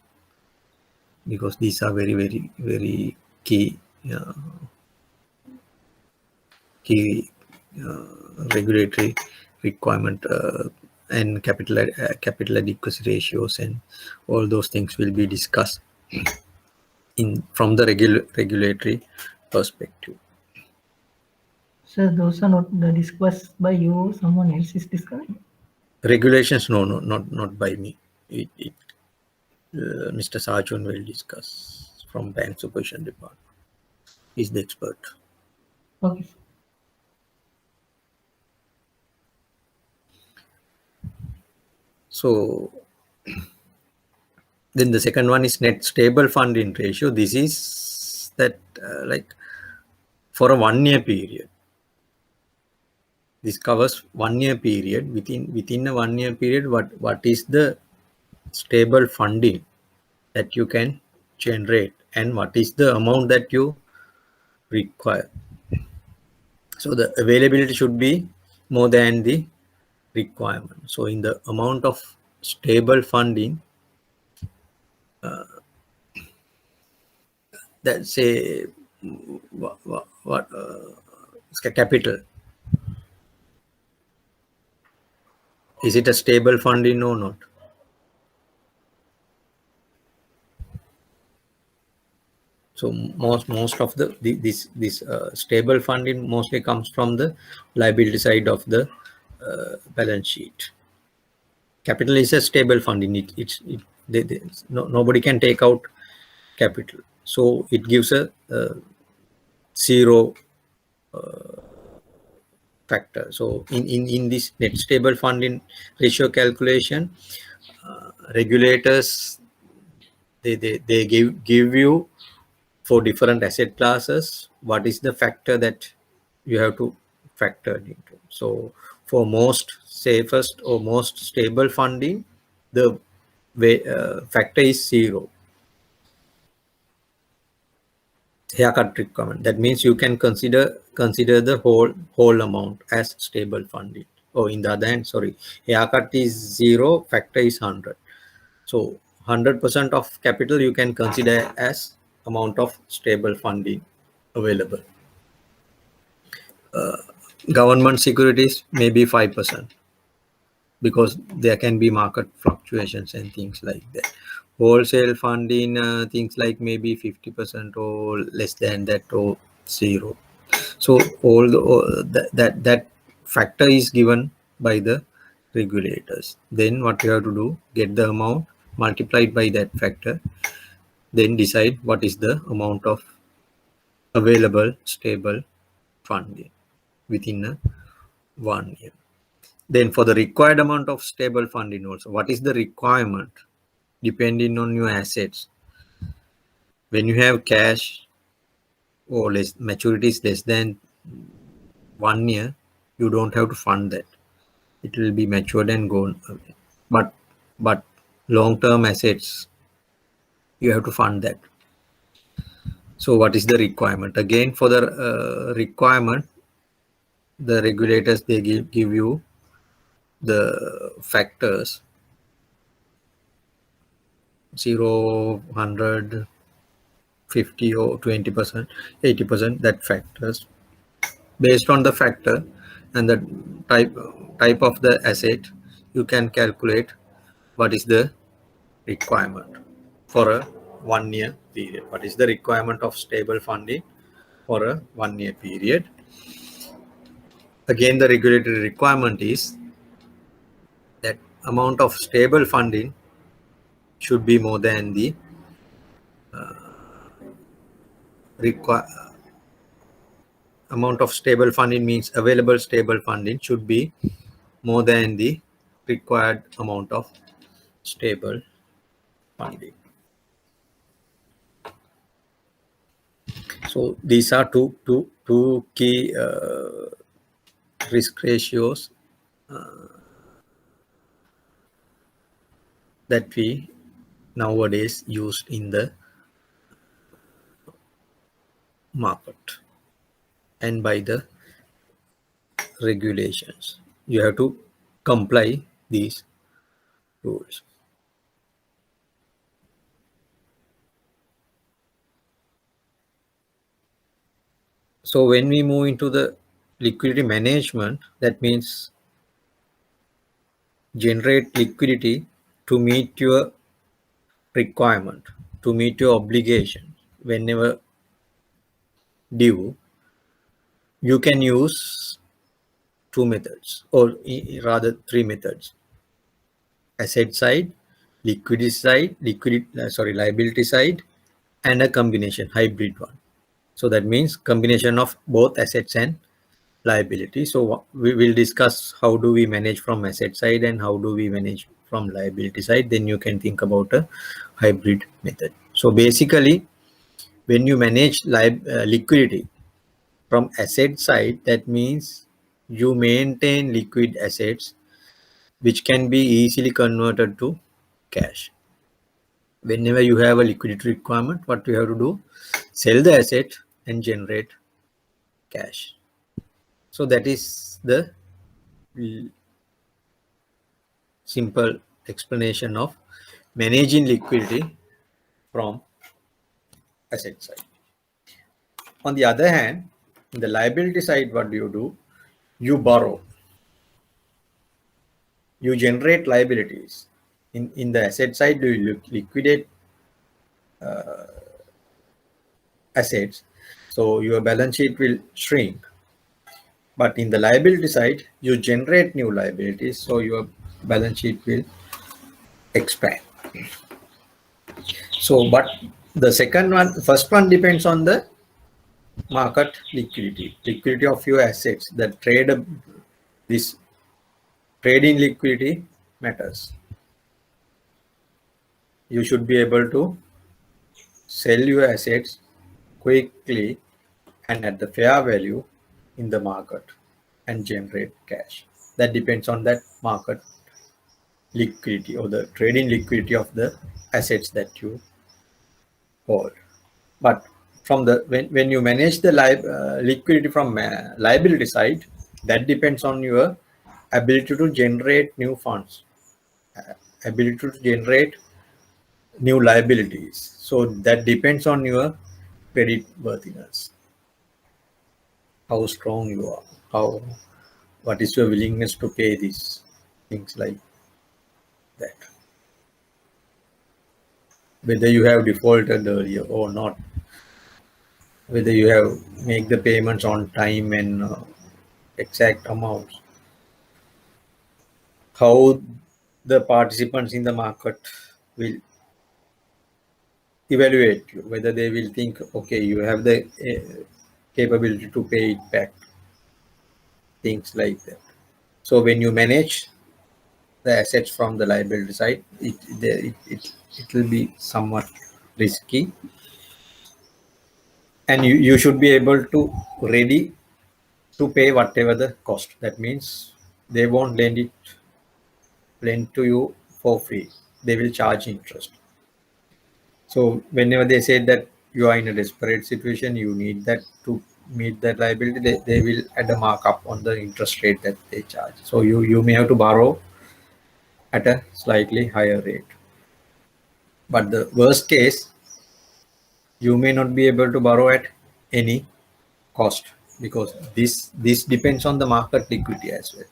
because these are very key regulatory requirement, and capital adequacy ratios and all those things will be discussed from the regulatory perspective. So those are not discussed by you, someone else is discussing? Regulations, no, not by me. Mr. Sajun will discuss from Bank Supervision Department. He's the expert. Okay. So then the second one is net stable funding ratio. This is that like for a 1 year period. This covers 1 year period. Within a 1 year period, what is the stable funding that you can generate and what is the amount that you require. So the availability should be more than the requirement. So in the amount of stable funding, let's say what capital, is it a stable funding or not? So most of this stable funding mostly comes from the liability side of the balance sheet. Capital is a stable funding. Nobody can take out capital, so it gives a zero factor. So in this net stable funding ratio calculation, regulators they give you for different asset classes what is the factor that you have to factor into. So for most safest or most stable funding, the factor is 0. haircut requirement. That means you can consider the whole amount as stable funding. Oh, in the other hand, sorry, haircut is 0, factor is 100. So 100% of capital you can consider as amount of stable funding available. Government securities maybe 5%, because there can be market fluctuations and things like that. Wholesale funding, things like maybe 50% or less than that, or 0. So that factor is given by the regulators. Then what you have to do, get the amount multiplied by that factor, then decide what is the amount of available stable funding within a 1 year. Then for the required amount of stable funding also, what is the requirement depending on your assets? When you have cash or less maturities less than 1 year, you don't have to fund that. It will be matured and gone away. But long-term assets, you have to fund that. So what is the requirement? Again, for the requirement, the regulators, they give you the factors 0, 100, 50 or 20%, 80%, that factors. Based on the factor and the type of the asset, you can calculate what is the requirement for a 1 year period. What is the requirement of stable funding for a 1 year period? Again, the regulatory requirement is that amount of stable funding should be more than the amount of stable funding, means available stable funding should be more than the required amount of stable funding. So these are two key risk ratios that we nowadays used in the market and by the regulations. You have to comply these rules. So when we move into the liquidity management, that means generate liquidity to meet your requirement, to meet your obligation whenever due. You can use 2 methods, or rather 3 methods: asset side, liability side, and a combination, hybrid one. So that means combination of both assets and liability. So we will discuss how do we manage from asset side and how do we manage from liability side. Then you can think about a hybrid method. So basically, when you manage liquidity from asset side, that means you maintain liquid assets which can be easily converted to cash. Whenever you have a liquidity requirement, what you have to do, sell the asset and generate cash. So that is the simple explanation of managing liquidity from asset side. On the other hand, in the liability side, what do? You borrow. You generate liabilities. In the asset side, you liquidate assets, so your balance sheet will shrink. But in the liability side, you generate new liabilities, so your balance sheet will expand. So, but the first one depends on the market liquidity of your assets. The this trading liquidity matters. You should be able to sell your assets quickly and at the fair value in the market and generate cash. That depends on that market liquidity or the trading liquidity of the assets that you hold. But from the when you manage the liquidity from liability side, that depends on your ability to generate new funds, ability to generate new liabilities. So that depends on your credit worthiness, how strong you are, what is your willingness to pay these things like that, whether you have defaulted earlier or not, whether you have make the payments on time and exact amounts, how the participants in the market will evaluate you, whether they will think, okay, you have the capability to pay it back, things like that. So when you manage the assets from the liability side, it will be somewhat risky, and you should be able to ready to pay whatever the cost. That means they won't lend to you for free. They will charge interest. So whenever they say that you are in a desperate situation, you need that to meet that liability, they will add a markup on the interest rate that they charge. So you may have to borrow at a slightly higher rate. But the worst case, you may not be able to borrow at any cost, because this depends on the market liquidity as well.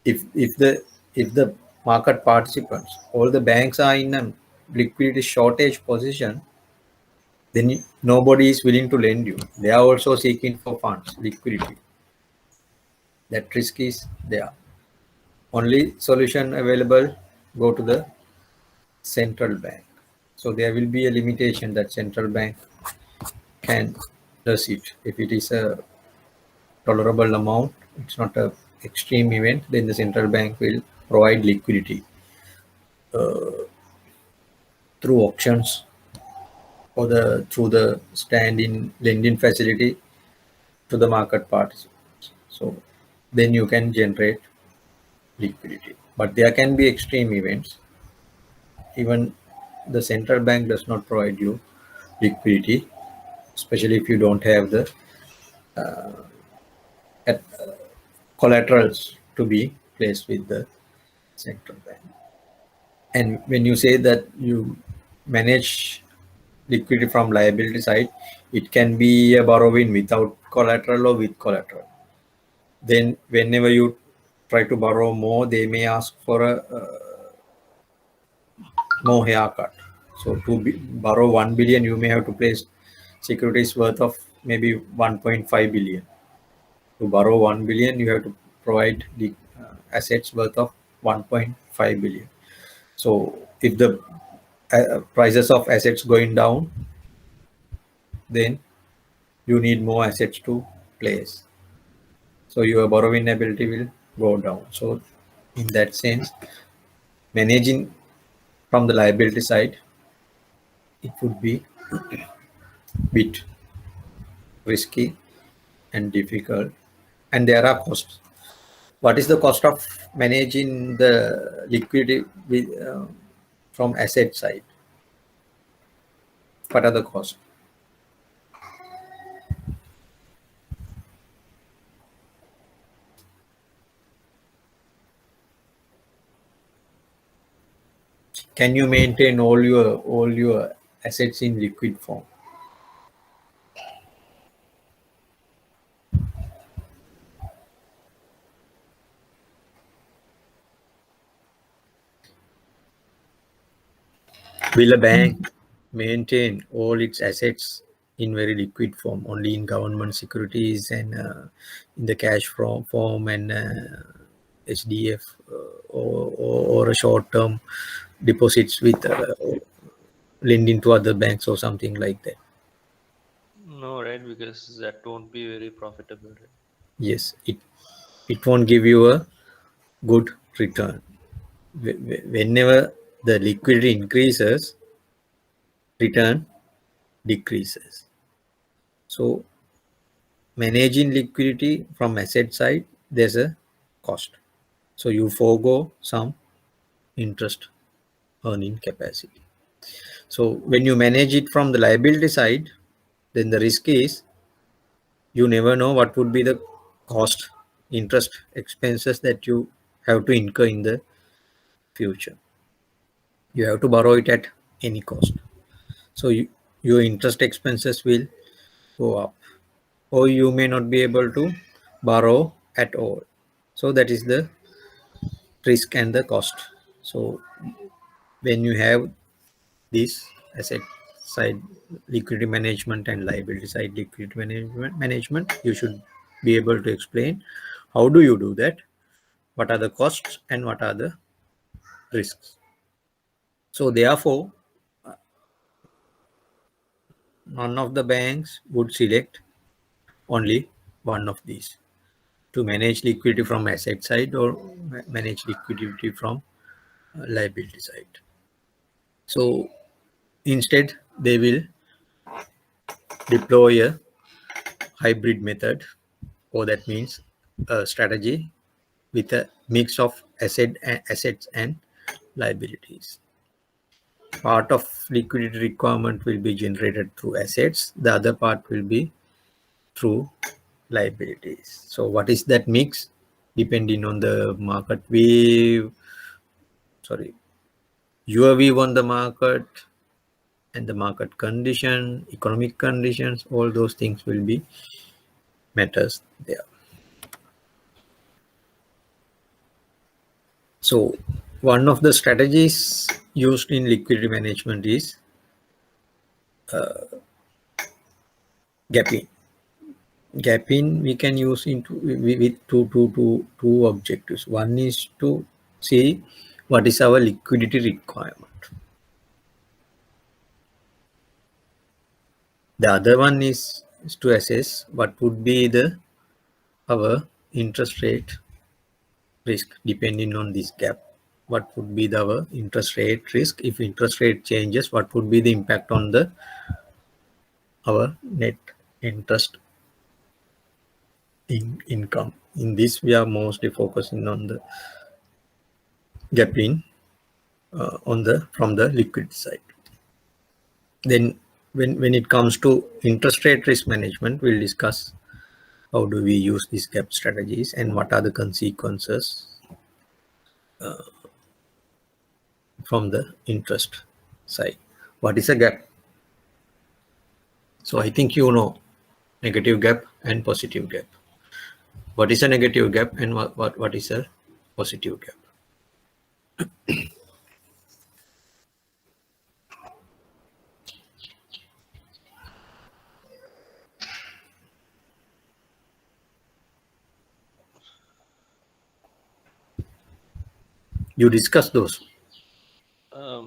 If the market participants, all the banks are in a liquidity shortage position, then nobody is willing to lend you. They are also seeking for funds, liquidity. That risk is there. Only solution available, go to the central bank. So there will be a limitation that central bank can does it. If it is a tolerable amount, it's not a extreme event, then the central bank will provide liquidity through auctions or through the stand-in lending facility to the market participants. So then you can generate liquidity. But there can be extreme events. Even the central bank does not provide you liquidity, especially if you don't have the collaterals to be placed with the central bank. And when you say that you manage liquidity from liability side, it can be a borrowing without collateral or with collateral. Then whenever you try to borrow more, they may ask for a more haircut. So to borrow 1 billion, you may have to place securities worth of maybe 1.5 billion. To borrow 1 billion, you have to provide the assets worth of 1.5 billion. So if the prices of assets going down, then you need more assets to place. So your borrowing ability will go down. So in that sense, managing from the liability side, it would be a bit risky and difficult, and there are costs. What is the cost of managing the liquidity with, from asset side? What are the costs? Can you maintain all your assets in liquid form? Will a bank maintain all its assets in very liquid form, only in government securities and in the cash form and SDF or a short-term deposits with lending to other banks or something like that? No, right? Because that won't be very profitable, right? Yes, it won't give you a good return. Whenever the liquidity increases, return decreases. So managing liquidity from asset side, there's a cost. So you forego some interest earning capacity. So when you manage it from the liability side, then the risk is you never know what would be the cost, interest, expenses that you have to incur in the future. You have to borrow it at any cost. So your interest expenses will go up, or you may not be able to borrow at all. So that is the risk and the cost. So when you have this asset side liquidity management and liability side liquidity management, you should be able to explain how do you do that, what are the costs and what are the risks. So therefore, none of the banks would select only one of these to manage liquidity from asset side or manage liquidity from liability side. So instead, they will deploy a hybrid method, or that means a strategy with a mix of assets and liabilities. Part of liquidity requirement will be generated through assets. The other part will be through liabilities. So what is that mix? Depending on the market view, your view on the market and the market condition, economic conditions, all those things will be matters there. So one of the strategies used in liquidity management is gapping. Gapping we can use into with two objectives. One is to see what is our liquidity requirement. The other one is to assess what would be our interest rate risk depending on this gap. What would be our interest rate risk? If interest rate changes, what would be the impact on our net interest income? In this, we are mostly focusing on the gapping from the liquidity side. Then when it comes to interest rate risk management, we'll discuss how do we use these gap strategies and what are the consequences from the interest side. What is a gap? So I think you know negative gap and positive gap. What is a negative gap and what is a positive gap? You discuss those.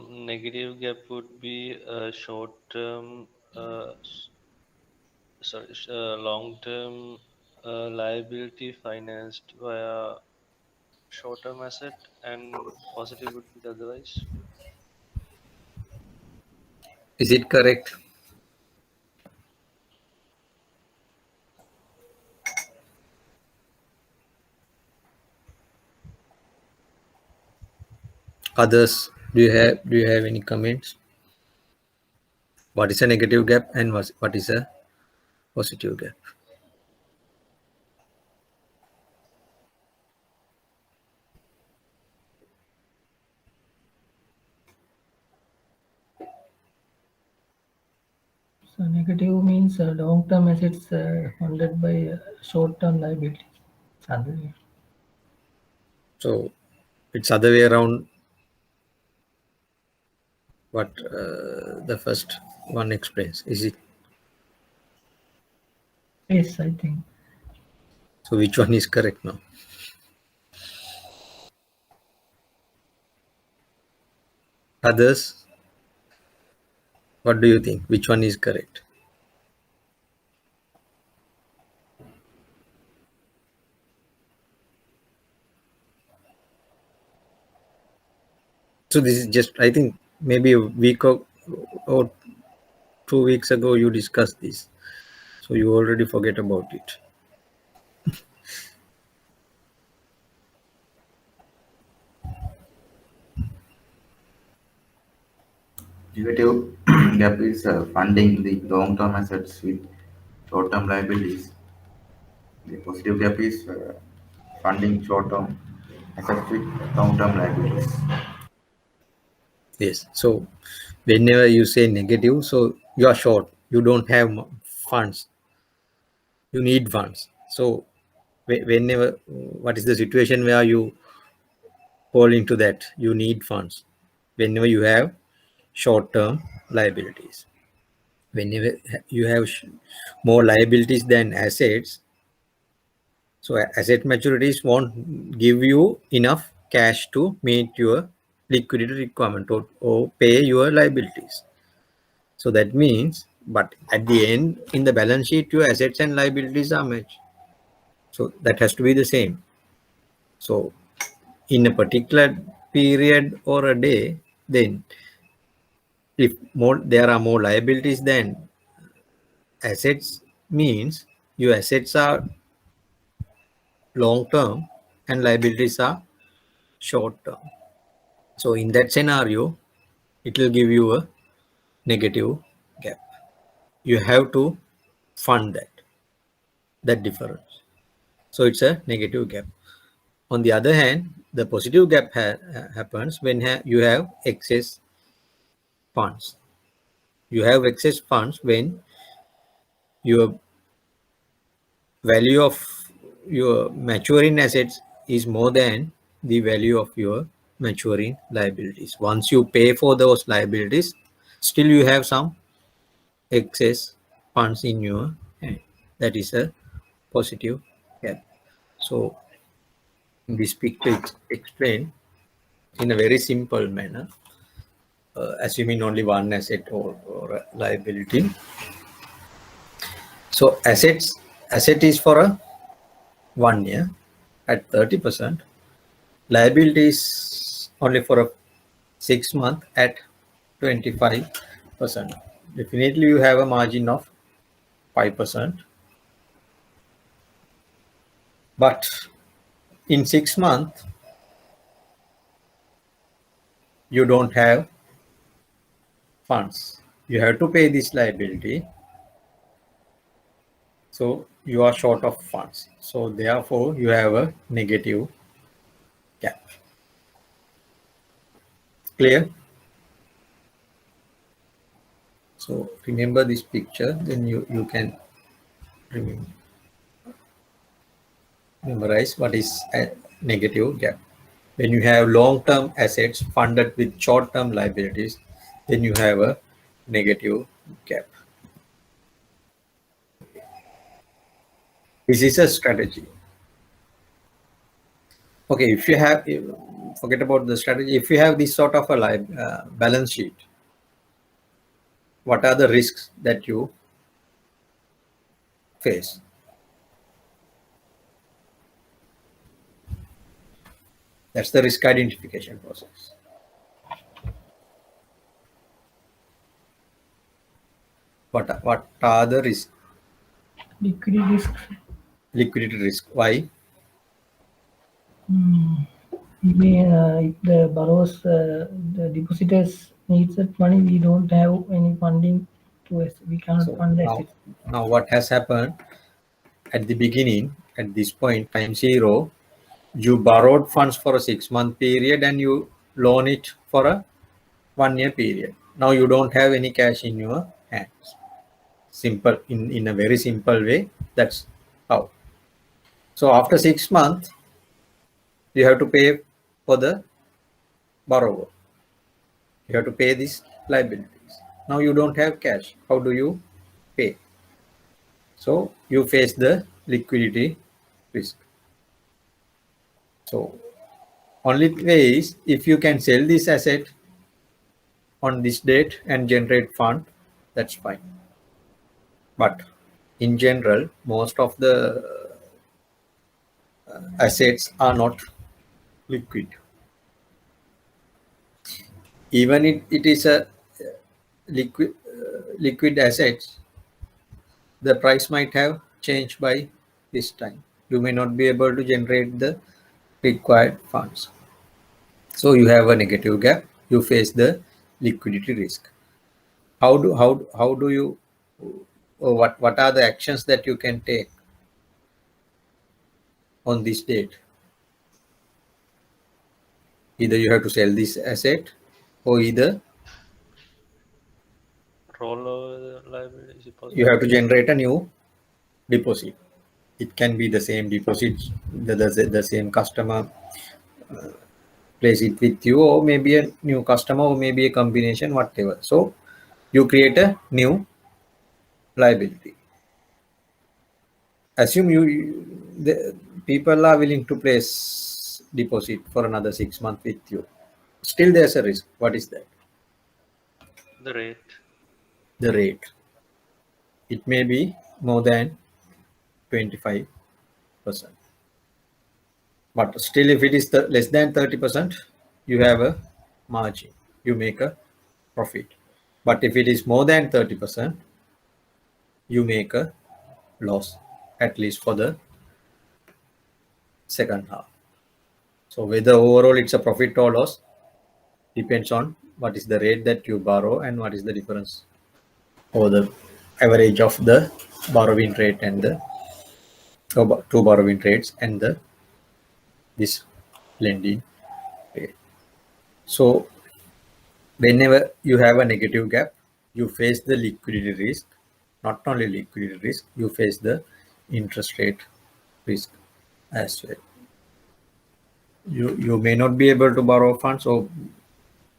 Negative gap would be a short-term, long-term liability financed via short-term asset, and positive would be the otherwise. Is it correct? Others, do you have any comments? What is a negative gap and what is a positive gap? So negative means long-term assets funded by short-term liabilities. Other way. So it's other way around what the first one explains. Is it? Yes, I think. So which one is correct now? Others, what do you think? Which one is correct? So this is just, I think maybe a week or 2 weeks ago you discussed this. So you already forget about it. Derivative gap is funding the long-term assets with short-term liabilities. The positive gap is funding short-term assets with long-term liabilities. Yes. So whenever you say negative, so you are short. You don't have funds. You need funds. So whenever, what is the situation where you fall into that? You need funds. Whenever you have short-term liabilities. Whenever you have more liabilities than assets, so asset maturities won't give you enough cash to meet your liquidity requirement or pay your liabilities. So that means, but at the end, in the balance sheet, your assets and liabilities are matched. So that has to be the same. So in a particular period or a day, then if there are more liabilities than assets, means your assets are long term and liabilities are short term. So in that scenario, it will give you a negative gap. You have to fund that difference. So it's a negative gap. On the other hand, the positive gap happens when you have excess funds. You have excess funds when your value of your maturing assets is more than the value of your maturing liabilities. Once you pay for those liabilities, still you have some excess funds in your hand. That is a positive gap. So in this picture, it's explained in a very simple manner, assuming only one asset or a liability. So asset is for a 1 year at 30%. Liabilities only for a 6 month at 25%. Definitely you have a margin of 5%. But in 6 months, you don't have funds. You have to pay this liability. So you are short of funds. So therefore you have a negative gap. Clear? So remember this picture, then you can memorize what is a negative gap. When you have long-term assets funded with short-term liabilities, then you have a negative gap. This is a strategy. Okay, if you have, forget about the strategy. If you have this sort of a balance sheet, what are the risks that you face? That's the risk identification process. What are the risks? Liquidity risk. Liquidity risk. Why? If the borrowers, the depositors needs that money, we don't have any funding to us. We cannot fund assets. Now what has happened at the beginning, at this point, time zero, you borrowed funds for a 6-month period and you loan it for a 1-year period. Now you don't have any cash in your hands. Simple, in a very simple way, that's how. So after 6 months, you have to pay for the borrower. You have to pay these liabilities. Now you don't have cash. How do you pay? So you face the liquidity risk. So only way is if you can sell this asset on this date and generate fund, that's fine. But in general, most of the assets are not liquid. Even if it is a liquid assets, the price might have changed by this time. You may not be able to generate the required funds. So you have a negative gap. You face the liquidity risk. how do you, or what are the actions that you can take on this date? Either you have to sell this asset, or either Roll over the liability. Is it possible? you have to generate a new deposit. It can be the same deposit, the same customer place it with you, or maybe a new customer, or maybe a combination, whatever. So you create a new liability. Assume the people are willing to place deposit for another 6 months with you. Still there's a risk. What is that? The rate. The rate. It may be more than 25%. But still, if it is less than 30%, you have a margin. You make a profit. But if it is more than 30%, you make a loss, at least for the second half. So whether overall it's a profit or loss depends on what is the rate that you borrow and what is the difference, or the average of the borrowing rate and the two borrowing rates and this lending rate. So whenever you have a negative gap, you face the liquidity risk. Not only liquidity risk, you face the interest rate risk as well. You may not be able to borrow funds or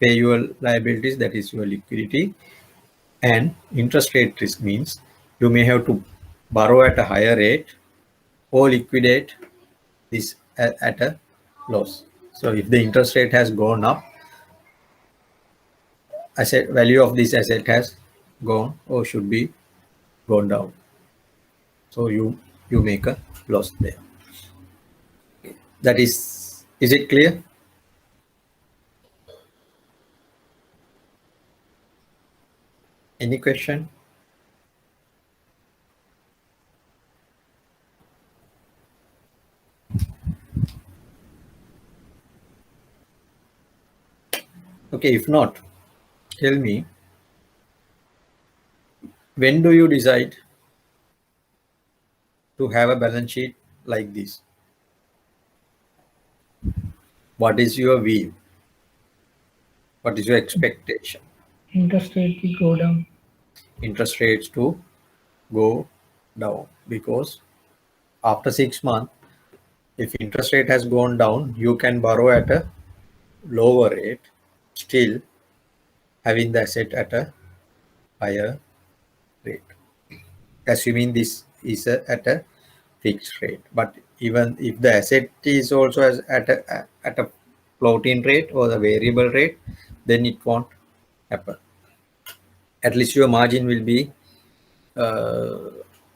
pay your liabilities, that is your liquidity. And interest rate risk means you may have to borrow at a higher rate or liquidate this at a loss. So if the interest rate has gone up, asset value of this asset has gone or should be gone down. So you make a loss there. That is it clear? Any question? Okay, if not, tell me, when do you decide to have a balance sheet like this? What is your view? What is your expectation? Interest rate will go down. Interest rates to go down, because after 6 months, if interest rate has gone down, you can borrow at a lower rate, still having the asset at a higher rate, assuming this is at a fixed rate. But even if the asset is also at a floating rate or the variable rate, then it won't happen. At least your margin will be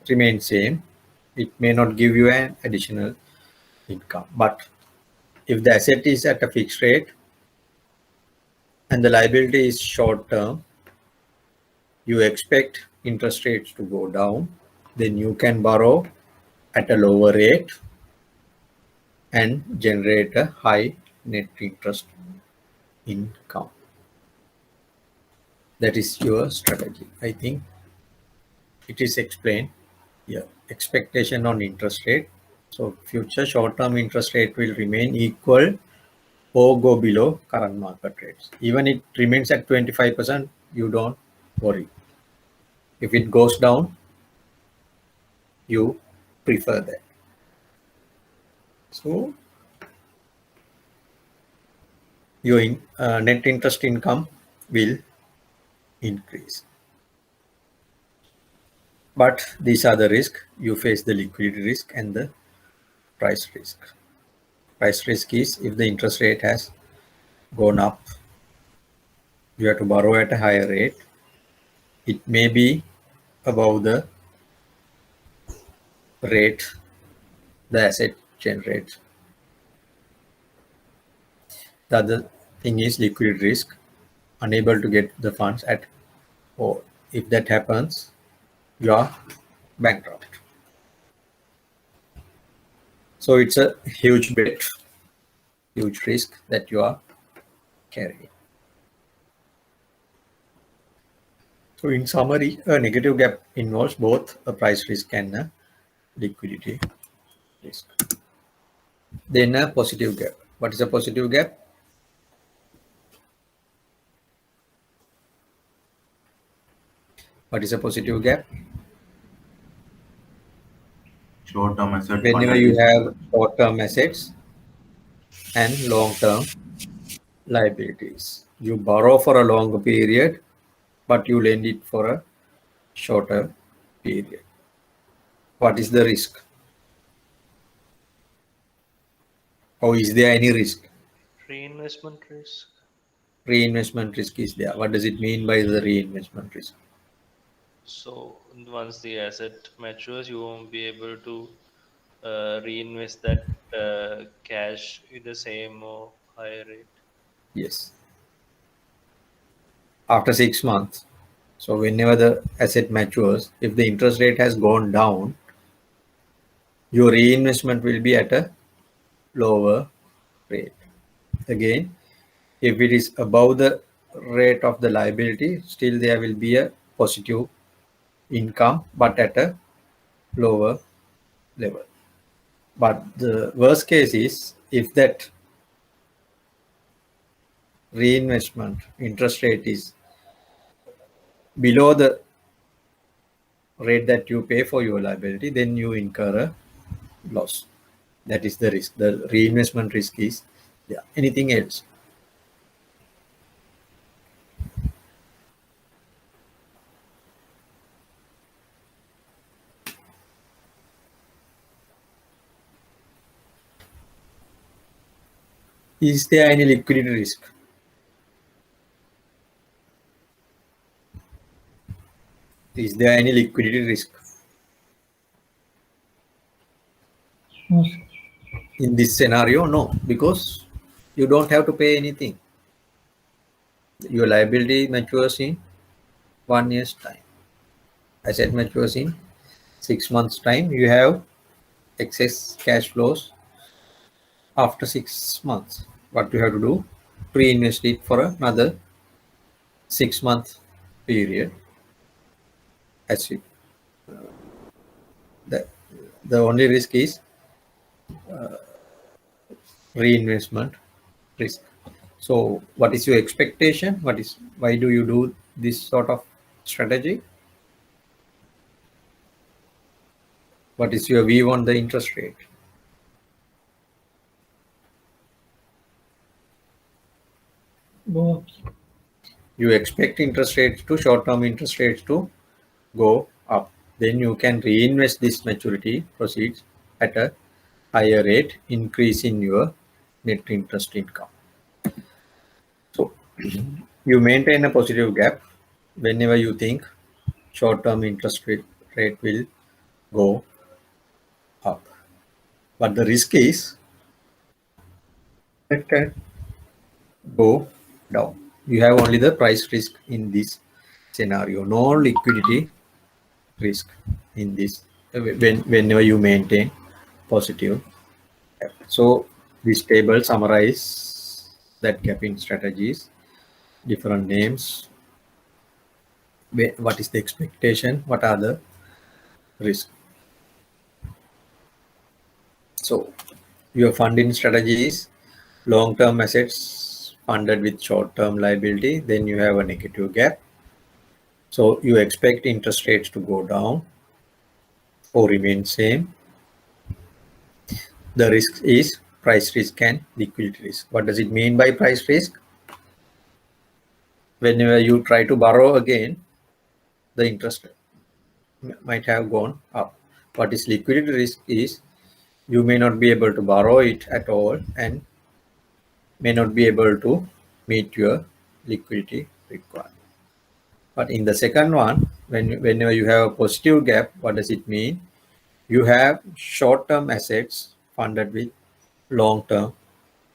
remain same. It may not give you an additional income. But if the asset is at a fixed rate and the liability is short term, you expect interest rates to go down, then you can borrow at a lower rate and generate a high net interest income. That is your strategy. I think it is explained here. Expectation on interest rate. So future short-term interest rate will remain equal or go below current market rates. Even it remains at 25%, you don't worry. If it goes down, you prefer that. So your net interest income will increase. But these are the risks. You face the liquidity risk and the price risk. Price risk is if the interest rate has gone up, you have to borrow at a higher rate. It may be above the rate the asset generates. The other thing is liquidity risk, unable to get the funds at all. If that happens, you are bankrupt. So it's a huge bet, huge risk that you are carrying. So in summary, a negative gap involves both a price risk and a liquidity risk. Then a positive gap. What is a positive gap? What is a positive gap? Short-term asset Whenever funded you with have short-term assets and long-term liabilities. You borrow for a longer period, but you lend it for a shorter period. What is the risk? Or is there any risk? Reinvestment risk. Reinvestment risk is there. What does it mean by the reinvestment risk? So once the asset matures, you won't be able to reinvest that cash with the same or higher rate. Yes. After 6 months. So whenever the asset matures, if the interest rate has gone down, your reinvestment will be at a lower rate. Again, if it is above the rate of the liability, still there will be a positive income, but at a lower level. But the worst case is if that reinvestment interest rate is below the rate that you pay for your liability, then you incur a loss. That is the risk. The reinvestment risk is there. Anything else? Is there any liquidity risk? Is there any liquidity risk? No, sir. In this scenario, no, because you don't have to pay anything. Your liability matures in 1 year's time. Asset matures in 6 months' time. You have excess cash flows after 6 months. What you have to do? Reinvest it for another 6-month period. As you, the only risk is reinvestment risk. So what is your expectation? Why do you do this sort of strategy? What is your view on the interest rate? Go up. You expect short-term interest rates to go up. Then you can reinvest this maturity proceeds at a higher rate, increase in your net interest income. So you maintain a positive gap whenever you think short-term interest rate will go up. But the risk is it can go down. You have only the price risk in this scenario, no liquidity risk in this whenever you maintain positive gap. So this table summarize that gapping strategies, different names, what is the expectation, what are the risks. So your funding strategy is long-term assets funded with short-term liability, then you have a negative gap. So you expect interest rates to go down or remain same. The risk is price risk and liquidity risk. What does it mean by price risk? Whenever you try to borrow again, the interest might have gone up. What is liquidity risk is you may not be able to borrow it at all and may not be able to meet your liquidity requirement. But in the second one, whenever you have a positive gap, what does it mean? You have short-term assets funded with long-term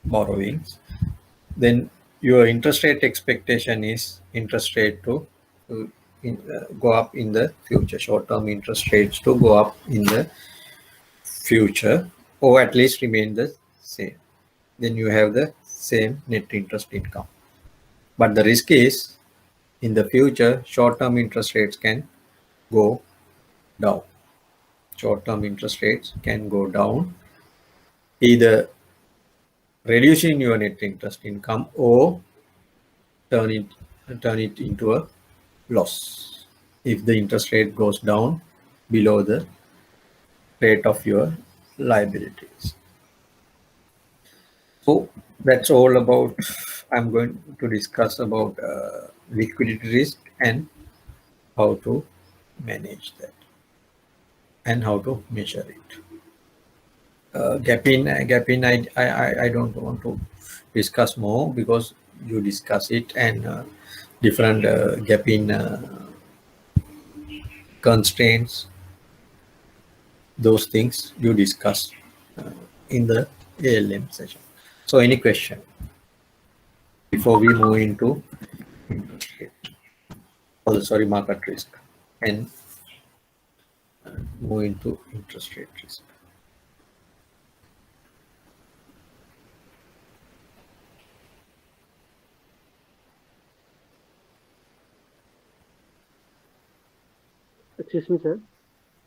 borrowings. Then your interest rate expectation is interest rate to go up in the future, short-term interest rates to go up in the future or at least remain the same. Then you have the same net interest income. But the risk is in the future, short-term interest rates can go down. Short-term interest rates can go down, either reducing your net interest income or turn it into a loss if the interest rate goes down below the rate of your liabilities. So that's all about. I'm going to discuss about liquidity risk and how to manage that and how to measure it. Gap in, I don't want to discuss more because you discuss it, and different gap in constraints, those things you discuss in the ALM session. So any question before we move into market risk and move into interest rate risk? Excuse me, sir.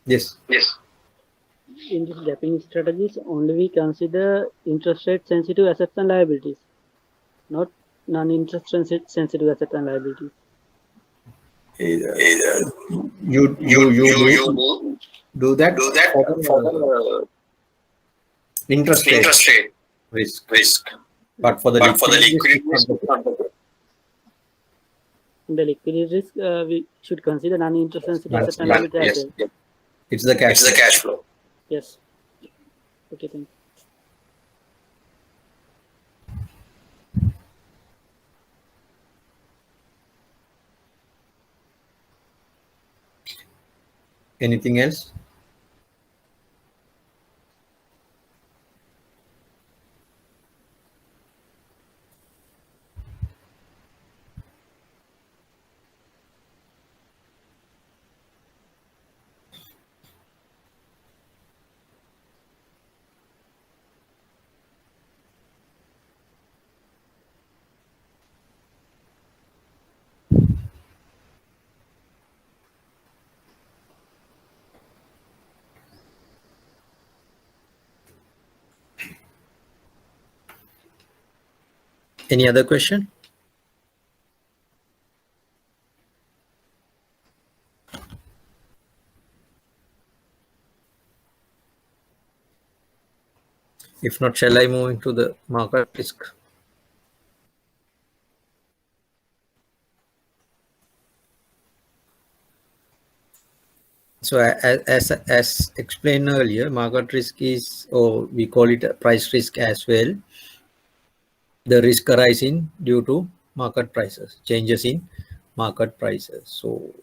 Yes. In this gapping strategies, only we consider interest rate sensitive assets and liabilities, not non-interest sensitive assets and liabilities. You do that for the interest rate risk. But for the liquidity risk, In the liquidity risk, we should consider non-interest sensitive assets and liabilities as well. it's the cash flow. Yes. Okay, thank you. Anything else? Any other question? If not, shall I move into the market risk? So as explained earlier, market risk is, or we call it a price risk as well, the risk arising due to market prices, changes in market prices. So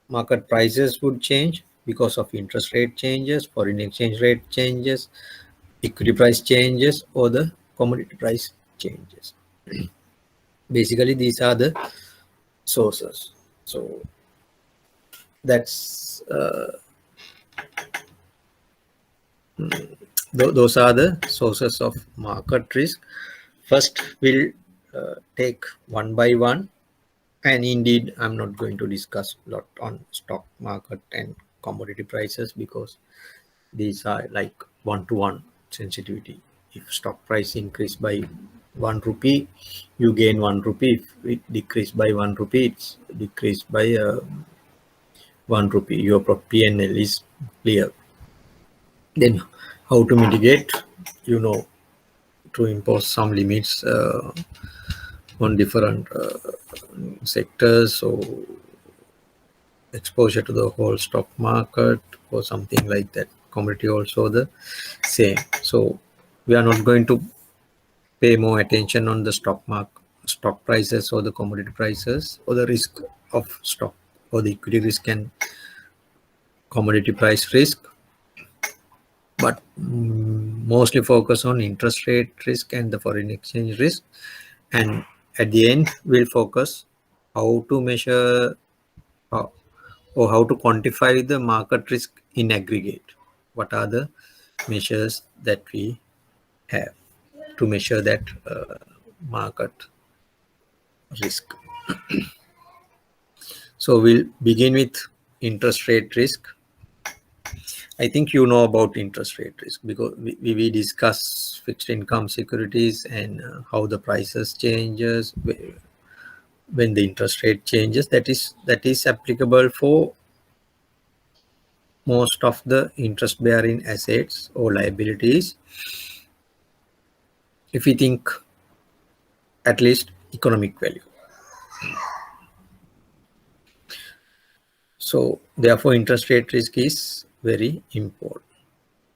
market prices would change because of interest rate changes, foreign exchange rate changes, equity price changes, or the commodity price changes. Basically, these are the sources. So that's those are the sources of market risk. First, we'll take one by one, and indeed, I'm not going to discuss a lot on stock market and commodity prices because these are like one-to-one sensitivity. If stock price increase by 1 rupee, you gain 1 rupee. If it decrease by 1 rupee, it's decreased by 1 rupee. Your P&L is clear. Then how to mitigate? To impose some limits on different sectors, so exposure to the whole stock market or something like that. Commodity also the same. So we are not going to pay more attention on the stock prices or the commodity prices or the risk of stock or the equity risk and commodity price risk, but mostly focus on interest rate risk and the foreign exchange risk. And at the end, we'll focus how to measure or how to quantify the market risk in aggregate. What are the measures that we have to measure that market risk? So we'll begin with interest rate risk. I think you know about interest rate risk because we discuss fixed income securities and how the prices changes when the interest rate changes. That is applicable for most of the interest bearing assets or liabilities. If we think at least economic value. So therefore interest rate risk is very important.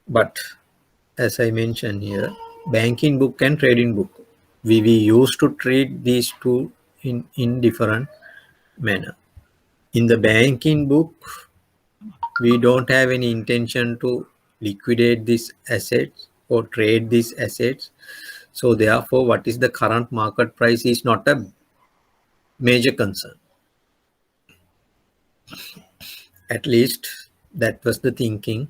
But as I mentioned here, banking book and trading book, we used to treat these two in different manner. In the banking book, we don't have any intention to liquidate these assets or trade these assets. So therefore, what is the current market price is not a major concern. At least that was the thinking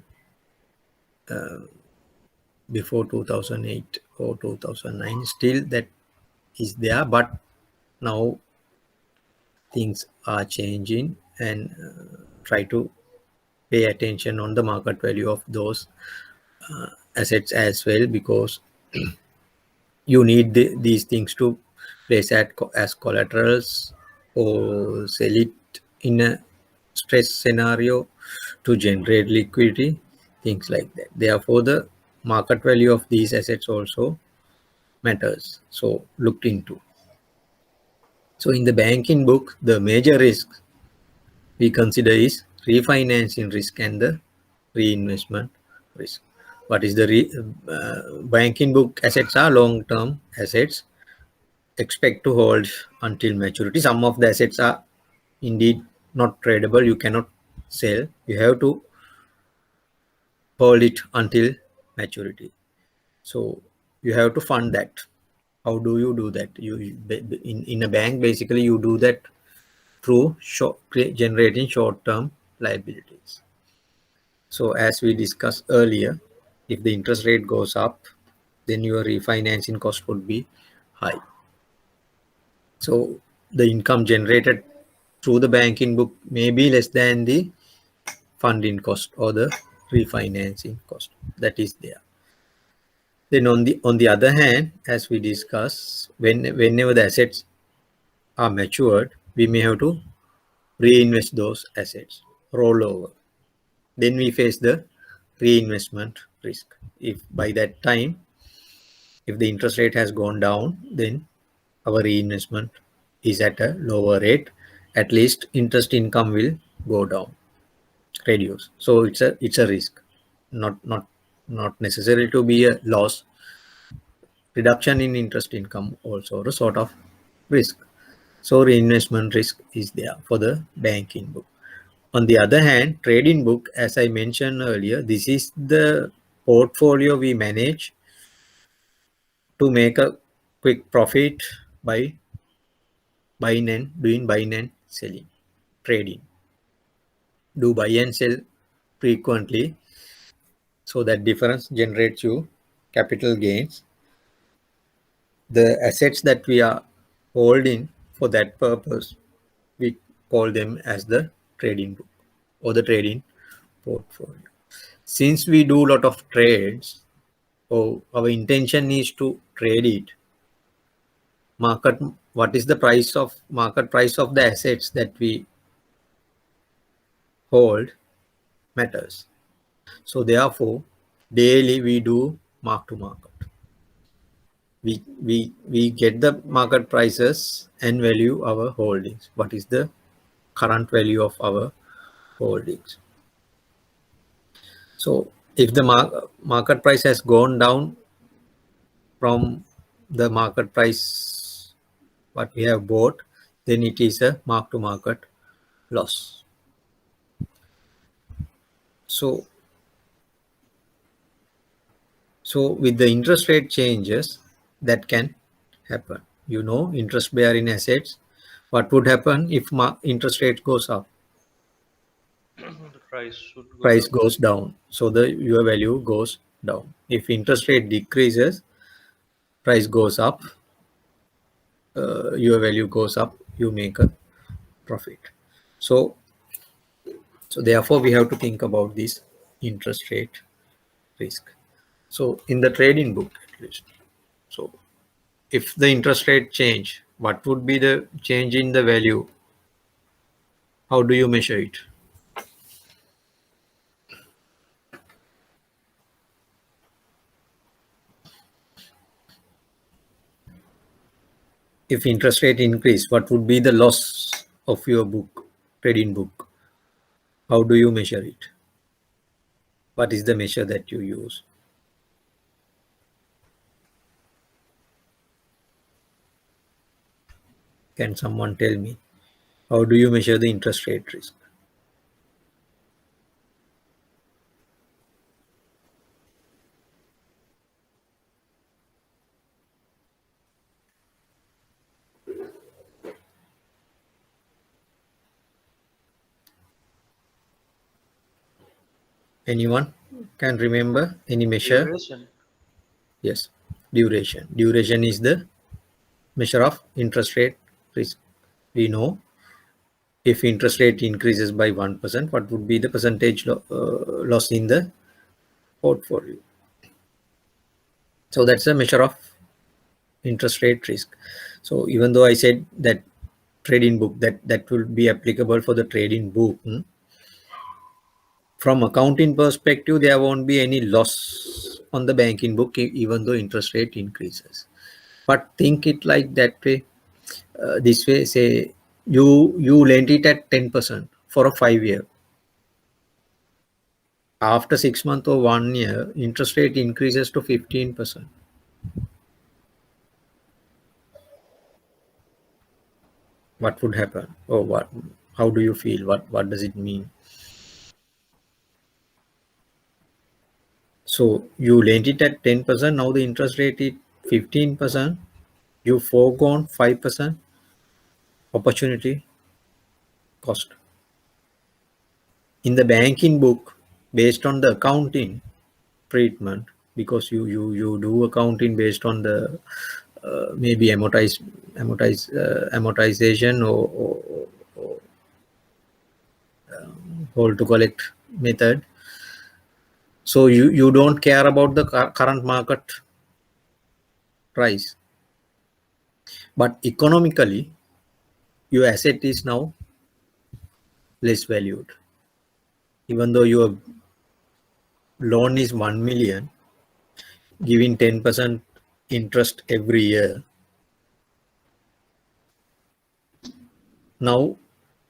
before 2008 or 2009. Still that is there, but now things are changing, and try to pay attention on the market value of those assets as well, because you need these things to place as collaterals or sell it in a stress scenario to generate liquidity, things like that. Therefore, the market value of these assets also matters, so looked into. So in the banking book, the major risk we consider is refinancing risk and the reinvestment risk. What is the banking book assets are long-term assets, expect to hold until maturity. Some of the assets are indeed not tradable, you cannot sell, you have to hold it until maturity. So you have to fund that. How do you do that? In a bank, basically you do that through generating short-term liabilities. So as we discussed earlier, if the interest rate goes up, then your refinancing cost would be high. So the income generated through the banking book may be less than the funding cost or the refinancing cost that is there. Then on the other hand, as we discussed, whenever the assets are matured, we may have to reinvest those assets, roll over. Then we face the reinvestment risk. If by that time, if the interest rate has gone down, then our reinvestment is at a lower rate. At least interest income will go down, reduce. So it's a risk, not necessary to be a loss. Reduction in interest income also a sort of risk. So reinvestment risk is there for the banking book. On the other hand, trading book, as I mentioned earlier, this is the portfolio we manage to make a quick profit by doing buying and selling, trading. Do buy and sell frequently, so that difference generates you capital gains. The assets that we are holding for that purpose, we call them as the trading book or the trading portfolio. Since we do a lot of trades, or our intention is to trade it, what is the market price of the assets that we hold matters. So therefore, daily we do mark to market. We get the market prices and value our holdings. What is the current value of our holdings? So if the market price has gone down from the market price what we have bought, then it is a mark to market loss. So with the interest rate changes, that can happen. Interest bearing assets, what would happen if interest rate goes up? The price should go Price down. goes down, so your value goes down. If interest rate decreases, price goes up, your value goes up, you make a profit. So therefore we have to think about this interest rate risk. So in the trading book at least, so if the interest rate change, what would be the change in the value? How do you measure it? If interest rate increase, what would be the loss of your book, trading book? How do you measure it? What is the measure that you use? Can someone tell me? How do you measure the interest rate risk? Anyone can remember any measure? Duration. Yes, duration. Duration is the measure of interest rate risk. We know if interest rate increases by 1%, what would be the percentage loss in the portfolio? So that's a measure of interest rate risk. So even though I said that trading book, that will be applicable for the trading book, from accounting perspective, there won't be any loss on the banking book even though interest rate increases. But think it like that way. This way, say you lent it at 10% for a 5 year. After 6 months or 1 year, interest rate increases to 15%. What would happen? Or what? How do you feel? What does it mean? So you lent it at 10%. Now the interest rate is 15%. You foregone 5% opportunity cost. In the banking book, based on the accounting treatment, because you do accounting based on the maybe amortization or hold to collect method. So you don't care about the current market price, but economically your asset is now less valued. Even though your loan is 1 million, giving 10% interest every year, now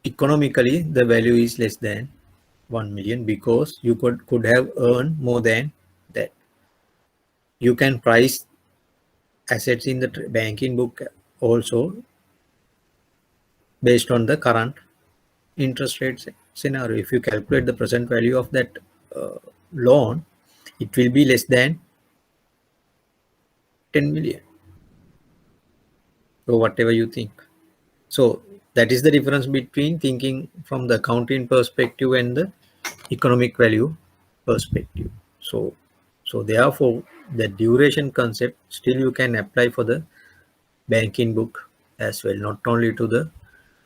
economically the value is less than 1 million because you could have earned more than that. You can price assets in the banking book also based on the current interest rate scenario. If you calculate the present value of that loan, it will be less than 10 million. So whatever you think. So that is the difference between thinking from the accounting perspective and the economic value perspective. So therefore the duration concept still you can apply for the banking book as well, not only to the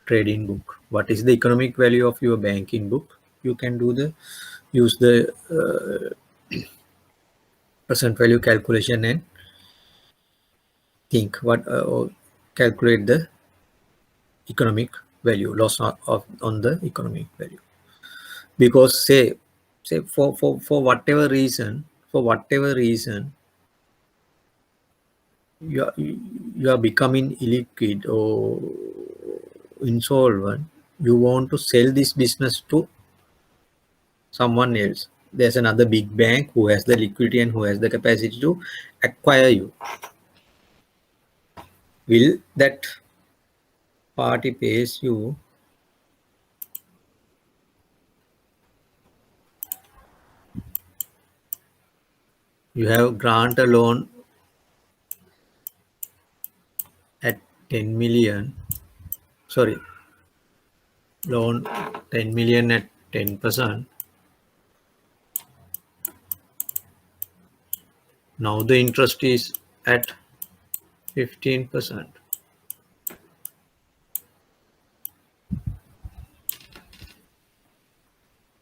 trading book. What is the economic value of your banking book? You can use the present value calculation and think what or calculate the economic value, loss on the economic value. Because say for whatever reason you are becoming illiquid or insolvent, you want to sell this business to someone else. There's another big bank who has the liquidity and who has the capacity to acquire you. Will that party pays you have grant a loan at 10 million, sorry, loan 10 million at 10%. Now the interest is at 15%.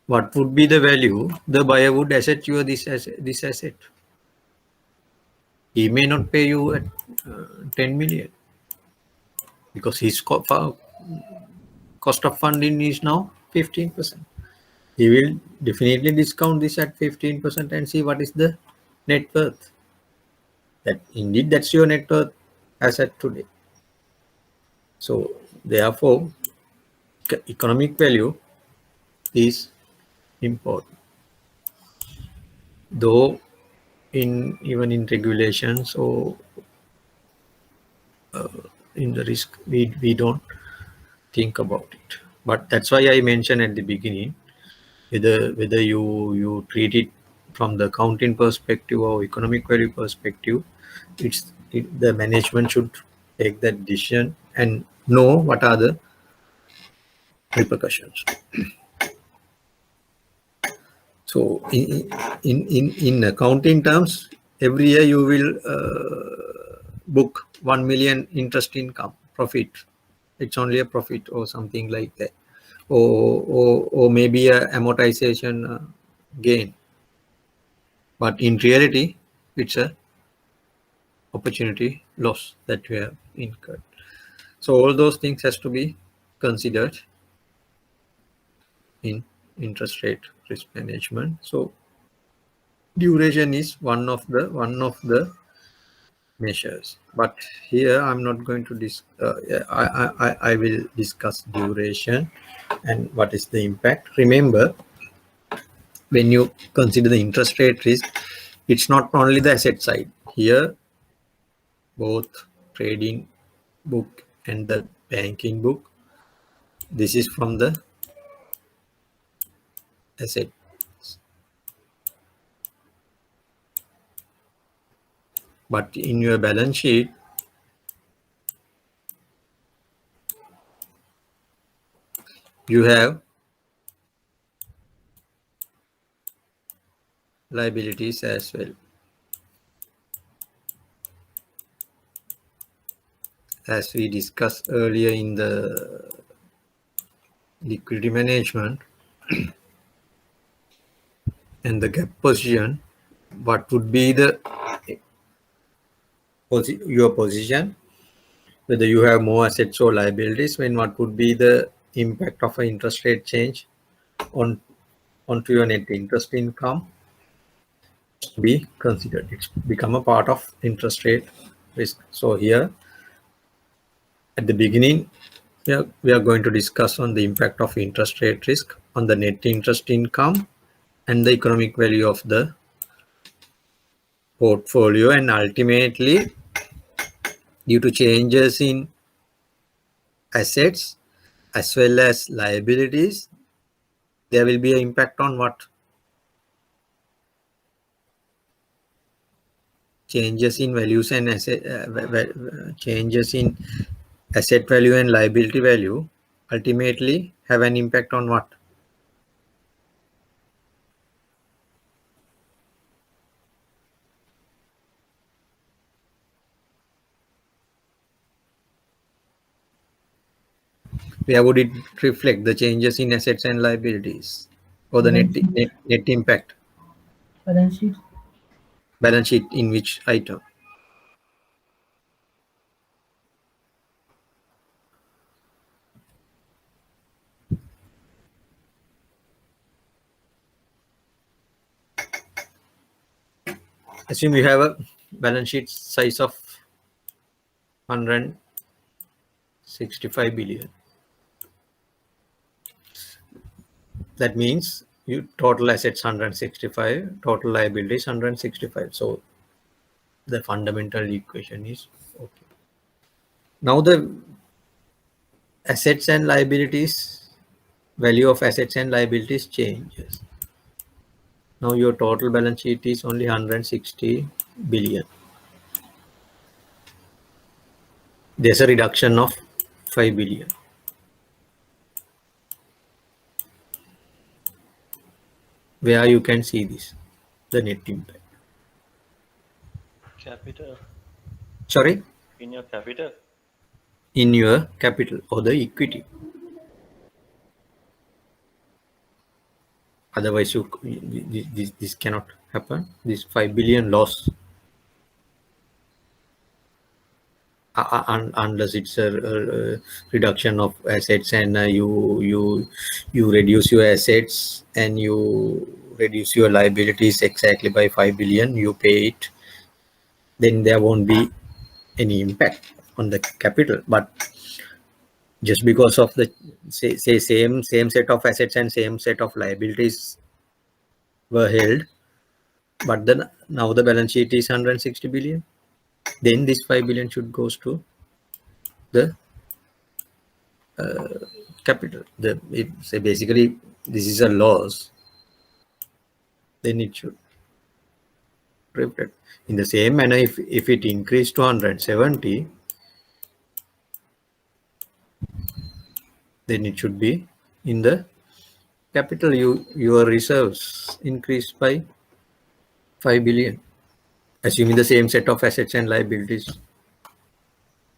what would be the value the buyer would asset you this asset. He may not pay you at 10 million because his cost of funding is now 15%. He will definitely discount this at 15% and see what is the net worth. That indeed that's your net worth asset today. So therefore, economic value is important. Though even in regulations or in the risk, we don't think about it. But that's why I mentioned at the beginning, whether you treat it from the accounting perspective or economic value perspective, the management should take that decision and know what are the repercussions. So in accounting terms, every year you will book 1 million interest income profit. It's only a profit or something like that, or maybe a amortization gain. But in reality, it's a opportunity loss that we have incurred. So all those things has to be considered in interest rate risk management. So duration is one of the measures, but here I'm not going to I will discuss duration and what is the impact. Remember, when you consider the interest rate risk, it's not only the asset side. Here both trading book and the banking book, this is from the asset. But in your balance sheet, you have liabilities as well. As we discussed earlier in the liquidity management and the gap position, what would be the your position, whether you have more assets or liabilities, when what would be the impact of an interest rate change onto your net interest income to be considered. It's become a part of interest rate risk. So here at the beginning, we are going to discuss on the impact of interest rate risk on the net interest income and the economic value of the portfolio, and ultimately due to changes in assets as well as liabilities, there will be an impact on what? Changes in values and changes in asset value and liability value ultimately have an impact on what? Where would it reflect the changes in assets and liabilities, or the net impact? Balance sheet. Balance sheet in which item? Assume you have a balance sheet size of 165 billion. That means you total assets 165, total liabilities 165. So the fundamental equation is okay. Now the assets and liabilities, value of assets and liabilities changes. Now your total balance sheet is only 160 billion. There's a reduction of 5 billion. Where you can see this, the net impact. Capital. Sorry? In your capital. In your capital or the equity. Otherwise, this cannot happen. This 5 billion loss, unless it's a reduction of assets, and you reduce your assets and you reduce your liabilities exactly by 5 billion, you pay it, then there won't be any impact on the capital. But just because of the say same set of assets and same set of liabilities were held, but then now the balance sheet is 160 billion, then this 5 billion should goes to the capital. Say basically this is a loss, then it should reflect. In the same manner, if it increased to 170, then it should be in the capital. Your reserves increased by 5 billion, assuming the same set of assets and liabilities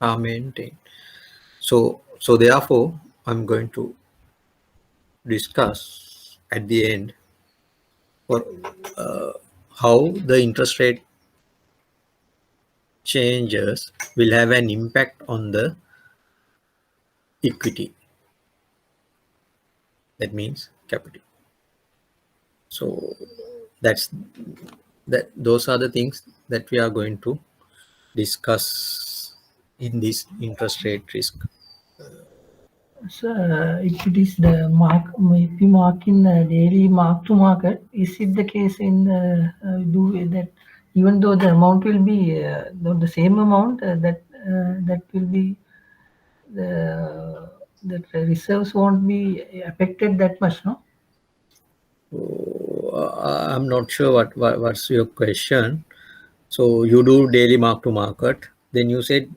are maintained. So therefore, I'm going to discuss at the end for how the interest rate changes will have an impact on the equity. That means capital. So those are the things that we are going to discuss in this interest rate risk. So, if it is the mark, if we mark in the daily mark to market, is it the case in do that even though the amount will be the same amount, that will be the reserves won't be affected that much, no? I'm not sure what's your question. So you do daily mark to market, then you said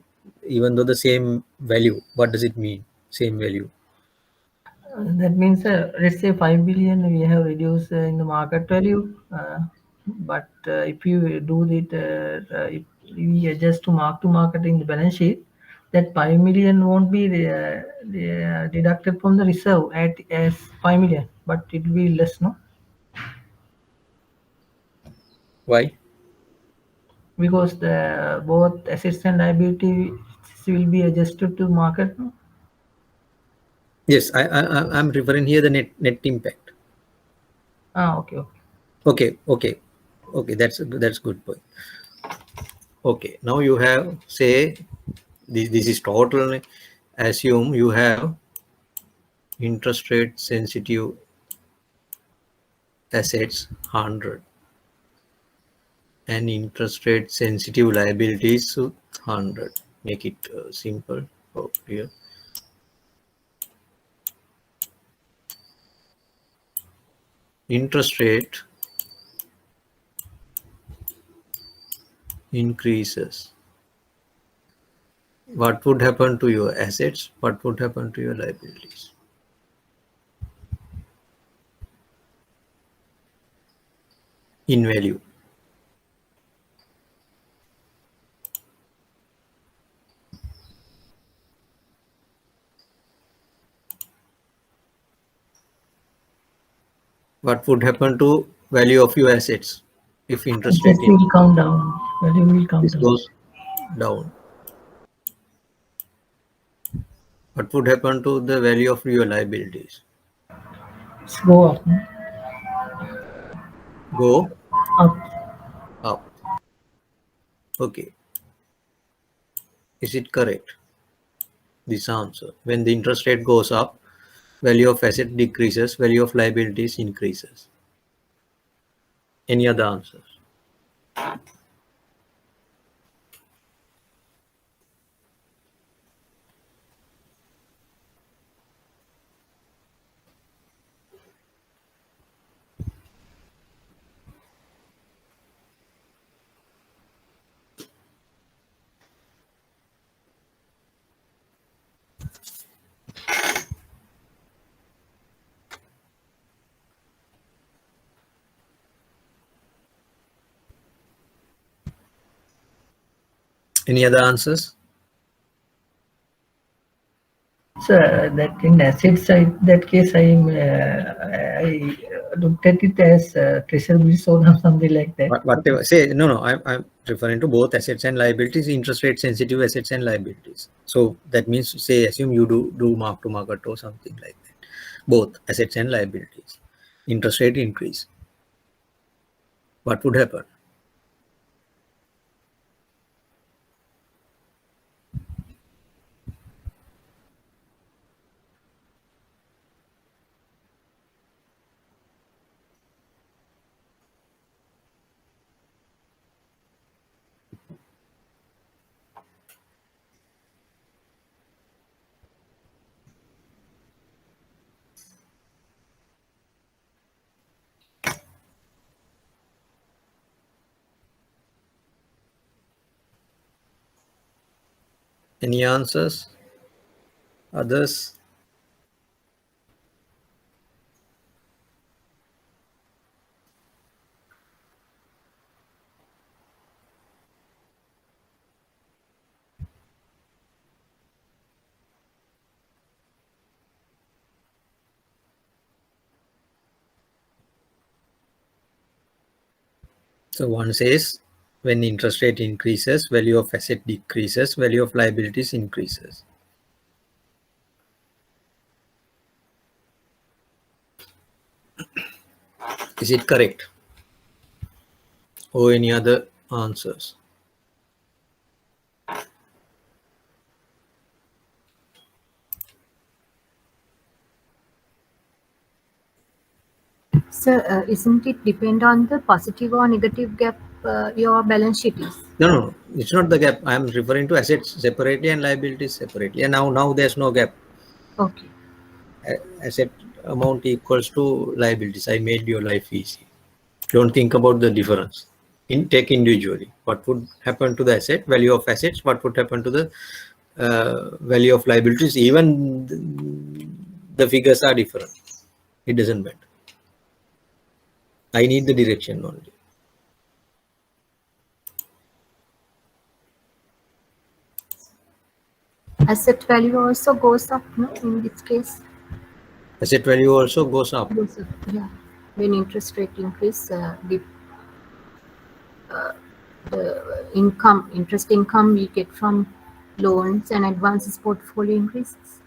even though the same value, what does it mean, same value? That means, let's say 5 billion we have reduced in the market value, but if you do it, if we adjust to market in the balance sheet, that 5 million won't be deducted from the reserve as 5 million, but it will be less, no? Why? Because the both assets and liability will be adjusted to market, no? Yes, I'm referring here the net impact. Okay. Okay. That's good point. Okay, now you have, say this is total. Assume you have interest rate sensitive assets 100 and interest rate sensitive liabilities 100. Make it simple here. Interest rate increases. What would happen to your assets? What would happen to your liabilities? In value. What would happen to value of your assets if interest rate Will come down. Value will come down. goes down? What would happen to the value of your liabilities? It's go up. Go Up. up. Okay. Is it correct? This answer. When the interest rate goes up, value of asset decreases, value of liabilities increases. Any other answers? Any other answers? So that in asset side, that case I looked at it as treasury bills or something like that. Whatever. Say no. I'm referring to both assets and liabilities, interest rate sensitive assets and liabilities. So that means, say, assume you do mark to market or something like that. Both assets and liabilities. Interest rate increase. What would happen? Any answers? Others? So one says when interest rate increases, value of asset decreases, value of liabilities increases. Is it correct? Or any other answers? So, isn't it depend on the positive or negative gap your balance sheet is? No. It's not the gap. I'm referring to assets separately and liabilities separately. And now there's no gap. Okay. Asset amount equals to liabilities. I made your life easy. Don't think about the difference. Take individually. What would happen to the asset, value of assets? What would happen to the value of liabilities? Even the figures are different. It doesn't matter. I need the direction only. Asset value also goes up, no, in this case? Asset value also goes up. Goes up, yeah. When interest rate increase, the interest income we get from loans and advances portfolio increases.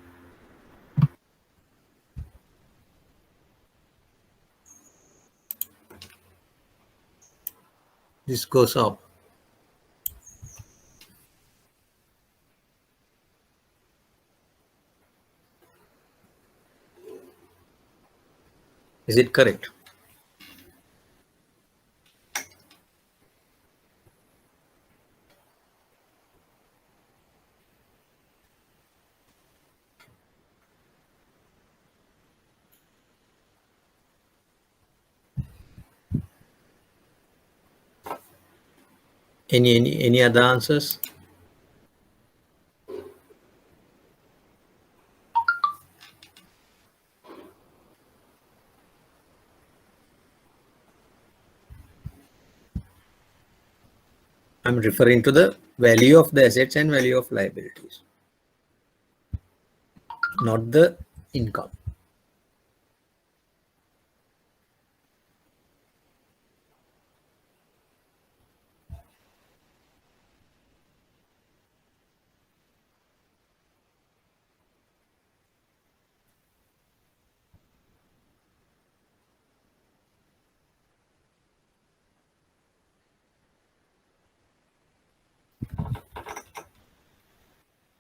This goes up. Is it correct? Any other answers? I'm referring to the value of the assets and value of liabilities, not the income.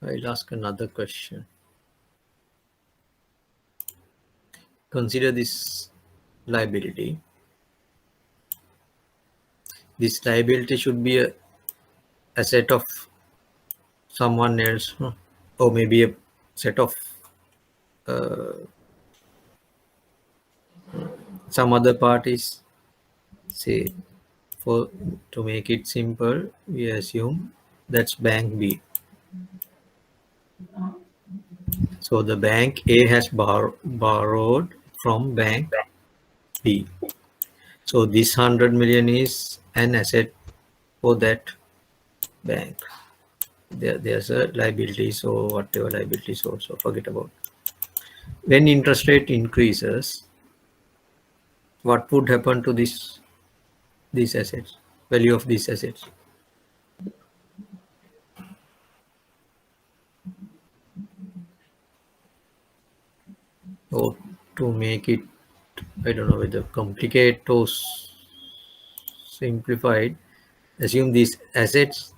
I'll ask another question. Consider this liability. This liability should be a asset of someone else, or maybe a set of some other parties. Say, to make it simple, we assume that's bank B. So the bank A has borrowed from bank B. So this 100 million is an asset for that bank. there's a liability, so whatever liabilities also forget about. When interest rate increases, what would happen to these assets, value of these assets? Or to make it, I don't know whether complicate or simplified, assume these assets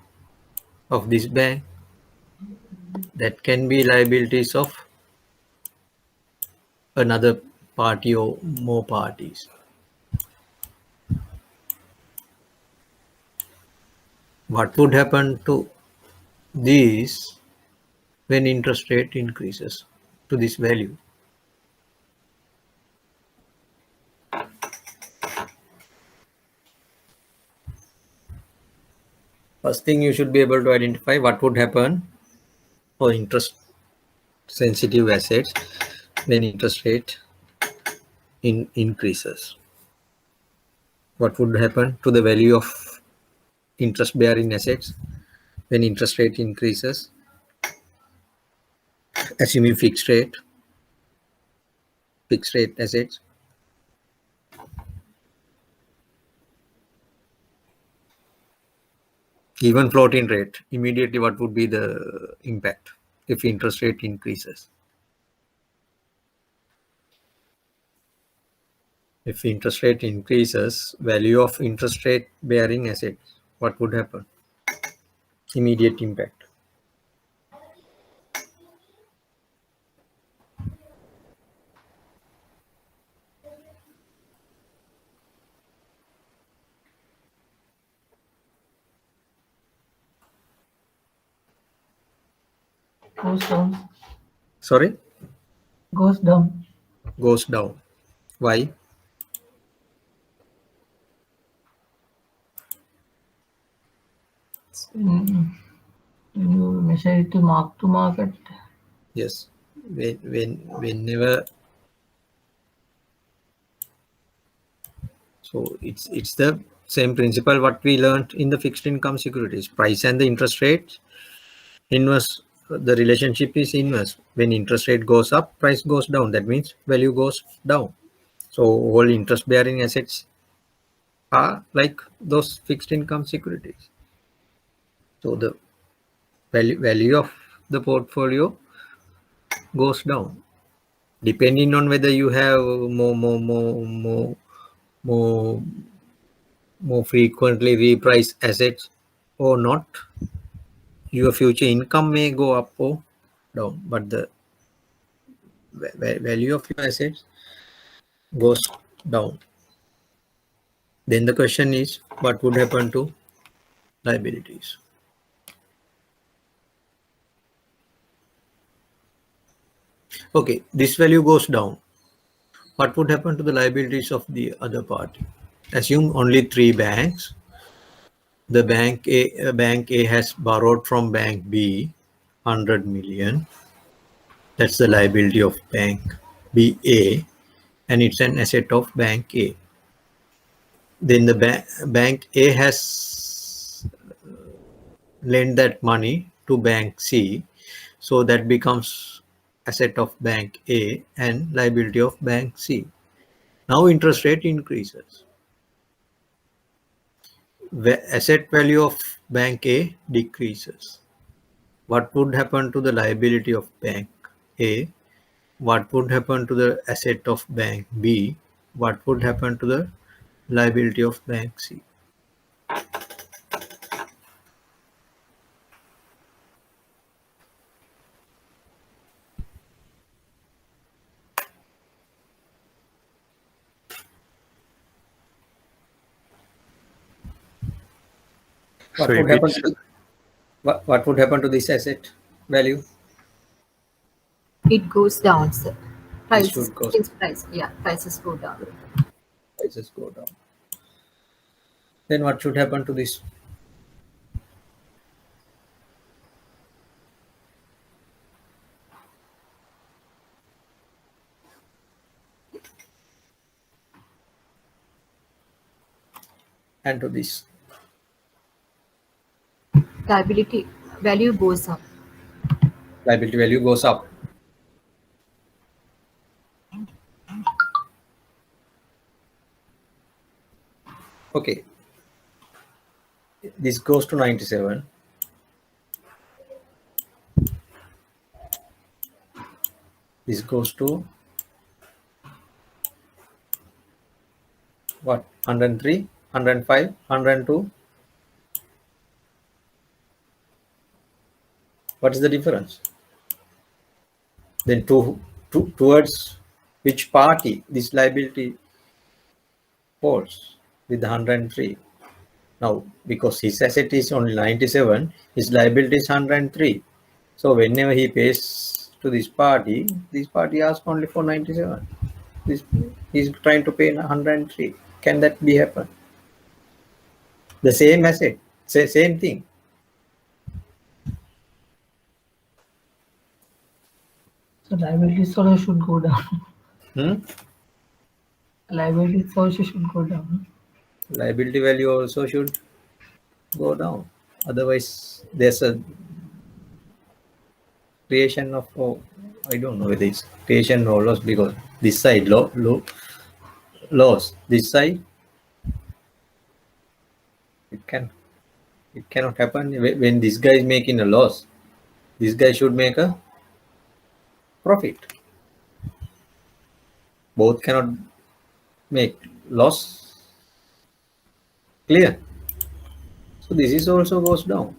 of this bank that can be liabilities of another party or more parties. What would happen to these when interest rate increases to this value? First thing, you should be able to identify what would happen for interest sensitive assets when interest rate increases. What would happen to the value of interest bearing assets when interest rate increases, assuming fixed rate assets? Even floating rate, immediately what would be the impact if interest rate increases? If interest rate increases, value of interest rate bearing assets, what would happen? Immediate impact. Goes down. Sorry? Goes down. Goes down. Why? When you measure it to mark to market. Yes. Whenever. So it's the same principle what we learned in the fixed income securities. Price and the interest rate inverse. The relationship is inverse. When interest rate goes up, price goes down. That means value goes down. So all interest bearing assets are like those fixed income securities. So the value of the portfolio goes down depending on whether you have more frequently repriced assets or not. Your future income may go up or down, but the value of your assets goes down. Then the question is, what would happen to liabilities? Okay, this value goes down. What would happen to the liabilities of the other party? Assume only 3 banks. The bank A has borrowed from bank B 100 million. That's the liability of bank BA, and it's an asset of bank A. Then the bank A has lent that money to bank C, so that becomes asset of bank A and liability of bank C. Now interest rate increases. Asset value of bank A decreases. What would happen to the liability of bank A? What would happen to the asset of bank B? What would happen to the liability of bank C? What So would if happen it's to what would happen to this asset value? It goes down, sir. It Prices, should go. prices go down. Prices go down. Then what should happen to this? And to this? Liability value goes up. Liability value goes up. Okay. This goes to 97. This goes to what? 103, 105, 102. What is the difference? Then towards which party this liability falls with the 103? Now, because his asset is only 97, his liability is 103. So whenever he pays to this party asks only for 97. He's trying to pay 103. Can that be happen? The same asset, same thing. So liabilities also should go down. Hmm? Liabilities also should go down. Liability value also should go down. Otherwise, there's a creation of, I don't know whether it's creation or loss, because this side loss, this side it cannot happen. When this guy is making a loss, this guy should make a profit. Both cannot make loss. Clear? So this is also goes down.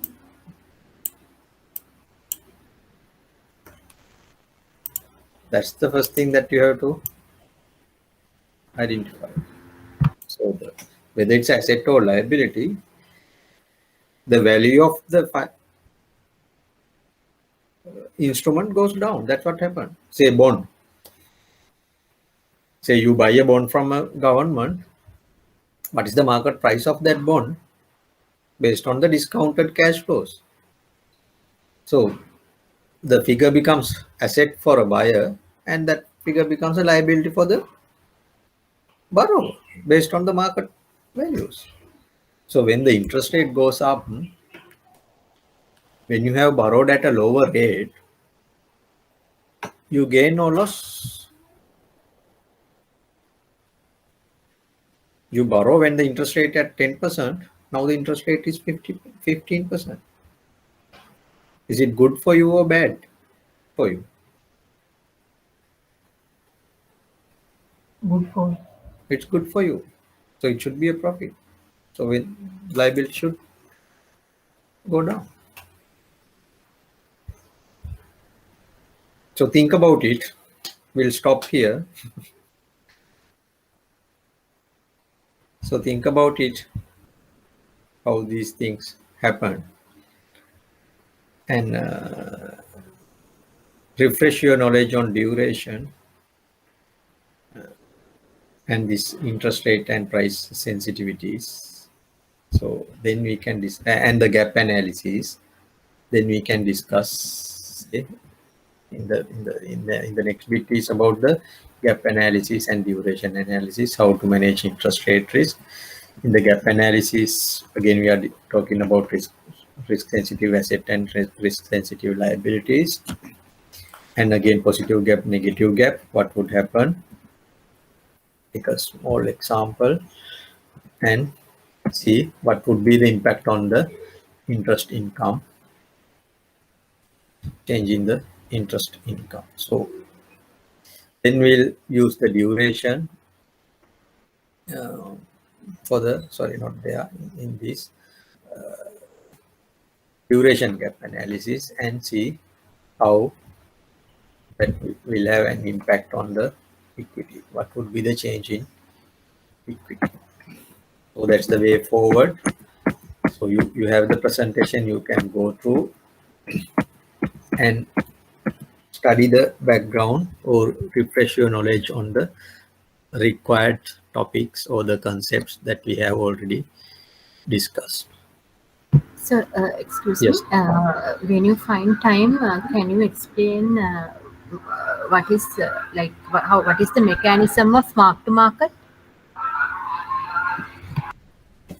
That's the first thing that you have to identify. So whether it's asset or liability, the value of the instrument goes down. That's what happened. Say bond. Say you buy a bond from a government. What is the market price of that bond based on the discounted cash flows? So the figure becomes asset for a buyer, and that figure becomes a liability for the borrower based on the market values. So when the interest rate goes up, when you have borrowed at a lower rate, you gain or loss. You borrow when the interest rate at 10%, now the interest rate is 15%. Is it good for you or bad for you? Good for. It's good for you. So it should be a profit. So when liability should go down. So think about it. We'll stop here. So think about it, how these things happen, and refresh your knowledge on duration and this interest rate and price sensitivities. So then we can and the gap analysis. Then we can discuss. Okay? In the next bit is about the gap analysis and duration analysis, how to manage interest rate risk. In the gap analysis, again we are talking about risk sensitive asset and risk sensitive liabilities, and again positive gap, negative gap, what would happen. Take a small example and see what would be the impact on the interest income, change in the interest income. So then we'll use the duration for the, sorry, not there, in this duration gap analysis, and see how that will have an impact on the equity. What would be the change in equity? So that's the way forward. So you have the presentation, you can go through and study the background or refresh your knowledge on the required topics or the concepts that we have already discussed. So, excuse Yes. me, when you find time, can you explain what is what is the mechanism of mark to market?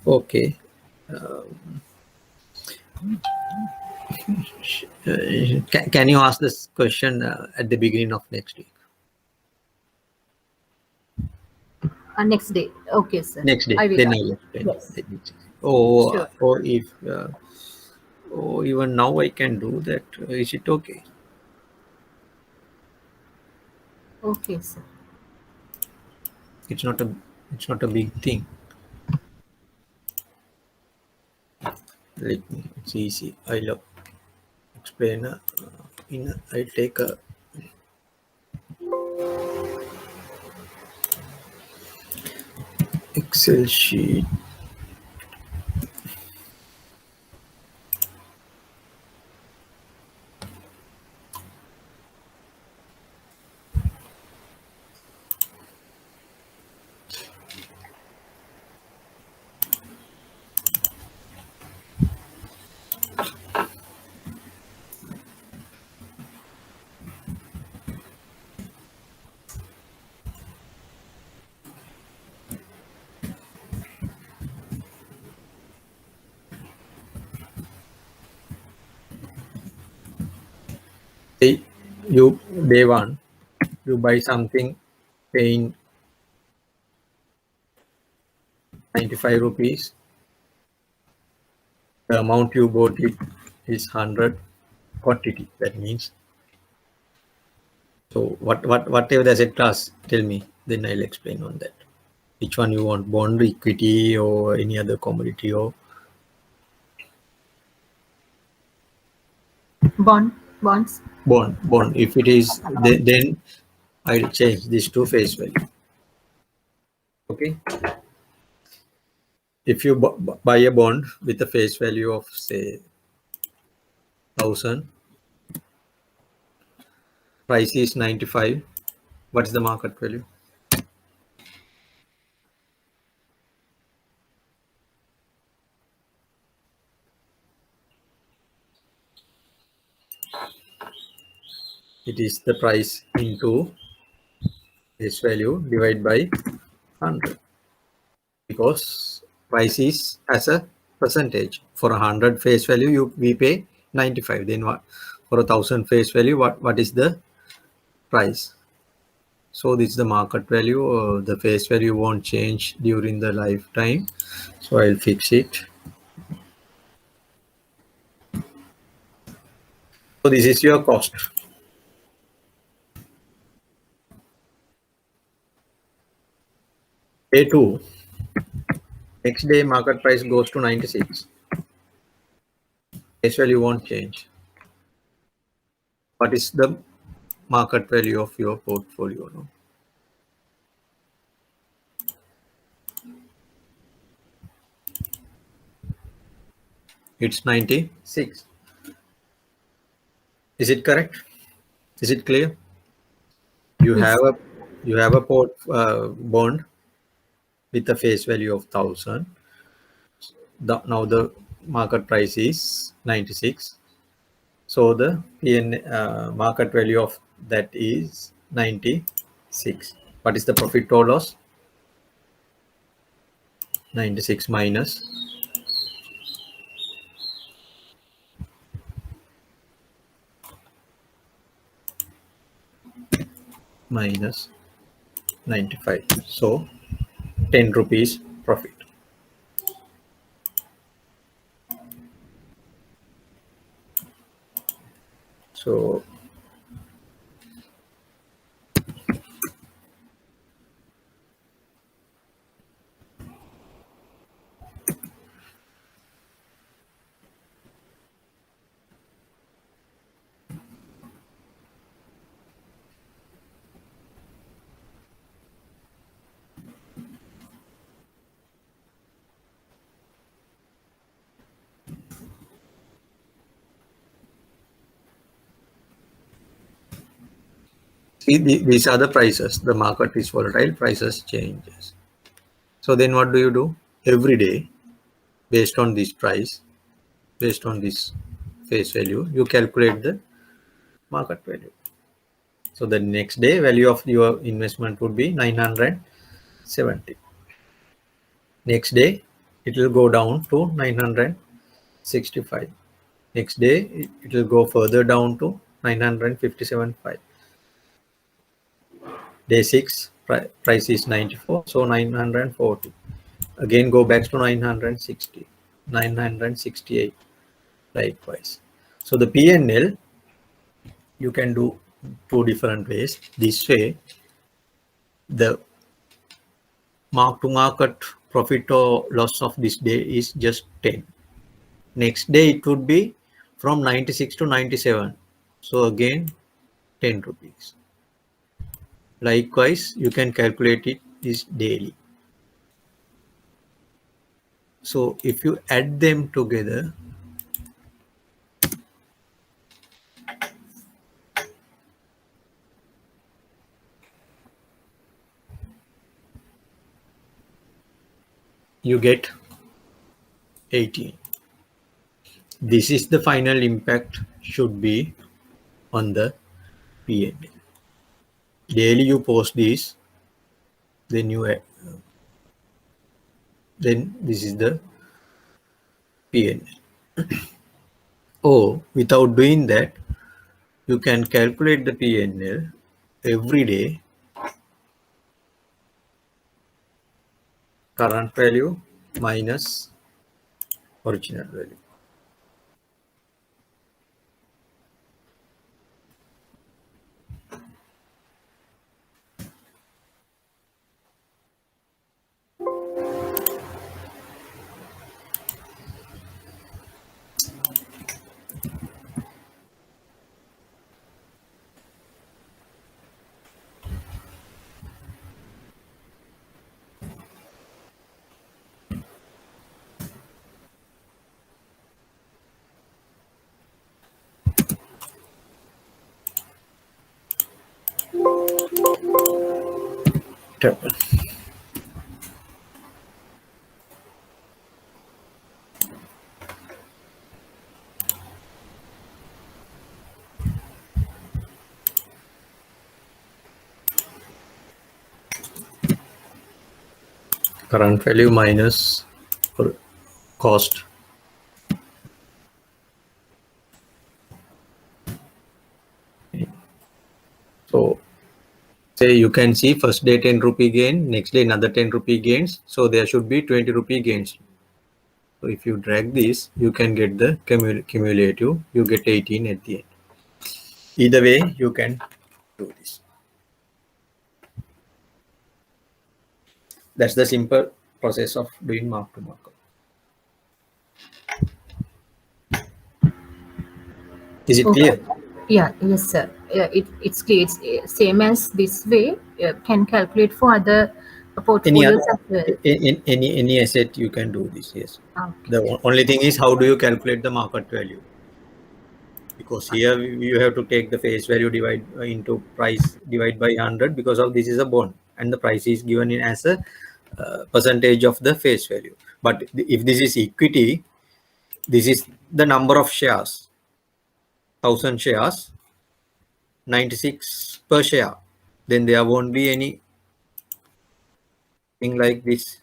Okay. Can you ask this question at the beginning of next week? Next day. Okay, sir. Next day, I will. then I'll explain. Yes. Or, Sure. or if, even now I can do that. Is it okay? Okay, sir. It's not a big thing. Let me. It's easy. I'll explain. I'll take a Excel sheet. Say you day one, you buy something paying 95 rupees. The amount you bought it is 100 quantity. That means. So whatever the asset class, tell me. Then I'll explain on that. Which one you want? Bond, equity, or any other commodity, or Bonds. bond. If it is, then I'll change this to face value. Okay. If you buy a bond with a face value of say 1,000, price is 95. What's the market value? It is the price into face value divided by 100, because price is as a percentage. For 100 face value, we pay 95. Then what? For 1,000 face value, what is the price? So this is the market value, or the face value won't change during the lifetime. So I'll fix it. So this is your cost. Day 2, next day market price goes to 96. Face value won't change. What is the market value of your portfolio now? It's 96. Is it correct? Is it clear? You Yes. have a bond with a face value of 1,000. Now the market price is 96. So the market value of that is 96. What is the profit or loss? 96 minus 95. So 10 rupees profit. So see, these are the prices. The market is volatile, prices changes. So then what do you do? Every day, based on this price, based on this face value, you calculate the market value. So the next day value of your investment would be 970. Next day, it will go down to 965. Next day, it will go further down to 957.5. Day 6, price is 94, so 940. Again, go back to 960, 968, likewise. So the P&L, you can do two different ways. This way, the mark-to-market profit or loss of this day is just 10. Next day, it would be from 96 to 97. So again, 10 rupees. Likewise, you can calculate it is daily. So if you add them together, you get 18. This is the final impact should be on the P&L. Daily you post this, then you add, then this is the P&L. Or without doing that, you can calculate the P&L every day, current value minus original value. Table. Current value minus cost. So say you can see first day 10 rupee gain, next day another 10 rupee gains. So there should be 20 rupee gains. So if you drag this, you can get the cumulative, you get 18 at the end. Either way, you can do this. That's the simple process of doing mark to market. Is it clear? Yeah, yes, sir. It's clear. It's same as this way. Can calculate for other portfolios as well. Any asset you can do this, yes. Okay. The only thing is how do you calculate the market value? Because here you have to take the face value divide into price divide by 100 because of this is a bond and the price is given in as a percentage of the face value. But if this is equity, this is the number of shares, 1000 shares, 96 per share. Then there won't be any thing like this.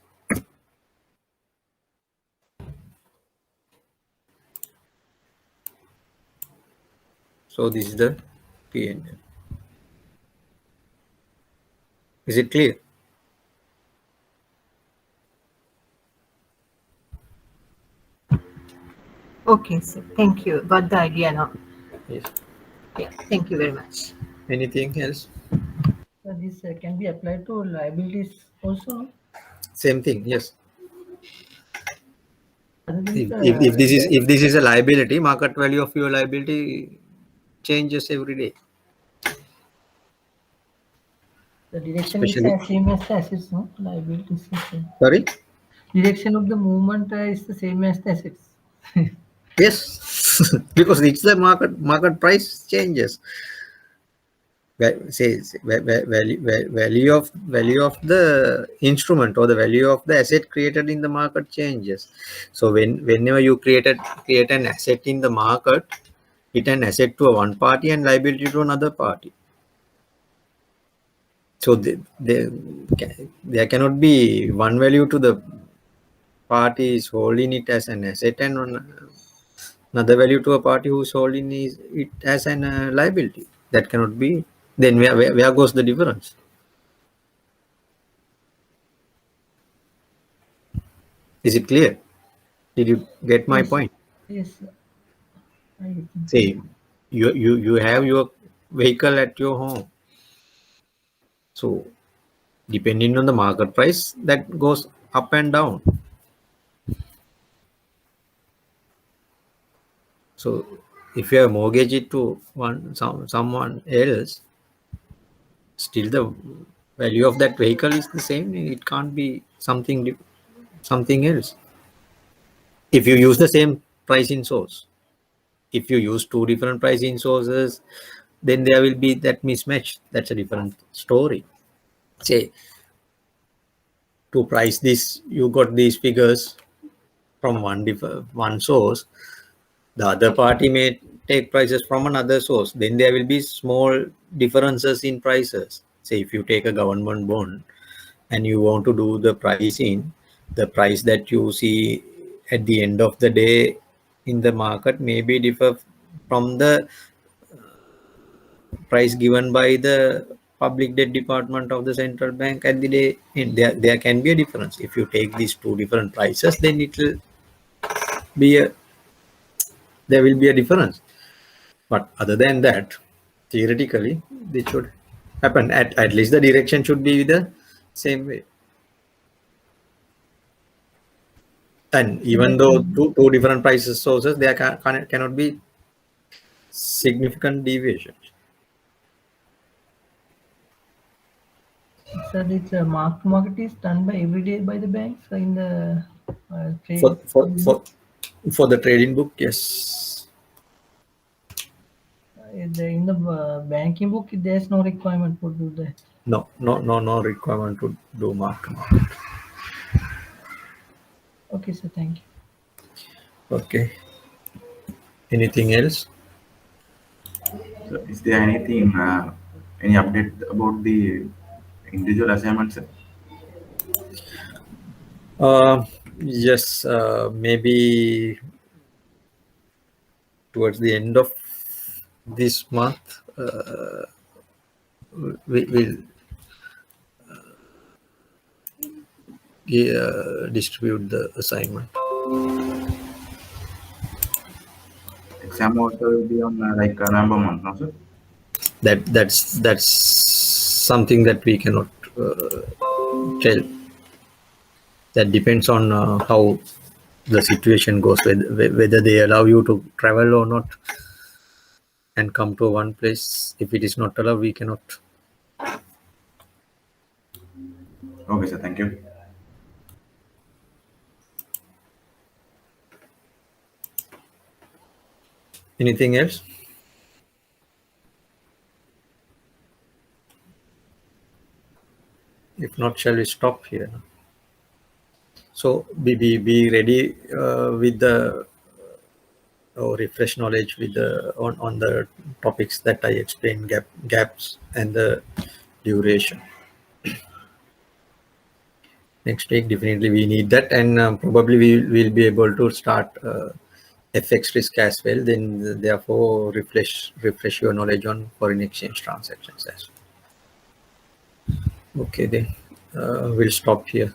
So this is the P&L. Is it clear? Okay, sir. Thank you. Got the idea now. Yes. Yeah. Thank you very much. Anything else? So this can be applied to liabilities also. Same thing. Yes. Other than If this is a liability, market value of your liability changes every day. the direction is the same as the assets, no? Liabilities is the same. Sorry? Direction of the movement is the same as the assets. Yes, because it's the market price changes. Value of the instrument or the value of the asset created in the market changes. So whenever you create an asset in the market, it an asset to a one party and liability to another party. So there cannot be one value to the parties holding it as an asset and another value to a party who's holding it as an liability. That cannot be. Then where goes the difference? Is it clear? Did you get my Yes, point? yes. I think. Say you have your vehicle at your home. So depending on the market price, that goes up and down. So if you have mortgaged it to someone else, still the value of that vehicle is the same. It can't be something else. If you use the same pricing source, if you use two different pricing sources, then there will be that mismatch. That's a different story. Say, to price this, you got these figures from one source. The other party may take prices from another source. Then there will be small differences in prices. Say if you take a government bond and you want to do the pricing, the price that you see at the end of the day in the market may be differ from the price given by the public debt department of the central bank at the day. And there can be a difference. If you take these two different prices, then it will be there will be a difference. But other than that, theoretically, this should happen. At least the direction should be the same way. And even though two different prices sources, there cannot be significant deviations. So this mark to market is done by every day by the banks in the trade. For the trading book, yes. In the banking book, there's no requirement to do that. No requirement to do mark to market. Okay, sir. Thank you. Okay. Anything else? So is there anything, any update about the individual assignments? Yes, maybe towards the end of this month, we will distribute the assignment. Exam also will be on like November month, no sir? That's something that we cannot tell. That depends on how the situation goes, whether they allow you to travel or not and come to one place. If it is not allowed, we cannot. Okay, sir. Thank you. Anything else? If not, shall we stop here? So be ready with the refresh knowledge with the on the topics that I explained, gaps and the duration. Next week definitely we need that, and probably we will be able to start FX risk as well. Then therefore refresh your knowledge on foreign exchange transactions as well. Okay, then we'll stop here.